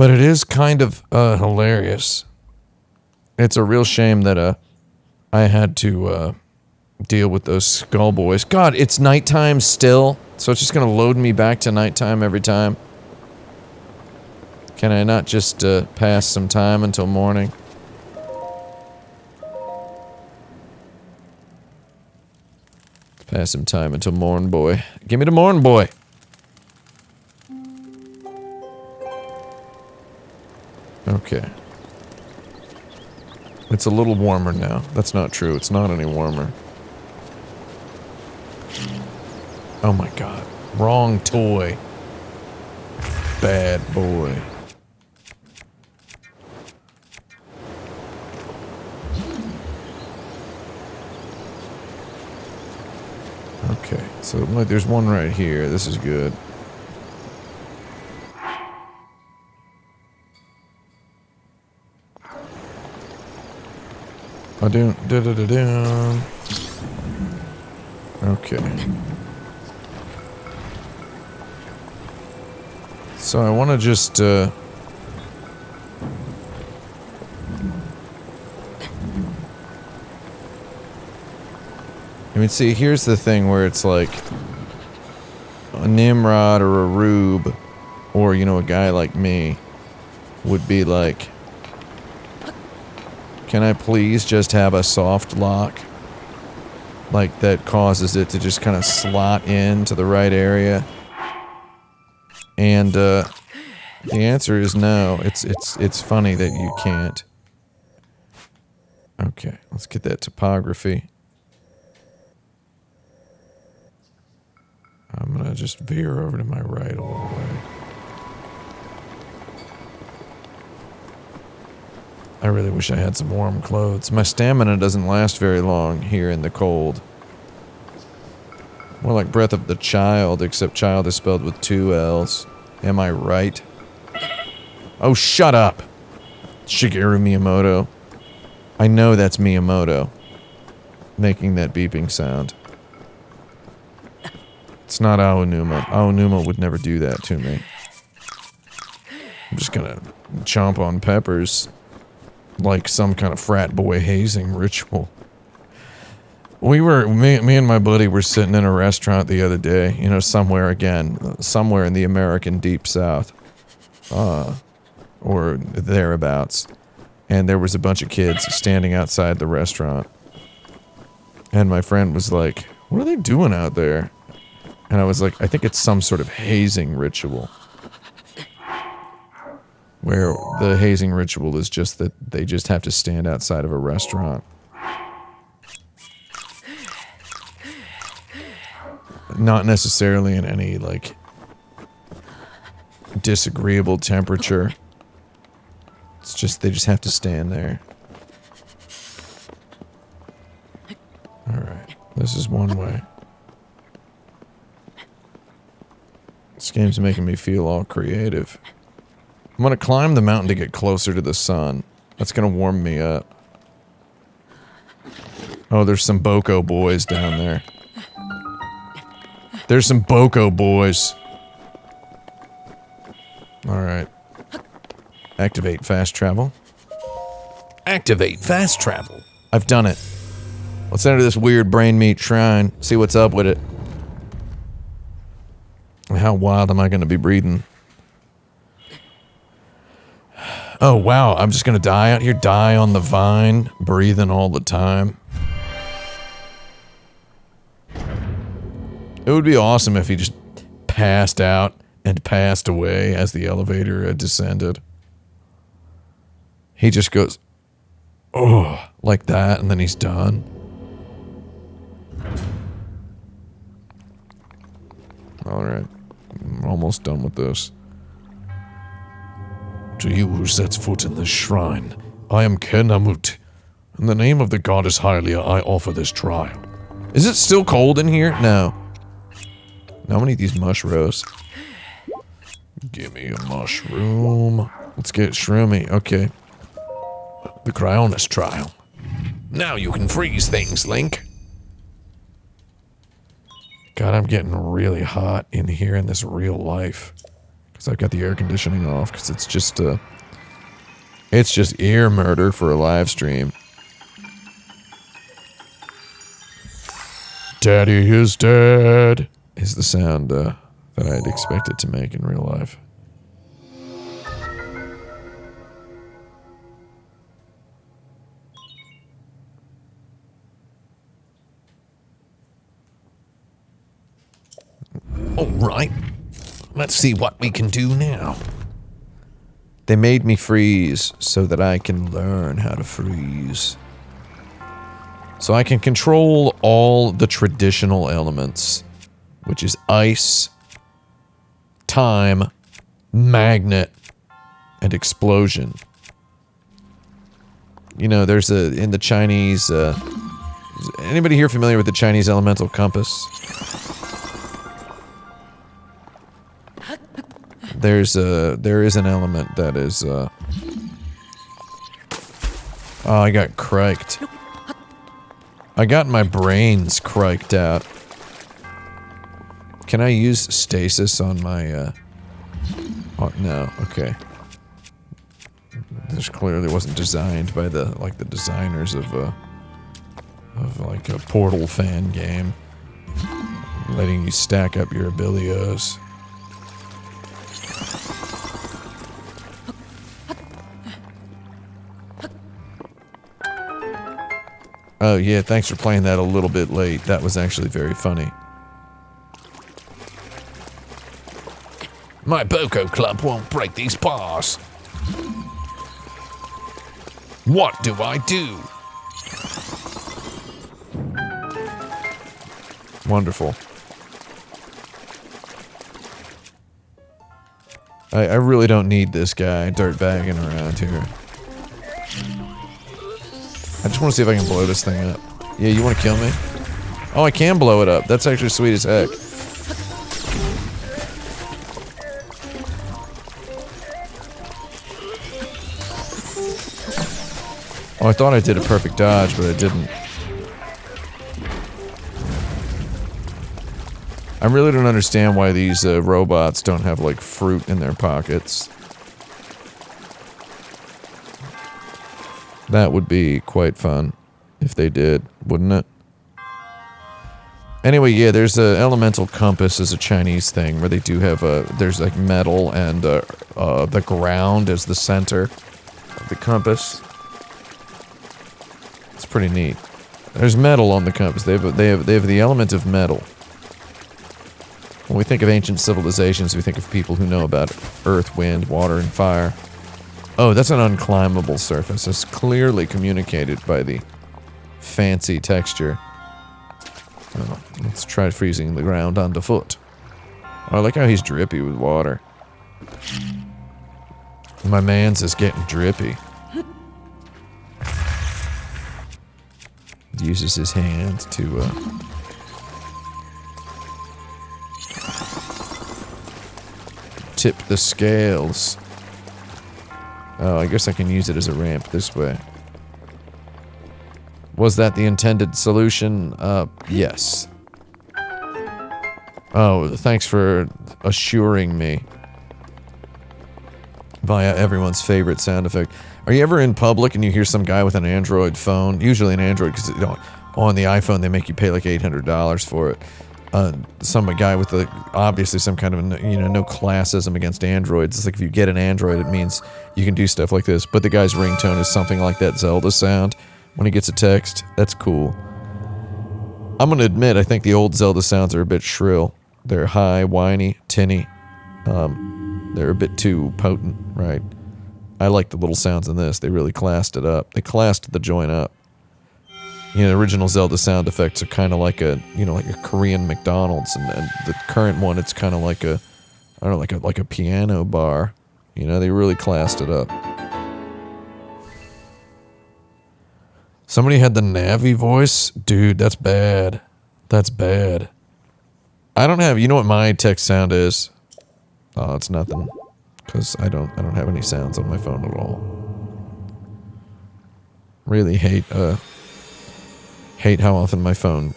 it is kind of hilarious. It's a real shame that I had to deal with those skull boys. God, it's nighttime still, so it's just gonna load me back to nighttime every time. Can I not just pass some time until morning? Pass some time until morn, boy. Give me the morn, boy. Okay. It's a little warmer now. That's not true. It's not any warmer. Oh my god. Wrong toy. Bad boy. Okay, so look, there's one right here. This is good. Okay. So I want to just I mean, see, here's the thing where it's like a Nimrod or a Rube, or, you know, a guy like me would be like, can I please just have a soft lock? Like, that causes it to just kind of slot into the right area. And, the answer is no. It's funny that you can't. Okay, let's get that topography. I'm gonna just veer over to my right a little way. I really wish I had some warm clothes. My stamina doesn't last very long here in the cold. More like Breath of the Child, except child is spelled with 2 L's. Am I right? Oh, shut up! Shigeru Miyamoto. I know that's Miyamoto. Making that beeping sound. It's not Aonuma. Aonuma would never do that to me. I'm just gonna chomp on peppers like some kind of frat boy hazing ritual. Me and my buddy were sitting in a restaurant the other day, you know, somewhere in the American Deep South. Or thereabouts. And there was a bunch of kids standing outside the restaurant. And my friend was like, what are they doing out there? And I was like, I think it's some sort of hazing ritual. Where the hazing ritual is just that they just have to stand outside of a restaurant. Not necessarily in any, like, disagreeable temperature. It's just, they just have to stand there. Alright, this is one way. This game's making me feel all creative. I'm gonna climb the mountain to get closer to the sun. That's gonna warm me up. Oh, there's some Boko boys down there. There's some Boko boys. Alright. Activate fast travel. Activate fast travel. I've done it. Let's enter this weird brain meat shrine. See what's up with it. How wild am I going to be breathing? Oh, wow. I'm just going to die out here. Die on the vine. Breathing all the time. It would be awesome if he just passed out and passed away as the elevator descended. He just goes, oh, like that, and then he's done. Alright. I'm almost done with this. To you who sets foot in this shrine, I am Kenamut. In the name of the goddess Hylia, I offer this trial. Is it still cold in here? No. How many of these mushrooms? Give me a mushroom. Let's get shroomy. Okay. The Cryonis trial. Now you can freeze things, Link. God, I'm getting really hot in here in this real life. Because I've got the air conditioning off, because it's just ear murder for a live stream. Daddy is dead, is the sound that I'd expect it to make in real life. Alright, let's see what we can do now. They made me freeze so that I can learn how to freeze. So I can control all the traditional elements, which is ice, time, magnet, and explosion. You know, there's in the Chinese, is anybody here familiar with the Chinese elemental compass? There is an element that is, oh, I got criked. I got my brains criked out. Can I use stasis on my, oh, no, okay. This clearly wasn't designed by the designers of like a Portal fan game. Letting you stack up your abilios. Oh yeah, thanks for playing that a little bit late. That was actually very funny. My Boko Club won't break these bars. What do I do? Wonderful. I really don't need this guy dirtbagging around here. I just want to see if I can blow this thing up. Yeah, you want to kill me? Oh, I can blow it up. That's actually sweet as heck. Oh, I thought I did a perfect dodge, but I didn't. I really don't understand why these robots don't have, like, fruit in their pockets. That would be quite fun if they did, wouldn't it? Anyway, yeah, there's a elemental compass is a Chinese thing where they do have there's like metal and the ground as the center of the compass. It's pretty neat. There's metal on the compass. They have the element of metal. When we think of ancient civilizations, we think of people who know about earth, wind, water, and fire. Oh, that's an unclimbable surface. It's clearly communicated by the fancy texture. Oh, let's try freezing the ground underfoot. Oh, I like how he's drippy with water. My man's is getting drippy. Uses his hand to, tip the scales. Oh, I guess I can use it as a ramp this way. Was that the intended solution? Yes. Oh, thanks for assuring me. Via everyone's favorite sound effect. Are you ever in public and you hear some guy with an Android phone? Usually an Android, because on the iPhone they make you pay like $800 for it. Some guy with obviously some kind of, no classism against Androids. It's like if you get an Android, it means you can do stuff like this. But the guy's ringtone is something like that Zelda sound when he gets a text. That's cool. I'm gonna admit, I think the old Zelda sounds are a bit shrill. They're high, whiny, tinny. They're a bit too potent, right? I like the little sounds in this. They really classed it up. They classed the joint up. The original Zelda sound effects are kind of like a, like a Korean McDonald's, and the current one, it's kind of like a, I don't know, like a piano bar. They really classed it up. Somebody had the Navi voice? Dude, that's bad. That's bad. I don't have, you know what my text sound is? Oh, it's nothing. Because I don't have any sounds on my phone at all. Really hate how often my phone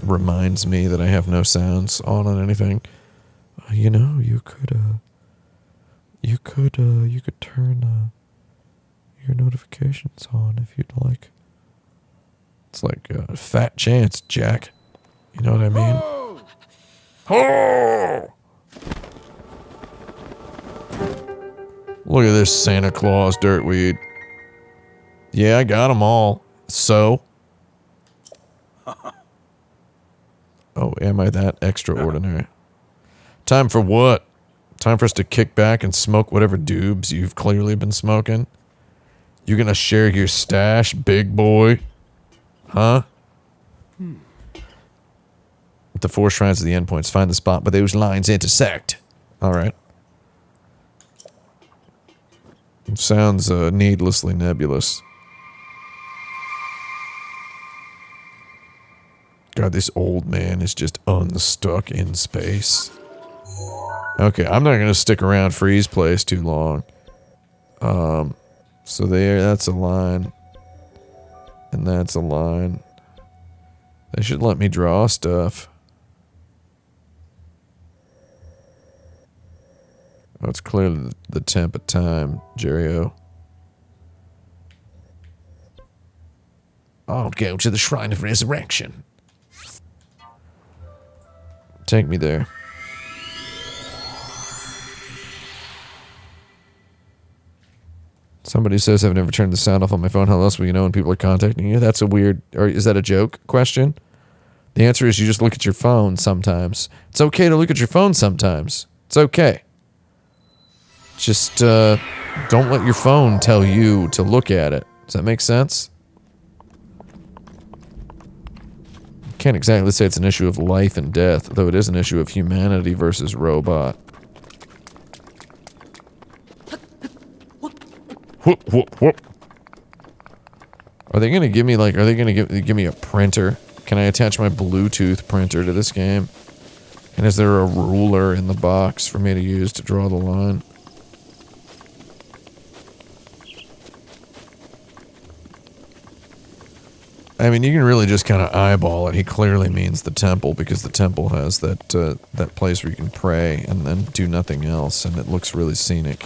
reminds me that I have no sounds on anything. You could turn your notifications on if you'd like. It's like a fat chance, Jack. You know what I mean? Oh! Look at this Santa Claus dirtweed. Yeah, I got them all. So? Oh, am I that extraordinary? Time for what? Time for us to kick back and smoke whatever doobs you've clearly been smoking? You gonna share your stash, big boy? Huh? With the 4 shrines of the endpoints, find the spot where those lines intersect. Alright. It sounds needlessly nebulous. God, this old man is just unstuck in space. Okay, I'm not gonna stick around Freeze Place too long. So that's a line. And that's a line. They should let me draw stuff. Oh, it's clearly the temp of time, Jerry-O. I'll go to the Shrine of Resurrection. Take me there. Somebody says I've never turned the sound off on my phone. How else will you know when people are contacting you? That's a weird... Or is that a joke question? The answer is you just look at your phone sometimes. It's okay to look at your phone sometimes. It's okay. Just don't let your phone tell you to look at it. Does that make sense? Can't exactly say it's an issue of life and death, though it is an issue of humanity versus robot. Whoop, whoop, whoop. Are they gonna give me like, are they gonna give me a printer? Can I attach my Bluetooth printer to this game? And is there a ruler in the box for me to use to draw the line? I mean, you can really just kind of eyeball it. He clearly means the temple, because the temple has that that place where you can pray and then do nothing else, and it looks really scenic.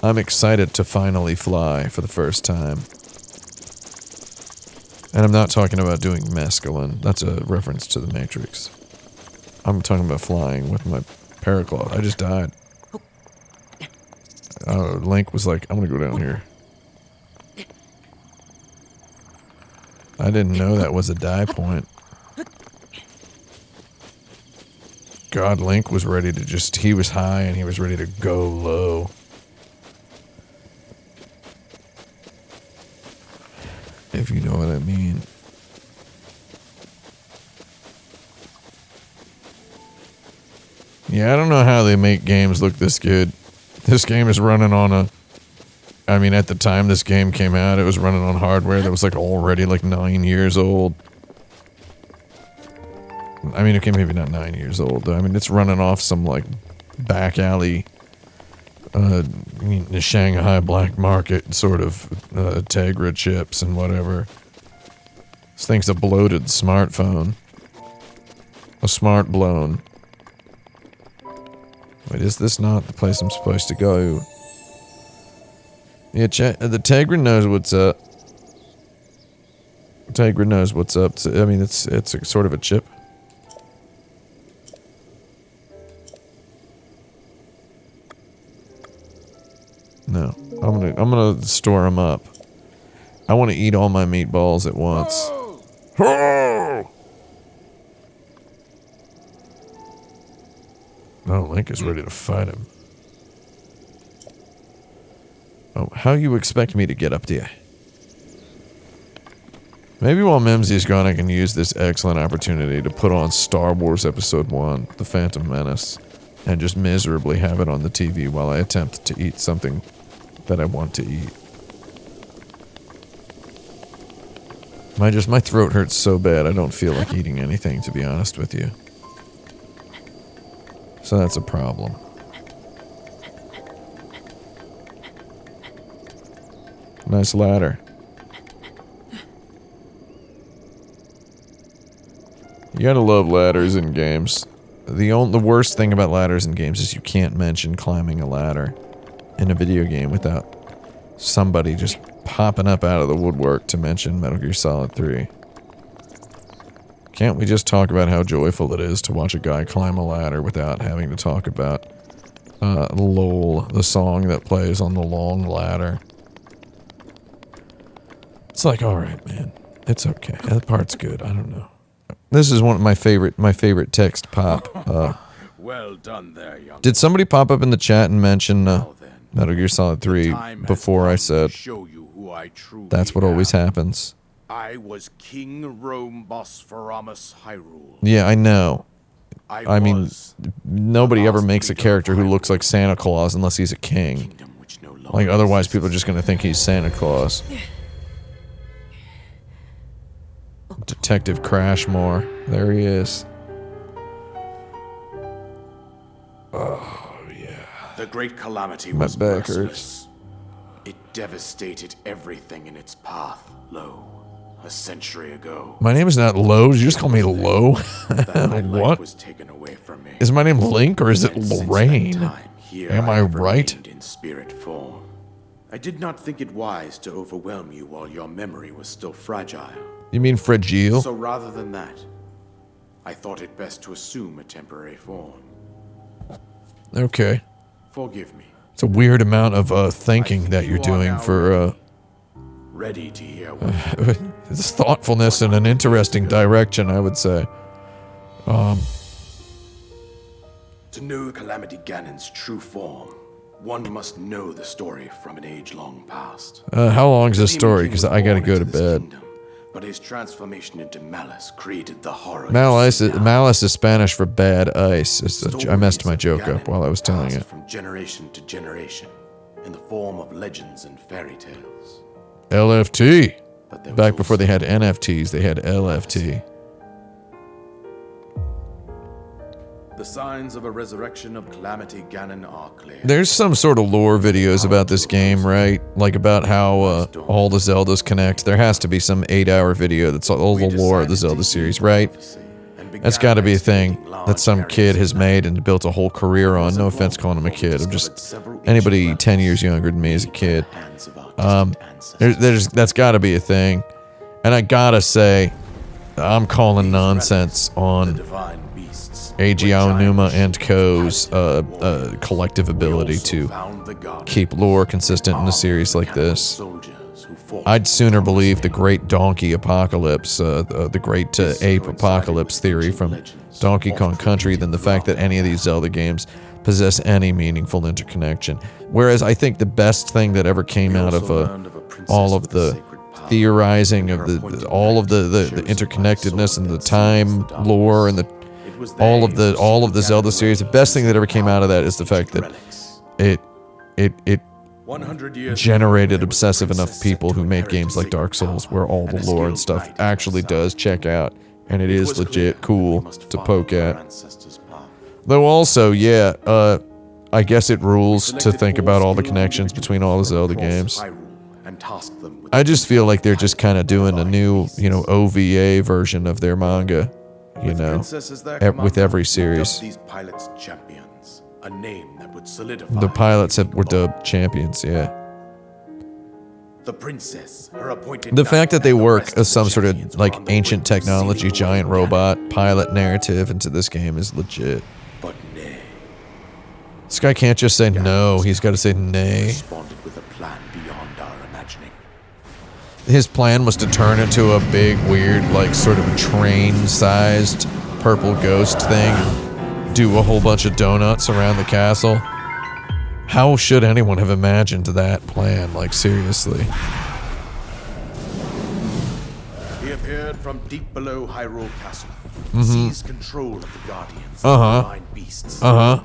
I'm excited to finally fly for the first time. And I'm not talking about doing mescaline. That's a reference to the Matrix. I'm talking about flying with my paraglide. I just died. Link was like, I'm gonna go down here. I didn't know that was a die point. God, Link was ready to just, he was high and he was ready to go low. If you know what I mean. Yeah, I don't know how they make games look this good. This game is running on a... I mean, at the time this game came out, it was running on hardware that was like already like 9 years old. I mean, okay, maybe not 9 years old. I mean, it's running off some like back alley, the Shanghai black market sort of Tegra chips and whatever. This thing's a bloated smartphone. A smart blown. Wait, is this not the place I'm supposed to go? Yeah, the Tegra knows what's up. Tegra knows what's up. I mean, it's a, sort of a chip. No, I'm gonna store them up. I want to eat all my meatballs at once. Oh! Oh, Link is ready to fight him. Oh, how you expect me to get up there? Maybe while Mimsy's gone, I can use this excellent opportunity to put on Star Wars Episode 1, The Phantom Menace, and just miserably have it on the TV while I attempt to eat something that I want to eat. My throat hurts so bad I don't feel like eating anything, to be honest with you. So that's a problem. Nice ladder. You gotta love ladders in games. The worst thing about ladders in games is you can't mention climbing a ladder in a video game without somebody just popping up out of the woodwork to mention Metal Gear Solid 3. Can't we just talk about how joyful it is to watch a guy climb a ladder without having to talk about LOL, the song that plays on the long ladder? It's like, alright, man. It's okay. That part's good. I don't know. This is one of my favorite text pop. Well done there, young. Did somebody pop up in the chat and mention Metal Gear Solid 3 before I said that's what always happens? I was King Rome Bosphoramus Hyrule. Yeah, I know. I mean, nobody ever makes a character who looks like Santa Claus unless he's a king. Like, otherwise people are just gonna think he's Santa Claus. Detective Crashmore. There he is. Oh, yeah. The great calamity My was back merciless. It devastated everything in its path, lo, a century ago. My name is not Lo. Did you just call me Lo? My life What? was taken away from me. Is my name Link or is it And since that Lorraine? time, here Am I have right? remained in spirit form. I did not think it wise to overwhelm you while your memory was still fragile. You mean fragile? So rather than that, I thought it best to assume a temporary form. Okay. Forgive me. It's a weird amount of thinking that you're doing for Ready to hear what it's thoughtfulness in an interesting direction, I would say. To know Calamity Ganon's true form, one must know the story from an age long past. How long's this Demon story? King Because was I gotta born go to into this bed. kingdom, But his transformation into malice created the horror. Malice is Spanish for bad ice. I messed my joke up while I was telling it. From generation to generation, in the form of legends and fairy tales. LFT. But there was Back before also they had NFTs, they had LFT. the signs of a resurrection of Calamity Ganon are clear. There's some sort of lore videos about this game, right? Like about how all the Zeldas connect. There has to be some 8-hour video that's all the lore of the Zelda series, right? That's got to be a thing that some kid has made and built a whole career on. No offense calling him a kid. I'm just anybody 10 years younger than me is a kid. That's got to be a thing. And I gotta say, I'm calling nonsense on Eiji Aonuma and Co.'s collective ability to keep lore consistent in a series like this. I'd sooner believe the Great Donkey Apocalypse, the Great Ape Apocalypse theory from Donkey Kong Country than the fact that any of these Zelda games possess any meaningful interconnection. Whereas I think the best thing that ever came out of all of the theorizing of all of the interconnectedness and the time lore and all of the Zelda series, the best thing that ever came out of that is the fact that it generated obsessive enough people who made games like Dark Souls where all the lore and stuff actually does check out, and it is legit cool to poke at. Though also, yeah, I guess it rules to think about all the connections between all the Zelda games. I just feel like they're just kind of doing a new, OVA version of their manga, with every series. The pilots were dubbed champions, yeah. The fact that they work as some sort of like ancient technology, giant robot pilot narrative into this game is legit. This guy can't just say no, he's got to say nay. His plan was to turn into a big, weird, like sort of train-sized purple ghost thing and do a whole bunch of donuts around the castle. How should anyone have imagined that plan? Like, seriously. He appeared from deep below Hyrule Castle, seized control of the Guardians, the divine beasts, turned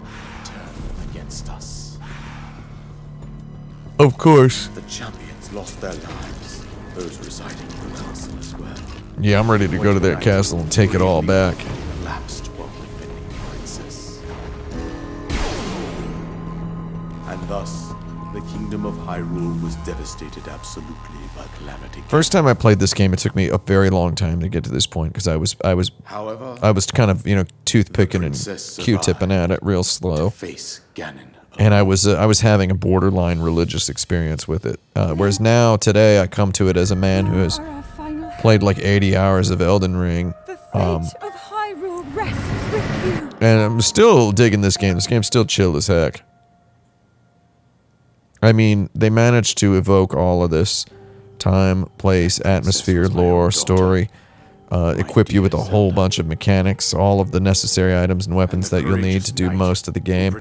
against us. Of course. The champions lost their lives, those residing in the castle as well. Yeah, I'm ready to go to that castle and take it all back. Collapsed while defending the princess. And thus, the kingdom of Hyrule was devastated absolutely by Calamity. First time I played this game, it took me a very long time to get to this point because I was kind of toothpicking and Q-tipping at it real slow. Face Ganon. And I was having a borderline religious experience with it. Whereas now, today, I come to it as a man who has played like 80 hours of Elden Ring. The fate of Hyrule rests with you. And I'm still digging this game. This game's still chill as heck. I mean, they managed to evoke all of this time, place, atmosphere, lore, story, equip you with a whole bunch of mechanics, all of the necessary items and weapons that you'll need to do most of the game.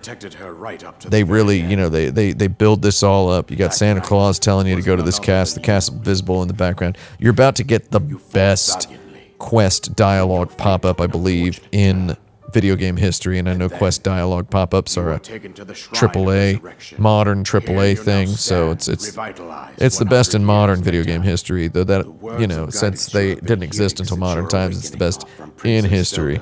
They really, they build this all up. You got Santa Claus telling you to go to this castle, the castle visible in the background. You're about to get the best quest dialogue pop-up, I believe, in video game history, and I know quest dialogue pop-ups are a modern AAA thing, so it's the best in modern video game history, though that, since they didn't exist until modern times, it's the best in history.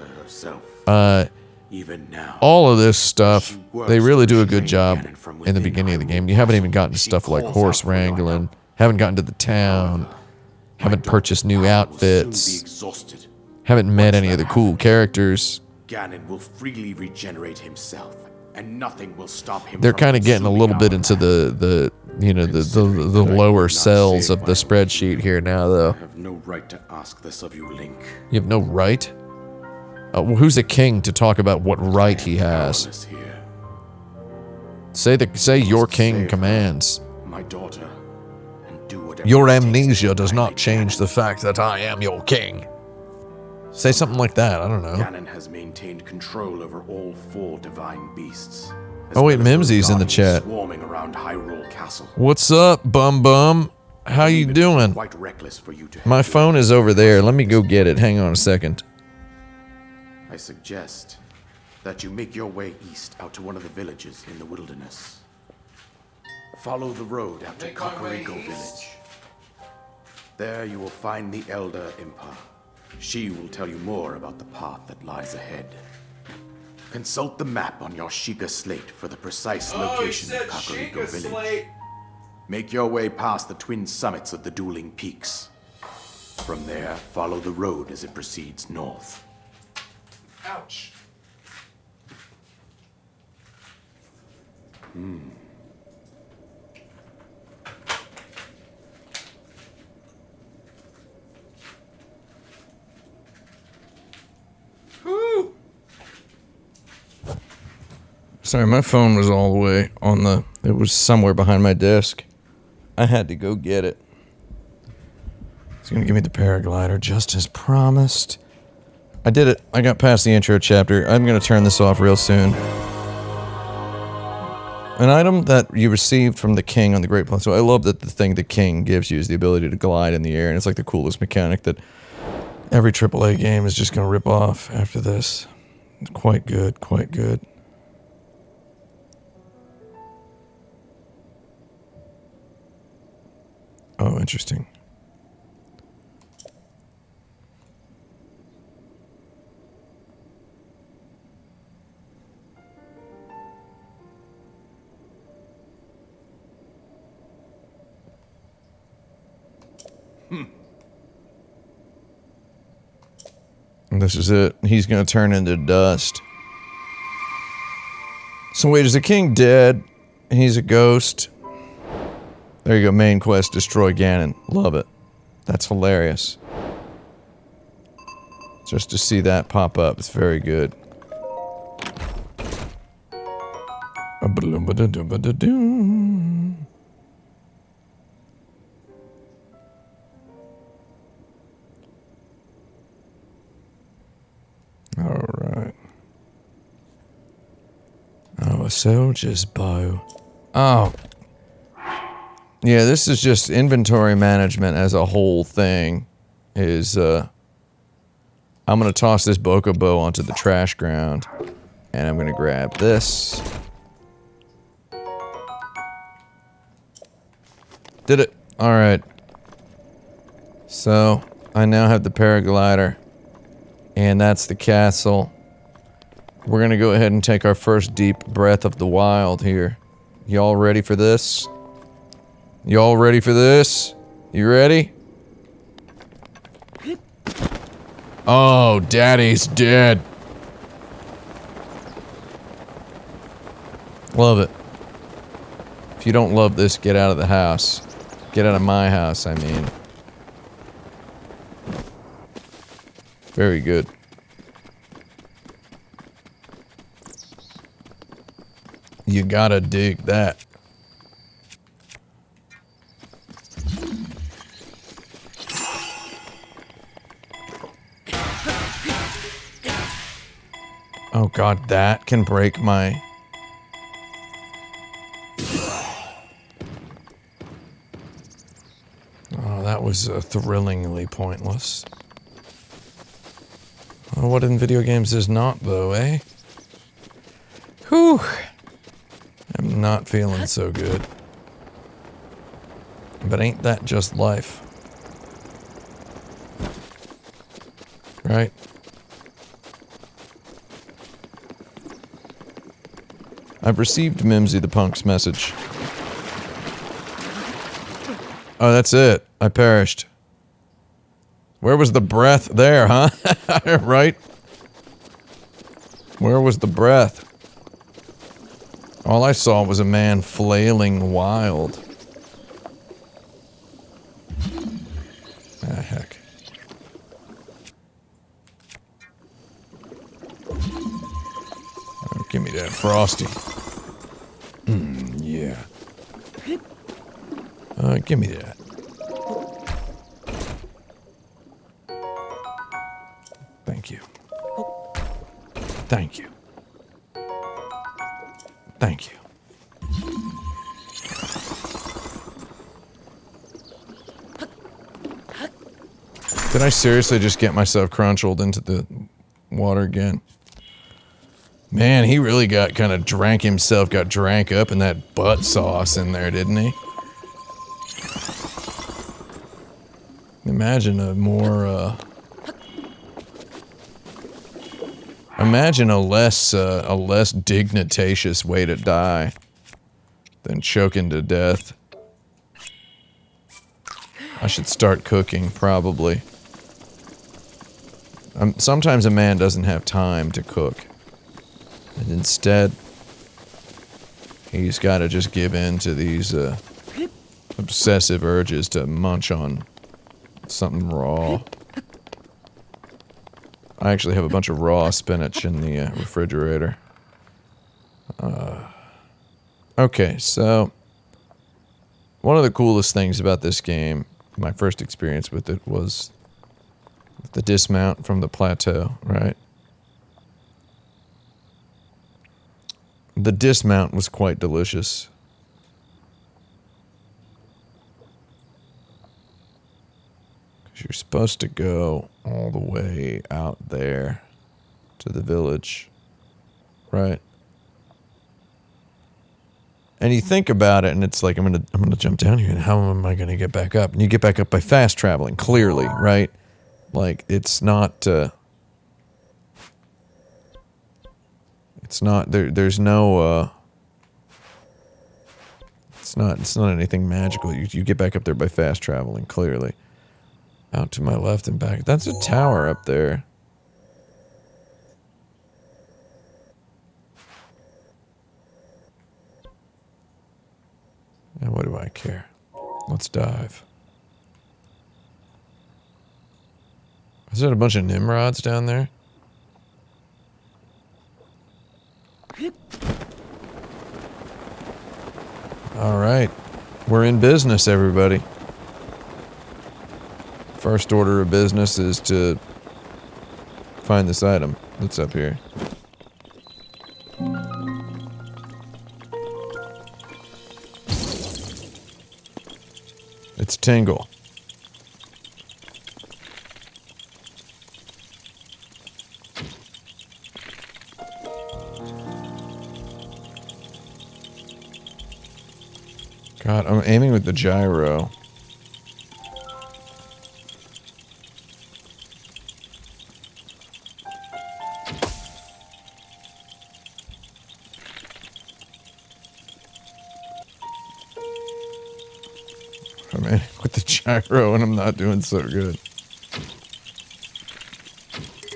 All of this stuff, they really do a good job in the beginning of the game. You haven't even gotten to stuff like horse wrangling, haven't gotten to the town, haven't purchased new outfits, haven't met any of the cool characters. Ganon will freely regenerate himself, and nothing will stop him. They're kind of getting a little bit into the lower cells of the spreadsheet here now, though. I have no right to ask this of you, Link. You have no right? Who's a king to talk about what right he has? Say your king commands. My daughter, and do whatever. Your amnesia does not change the fact that I am your king. Say something like that, I don't know. Ganon has maintained control over all 4 divine beasts. Oh wait, Mimsy's in the chat. Swarming around Hyrule Castle. What's up, bum bum? How you It's doing? quite reckless for you to have My your phone is over there. Let me go get it. Hang on a second. I suggest that you make your way east out to one of the villages in the wilderness. Follow the road out to Kakariko village. There you will find the elder Impa. She will tell you more about the path that lies ahead. Consult the map on your Sheikah slate for the precise location of Kakariko village. Make your way past the twin summits of the dueling peaks. From there, follow the road as it proceeds north. Ouch. Whew. Sorry, my phone was all the way on the... It was somewhere behind my desk. I had to go get it. He's gonna give me the paraglider just as promised. I did it. I got past the intro chapter. I'm gonna turn this off real soon. An item that you received from the king on the Great Plateau. So I love that the thing the king gives you is the ability to glide in the air, and it's like the coolest mechanic that every AAA game is just gonna rip off after this. It's quite good, quite good. Oh, interesting. And this is it. He's gonna turn into dust. So wait, is the king dead? He's a ghost. There you go, main quest, destroy Ganon. Love it. That's hilarious. Just to see that pop up, it's very good. Alright. Oh, a soldier's bow. Oh. Yeah, this is just inventory management as a whole thing. Is, I'm gonna toss this Bokobo onto the trash ground. And I'm gonna grab this. Did it. Alright. So, I now have the paraglider. And that's the castle. We're gonna go ahead and take our first deep breath of the wild here. Y'all ready for this? Y'all ready for this? You ready? Oh, Daddy's dead. Love it. If you don't love this, get out of the house. Get out of my house, I mean. Very good. You gotta dig that. Oh god, that can break my... Oh, that was thrillingly pointless. Well, what in video games is not, though, eh? Whew. I'm not feeling so good. But ain't that just life? Right? I've received Mimsy the Punk's message. Oh, that's it. I perished. Where was the breath there, huh? Right? Where was the breath? All I saw was a man flailing wild. Ah, heck. Oh, give me that Frosty. Yeah. Give me that. Thank you. Thank you. Thank you. Did I seriously just get myself crunchled into the water again? Man, he really got kind of drank up in that butt sauce in there, didn't he? Imagine a more, imagine a less dignitatious way to die than choking to death. I should start cooking, probably. Sometimes a man doesn't have time to cook. And instead, he's gotta just give in to these, obsessive urges to munch on something raw. I actually have a bunch of raw spinach in the refrigerator. Okay, so one of the coolest things about this game, my first experience with it, was the dismount from the plateau, right? The dismount was quite delicious. You're supposed to go all the way out there to the village, right? And you think about it, and it's like, I'm gonna jump down here, and how am I gonna get back up? And you get back up by fast traveling, clearly, right? Like, it's not, there's no, it's not anything magical. You get back up there by fast traveling, clearly. Out to my left and back. That's a tower up there. And what do I care? Let's dive. Is there a bunch of Nimrods down there? Alright. We're in business, everybody. First order of business is to find this item that's up here. It's Tingle. God, I'm aiming with the gyro. I'm aiming with the gyro and I'm not doing so good.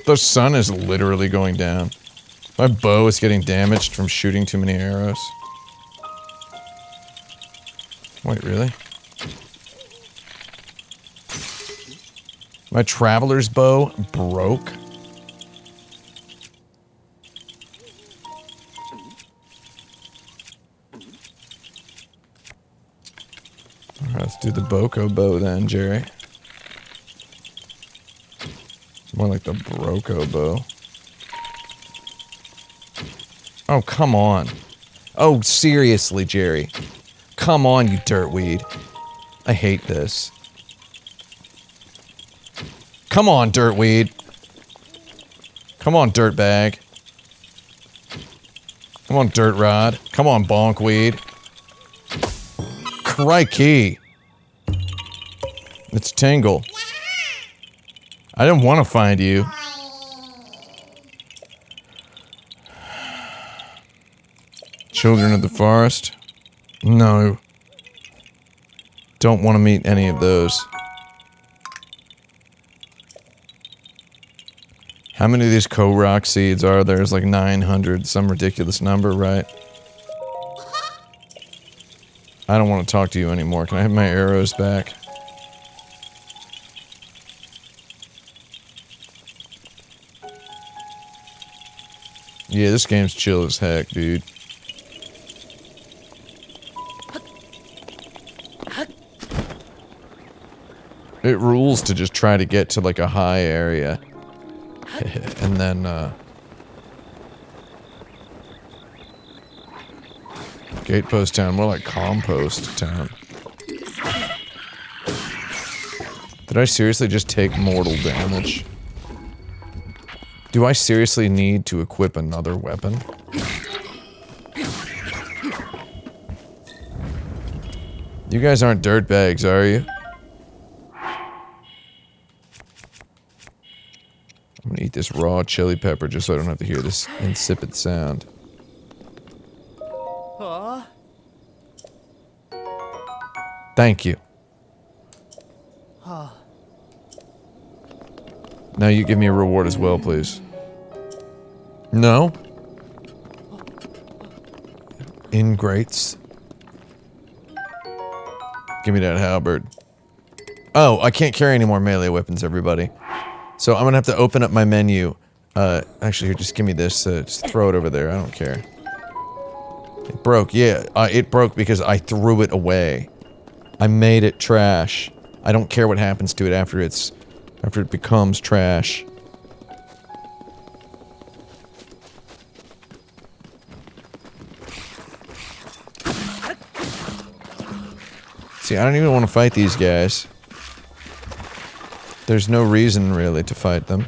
The sun is literally going down. My bow is getting damaged from shooting too many arrows. Wait, really? My traveler's bow broke? Alright, let's do the Boko bow then, Jerry. More like the Broko bow. Oh, come on. Oh, seriously, Jerry. Come on, you dirtweed. I hate this. Come on, dirtweed. Come on, dirtbag. Come on, dirt rod. Come on, bonkweed. Crikey. It's Tingle. I didn't want to find you. Children of the forest? No. Don't want to meet any of those. How many of these Korok seeds are there? There's like 900, some ridiculous number, right? I don't want to talk to you anymore. Can I have my arrows back? Yeah, this game's chill as heck, dude. It rules to just try to get to like a high area. And then, Gatepost Town, more like Compost Town. Did Did I seriously just take mortal damage? Do I seriously need to equip another weapon? You guys aren't dirtbags, are you? I'm gonna eat this raw chili pepper just so I don't have to hear this insipid sound. Thank you. Now you give me a reward as well, please. No? Ingrates. Give me that halberd. Oh, I can't carry any more melee weapons, everybody. So I'm gonna have to open up my menu. Actually, here, just give me this. Just throw it over there. I don't care. It broke. Yeah, it broke because I threw it away. I made it trash. I don't care what happens to it after it becomes trash. See, I don't even want to fight these guys. There's no reason, really, to fight them.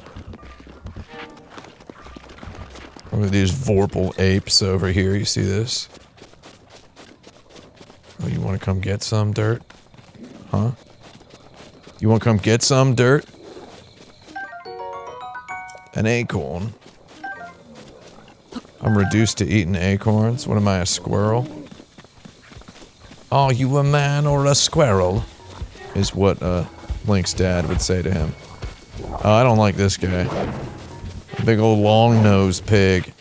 Look at these Vorpal apes over here, you see this? Oh, you want to come get some dirt? Huh? You want to come get some dirt? An acorn. I'm reduced to eating acorns. What am I, a squirrel? Are you a man or a squirrel? Is what, Link's dad would say to him. Oh, I don't like this guy. Big old long-nosed pig.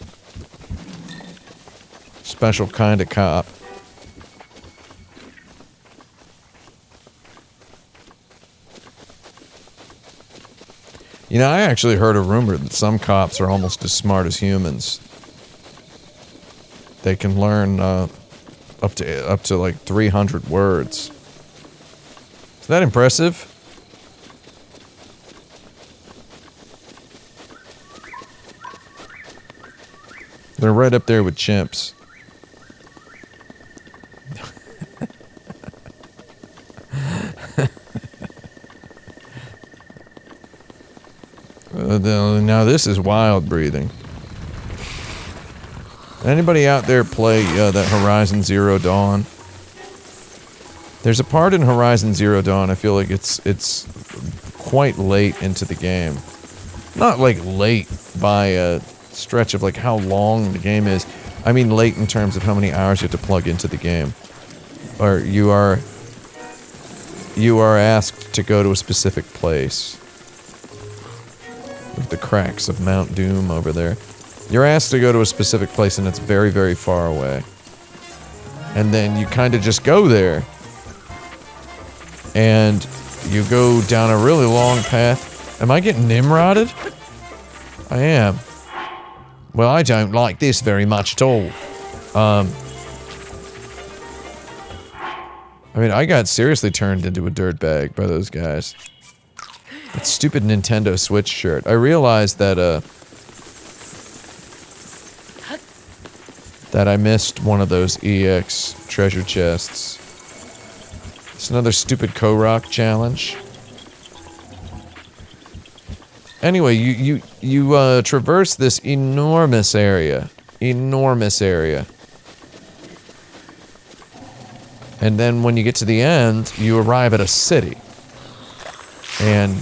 Special kind of cop. You know, I actually heard a rumor that some cops are almost as smart as humans. They can learn, up to like 300 words. Is that impressive? They're right up there with chimps. Now this is wild breathing. Anybody out there play that Horizon Zero Dawn? There's a part in Horizon Zero Dawn, I feel like it's quite late into the game. Not like late by a stretch of like how long the game is. I mean late in terms of how many hours you have to plug into the game. Or you are asked to go to a specific place. With the cracks of Mount Doom over there. You're asked to go to a specific place and it's very, very far away. And then you kind of just go there. And you go down a really long path. Am I getting Nimrodded? I am. Well, I don't like this very much at all. I mean, I got seriously turned into a dirtbag by those guys. That stupid Nintendo Switch shirt. I realized that, that I missed one of those EX treasure chests. It's another stupid Korok challenge. Anyway, you traverse this enormous area. Enormous area. And then when you get to the end, you arrive at a city. And,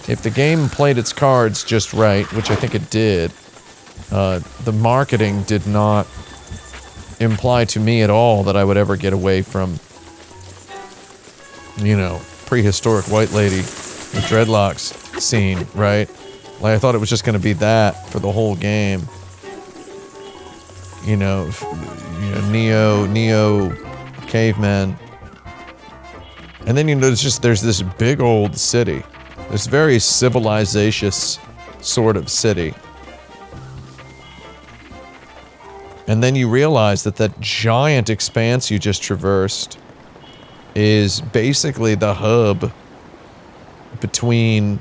if the game played its cards just right, which I think it did, the marketing did not imply to me at all that I would ever get away from, you know, prehistoric white lady with dreadlocks scene, right? Like, I thought it was just gonna be that for the whole game. You know, Neo cavemen. And then, you know, there's this big old city. This very civilizatious sort of city. And then you realize that that giant expanse you just traversed is basically the hub between...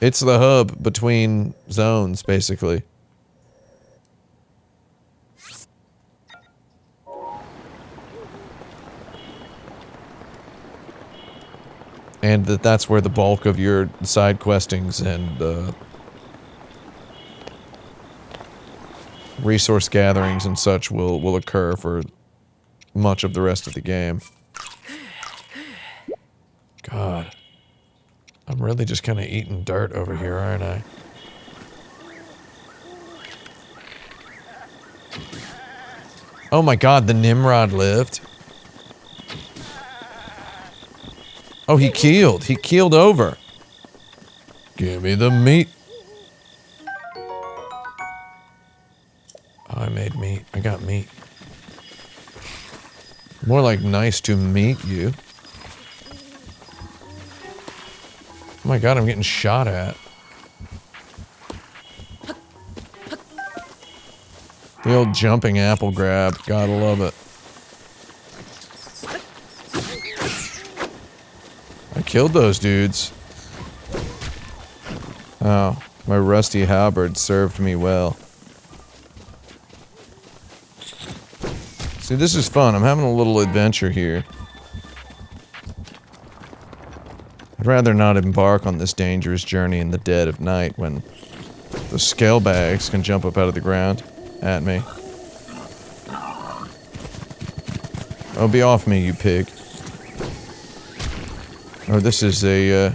It's the hub between zones, basically. And that's where the bulk of your side questings and resource gatherings and such will occur for much of the rest of the game. God. I'm really just kind of eating dirt over here, aren't I? Oh my god, the Nimrod lived. Oh, he keeled. He keeled over. Give me the meat. Oh, I made meat. I got meat. More like nice to meet you. Oh my god, I'm getting shot at. The old jumping apple grab. Gotta love it. I killed those dudes. Oh, my rusty halberd served me well. See, this is fun. I'm having a little adventure here. I'd rather not embark on this dangerous journey in the dead of night when the scalebags can jump up out of the ground at me. Oh, be off me, you pig. Oh, this is a,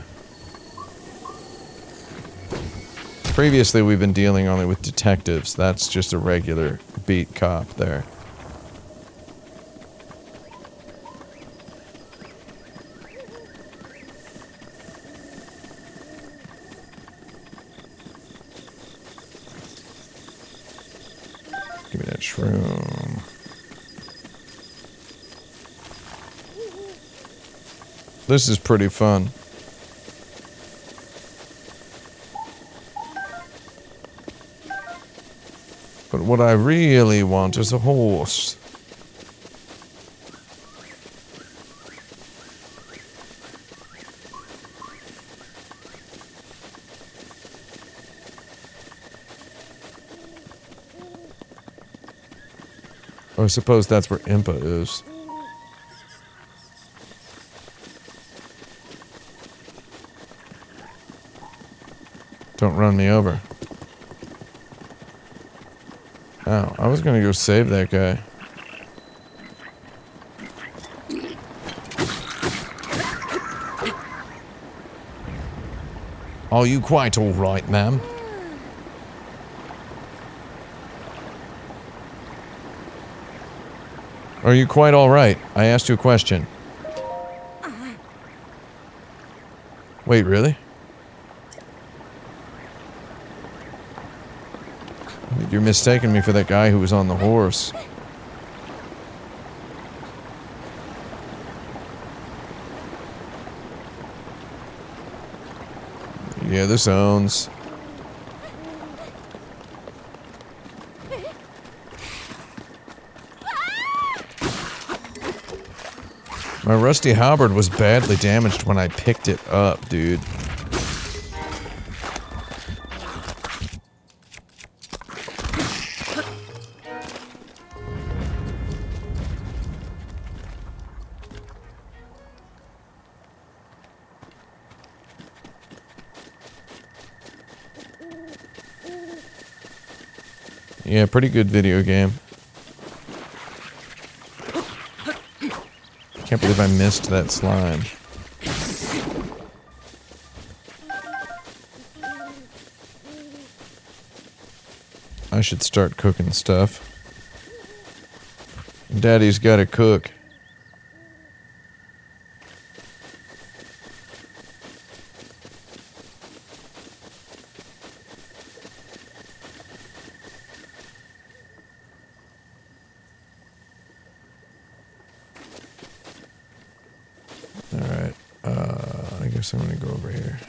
previously we've been dealing only with detectives. That's just a regular beat cop there. Give me that shroom. This is pretty fun. But what I really want is a horse. Oh, I suppose that's where Impa is. Don't run me over. Oh, I was gonna go save that guy. Are you quite all right, ma'am? Are you quite all right? I asked you a question. Wait, really? You're mistaking me for that guy who was on the horse. Yeah, this owns. My rusty halberd was badly damaged when I picked it up, dude. Yeah, pretty good video game. Can't believe I missed that slime. I should start cooking stuff. Daddy's gotta cook. Alright, I guess I'm gonna go over here.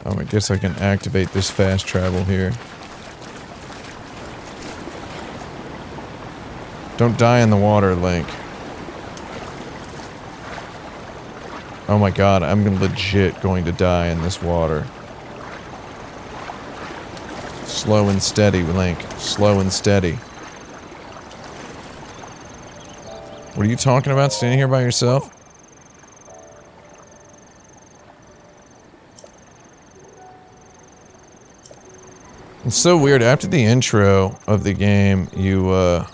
Oh, I guess I can activate this fast travel here. Don't die in the water, Link. Oh my god, I'm legit going to die in this water. Slow and steady, Link. Slow and steady. What are you talking about, standing here by yourself? It's so weird. After the intro of the game, you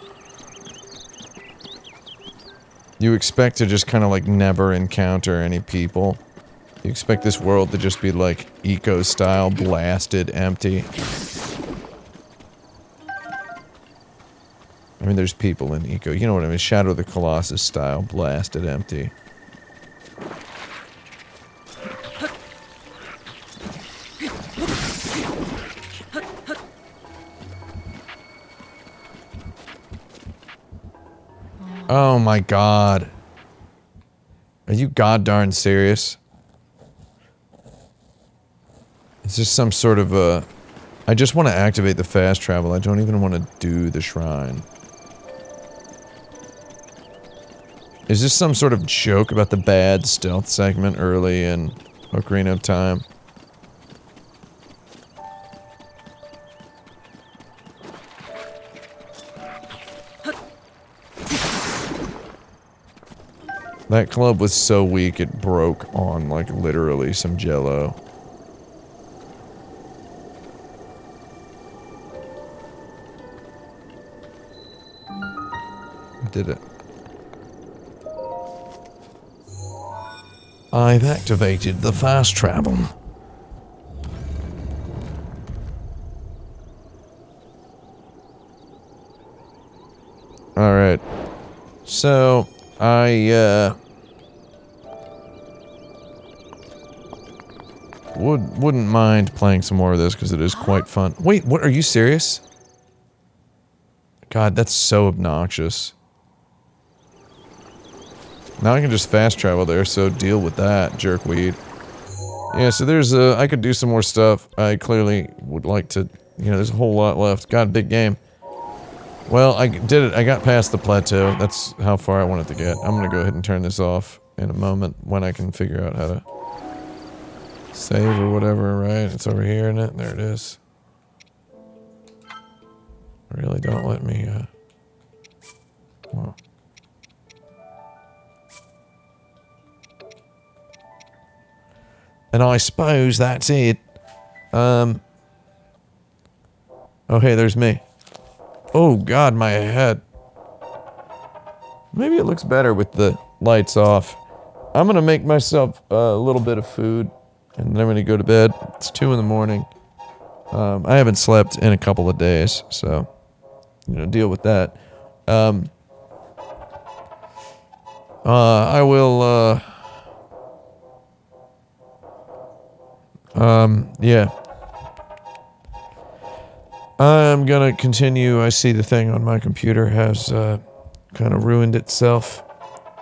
expect to just kind of like never encounter any people. You expect this world to just be like eco-style, blasted, empty. I mean, there's people in eco. You know what I mean? Shadow of the Colossus style, blasted, empty. Oh my god. Are you goddarn serious? Is this some sort of a... I just want to activate the fast travel. I don't even want to do the shrine. Is this some sort of joke about the bad stealth segment early in Ocarina of Time? That club was so weak it broke on, like, literally some jello. Did it. I've activated the fast travel. Alright. So, wouldn't mind playing some more of this because it is quite fun. Wait, what? Are you serious? God, that's so obnoxious. Now I can just fast travel there, so deal with that, jerkweed. Yeah, so there's I could do some more stuff. I clearly would like to, you know, there's a whole lot left. God, big game. Well, I did it. I got past the plateau. That's how far I wanted to get. I'm gonna go ahead and turn this off in a moment when I can figure out how to save or whatever, right? It's over here, isn't it? There it is. Really don't let me, well. And I suppose that's it. Oh, hey, there's me. Oh, God, my head. Maybe it looks better with the lights off. I'm gonna make myself a little bit of food, and then I'm gonna go to bed. It's 2 in the morning. I haven't slept in a couple of days, so, you know, deal with that. I will, yeah. I'm gonna continue. I see the thing on my computer has, kind of ruined itself.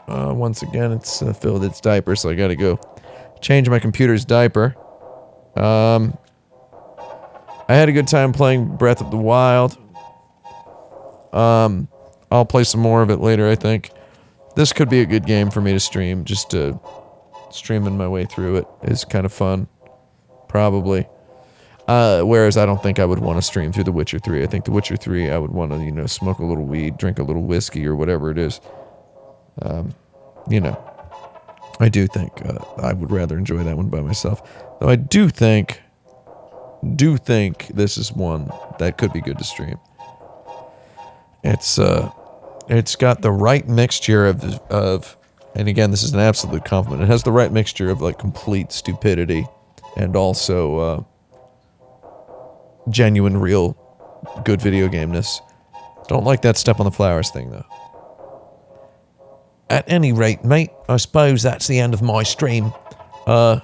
Once again, it's filled its diaper, so I gotta go change my computer's diaper. I had a good time playing Breath of the Wild. I'll play some more of it later, I think. This could be a good game for me to stream. Just streaming my way through it is kind of fun. Probably. Whereas I don't think I would want to stream through The Witcher 3. I think The Witcher 3, I would want to, you know, smoke a little weed, drink a little whiskey, or whatever it is. You know. I do think I would rather enjoy that one by myself. Though I do think this is one that could be good to stream. It's got the right mixture of, and again, this is an absolute compliment. It has the right mixture of, like, complete stupidity and also, genuine, real, good video game-ness. Don't like that step on the flowers thing, though. At any rate, mate, I suppose that's the end of my stream. I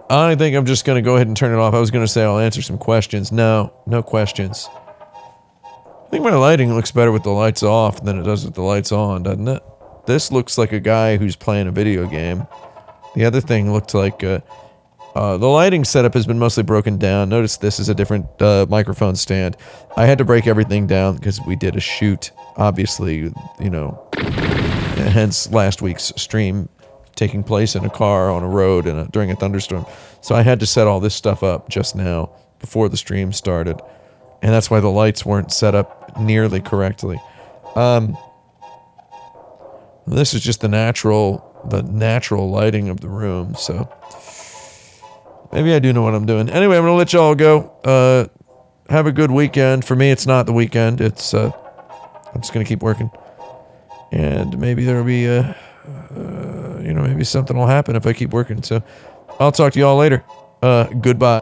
think I'm just gonna go ahead and turn it off. I was gonna say I'll answer some questions. No questions. I think my lighting looks better with the lights off than it does with the lights on, doesn't it? This looks like a guy who's playing a video game. The other thing looked like, the lighting setup has been mostly broken down. Notice this is a different microphone stand. I had to break everything down because we did a shoot, obviously, you know, hence last week's stream taking place in a car on a road during a thunderstorm. So I had to set all this stuff up just now before the stream started. And that's why the lights weren't set up nearly correctly. This is just the natural lighting of the room, so maybe I do know what I'm doing. Anyway, I'm gonna let y'all go. Have a good weekend. For me, it's not the weekend. It's I'm just gonna keep working, and maybe there'll be maybe something will happen if I keep working. So I'll talk to y'all later. Goodbye.